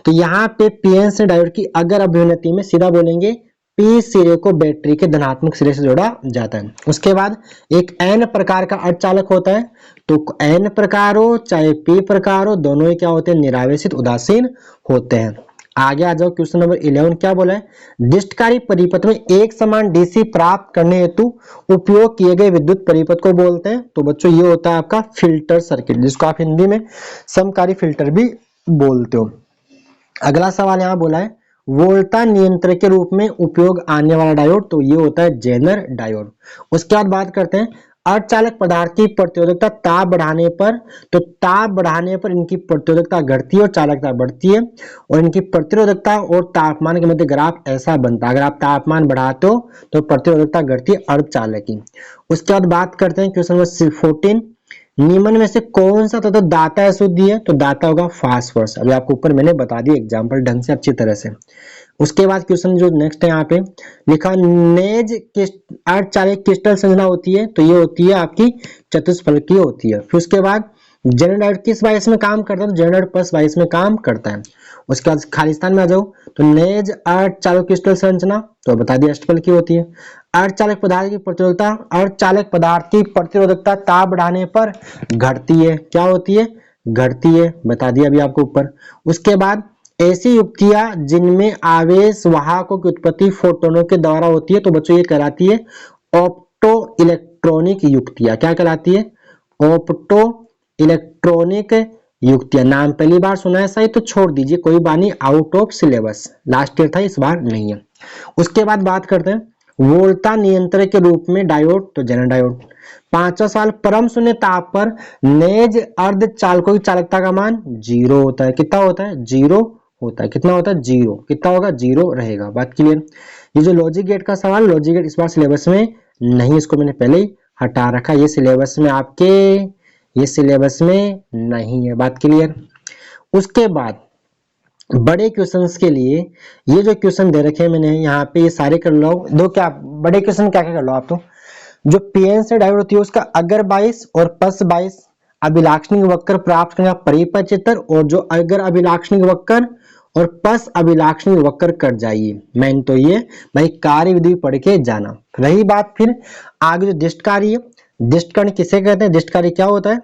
तो यहाँ पे पीएन से डायोड की अगर अभिव्यक्ति में सीधा बोलेंगे पी सिरे को बैटरी के धनात्मक सिरे से जोड़ा जाता है। उसके बाद एक एन प्रकार का अर्धचालक होता है, तो एन प्रकार हो चाहे पी प्रकार हो, दोनों ही क्या होते हैं, निरावेशित उदासीन होते हैं। आगे आ जाओ, क्वेश्चन नंबर 11 क्या बोला है, डिस्टकारी परिपथ में एक समान डीसी प्राप्त करने हेतु उपयोग किए गए विद्युत परिपथ को बोलते हैं। तो बच्चों ये होता है आपका फिल्टर सर्किट, जिसको आप हिंदी में समकारी फिल्टर भी बोलते हो। अगला सवाल यहाँ बोला है वोल्टता नियंत्रक के रूप में उपयोग आने वाला डायोड, तो ये होता है जेनर डायोड। उसके बाद बात करते हैं अर्धचालक पदार्थ की प्रतिरोधकता ताप बढ़ाने पर, तो ताप बढ़ाने पर इनकी प्रतिरोधकता घटती है और चालकता बढ़ती है, और इनकी प्रतिरोधकता और तापमान के मध्य ग्राफ ऐसा बनता है। अगर आप तापमान बढ़ाते हो तो प्रतिरोधकता घटती है अर्धचालक की। उसके बाद बात करते हैं क्वेश्चन नंबर 14, निम्न में से कौन सा तत्व दाता अशुद्धि है, तो दाता होगा फास्फोरस। अभी आपको ऊपर मैंने बता दिया एग्जांपल ढंग से अच्छी तरह से। उसके बाद क्वेश्चन जो नेक्स्ट है यहाँ पे लिखा नेज अर्धचालक क्रिस्टल संरचना होती है, तो ये होती है आपकी चतुष्फलकीय होती है। फिर उसके बाद जनरल डायोड किस बाइस में काम करता है, तो जनरल डायोड प्लस बाइस में काम करता है। उसके बाद खालिस्तान में आ जाओ, तो नेज अर्धचालक क्रिस्टल संरचना तो बता दिया अष्टफलकीय होती है। अर्धचालक पदार्थ की प्रतिरोधकता, अर्धचालक पदार्थ की प्रतिरोधकता ताप बढ़ाने पर घटती है, क्या होती है, घटती है, बता दिया अभी आपको ऊपर। उसके बाद ऐसी युक्तियां जिनमें आवेश वाहकों की उत्पत्ति फोटोनों के द्वारा होती है, तो बच्चों ये कहलाती है ऑप्टो इलेक्ट्रॉनिक युक्तियां। क्या कहलाती है, ऑप्टो इलेक्ट्रॉनिक युक्तियां। नाम पहली बार सुना है सही तो छोड़ दीजिए, कोई बानी, out of syllabus, last year था इस बार नहीं है। उसके बाद बात करते हैं वोल्टता नियंत्रक के रूप में डायोड, तो जनरल डायोड। 5वां सवाल परम शून्य ताप पर नेज अर्धचालकों की चालकता का मान 0 होता है। कितना होता है, 0 होता है। कितना होता है, 0। कितना होगा, 0 रहेगा। बात क्लियर। ये जो लॉजिक गेट का सवाल, लॉजिक गेट इस बार सिलेबस में नहीं, इसको मैंने पहले ही हटा रखा, ये सिलेबस में आपके, ये सिलेबस में नहीं है। बात क्लियर। उसके बाद बड़े क्वेश्चंस के लिए ये जो क्वेश्चन दे रखे हैं मैंने यहाँ पे, ये सारे कर लो। दो क्या बड़े क्वेश्चन क्या क्या कर लो आप, तो जो पीएन से डायोड होती है उसका अगर 22 और पस 22 अभिलाक्षणिक वक्र प्राप्त करने का परिपथ चित्र, और जो अगर अभिलाक्षणिक वक्र और पस अभिलाक्षणिक वक्र कर जाइए। मैंने तो ये भाई कार्य विधि पढ़ के जाना। रही बात फिर आगे जो दिष्टकारी है, दिष्टकर्ण किसे कहते हैं, दिष्टकारी क्या होता है,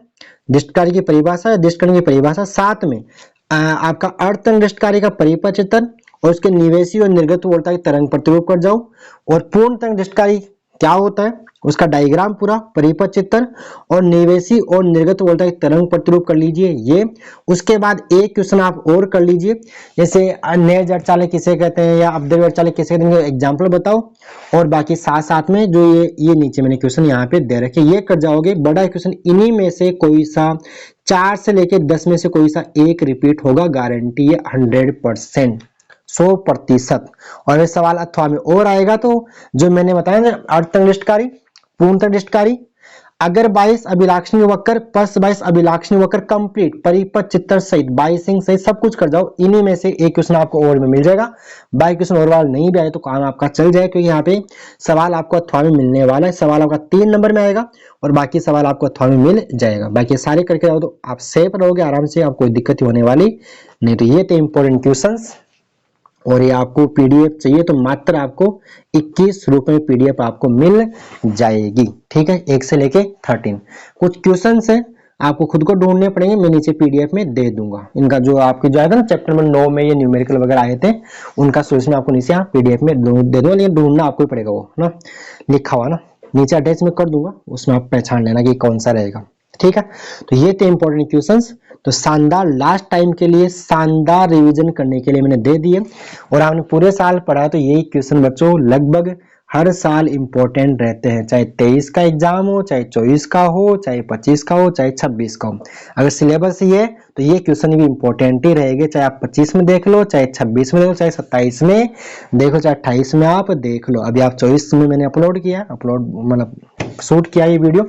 दिष्टकारी की परिभाषा, दिष्टकर्ण की परिभाषा, साथ में आपका अर्धतरंग दिष्टकारी का परिपथ चित्र और उसके निवेशी और निर्गत वोल्टता की तरंग प्रतिरूप कर जाओ। और पूर्ण तरंग दिष्टकारी क्या होता है, उसका डायग्राम पूरा परिपथ चित्र और निवेशी और निर्गत वोल्टता की तरंग प्रतिरूप कर लीजिए ये। उसके बाद एक क्वेश्चन आप और कर लीजिए, जैसे नेज अर्धचालक किसे कहते हैं या अवदव्य अर्धचालक किसे कहते हैं, एग्जाम्पल बताओ। और बाकी साथ साथ में जो ये नीचे मैंने क्वेश्चन यहाँ पे दे रखे, ये कर जाओगे। बड़ा क्वेश्चन इन्हीं में से कोई सा 4 से लेकर 10 में से कोई सा एक रिपीट होगा, गारंटी है 100%, 100%। और ये सवाल अथवा में और आएगा, तो जो मैंने बताया ना अर्धतरंग दिष्टकारी, पूर्णतरंग दिष्टकारी, अगर 22 अभिलाक्षणिक वक्र प्लस 22 अभिलाक्षणिक वक्र कंप्लीट परिपथ चित्र सहित बाइसिंग सहित सब कुछ कर जाओ। इन्हीं में से एक क्वेश्चन आपको और में मिल जाएगा। बाई क्वेश्चन और वाला नहीं भी आए तो काम आपका चल जाए, क्योंकि यहाँ पे सवाल आपको अथवा में मिलने वाला है। सवाल आपका 3 नंबर में आएगा और बाकी सवाल आपको अथवा में मिल जाएगा। बाकी सारे करके जाओ तो आप सेफ रहोगे आराम से, आपको कोई दिक्कत होने वाली नहीं। तो ये थे इंपॉर्टेंट क्वेश्चन। और ये आपको पीडीएफ चाहिए तो मात्र आपको 21 रुपए में पीडीएफ आपको मिल जाएगी, ठीक है, 1 से लेके 13। कुछ क्वेश्चन है आपको खुद को ढूंढने पड़ेंगे, मैं नीचे पीडीएफ में दे दूंगा। इनका जो आपके जो आएगा ना चैप्टर नंबर 9 में ये न्यूमेरिकल वगैरह आए थे, उनका सोल्यूशन आपको नीचे यहाँ पीडीएफ में दे दूंगा, लेकिन ढूंढना आपको ही पड़ेगा, वो ना लिखा हुआ ना। नीचे अटैच में कर दूंगा, उसमें आप पहचान लेना कि कौन सा रहेगा। ठीक है, तो ये थे इंपॉर्टेंट क्वेश्चंस। तो शानदार, लास्ट टाइम के लिए शानदार रिवीजन करने के लिए मैंने दे दिए, और आपने पूरे साल पढ़ा तो यही क्वेश्चन बच्चों लगभग हर साल इंपॉर्टेंट रहते हैं, चाहे 23 का एग्जाम हो, चाहे 24 का हो, चाहे 25 का हो, चाहे 26 का हो। अगर सिलेबस ही है तो ये क्वेश्चन भी इंपॉर्टेंट ही रहेंगे, चाहे आप 25 में देख लो, चाहे 26 में देखो, चाहे 27 में देखो, चाहे 28 में आप देख लो। अभी आप 24 में मैंने अपलोड किया, अपलोड मतलब शूट किया ये वीडियो।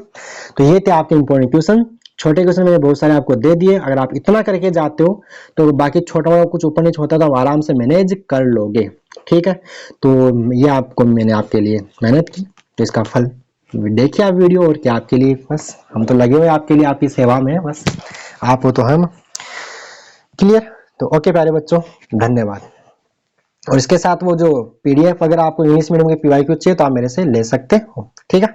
तो ये थे आपके इंपॉर्टेंट क्वेश्चन। छोटे क्वेश्चन मैंने बहुत सारे आपको दे दिए, अगर आप इतना करके जाते हो तो बाकी छोटा बड़ा कुछ ऊपर नीचे होता तो आप आराम से मैनेज कर लोगे। ठीक है, तो ये आपको मैंने आपके लिए मेहनत की, तो इसका फल देखिए आप वीडियो, और क्या आपके लिए, बस हम तो लगे हुए आपके लिए, आपकी सेवा में, बस आप हो तो हम। क्लियर? तो ओके प्यारे बच्चों, धन्यवाद। और इसके साथ वो जो पीडीएफ अगर आपको इंग्लिश मीडियम के पीवाईक्यू चाहिए तो आप मेरे से ले सकते हो। ठीक है।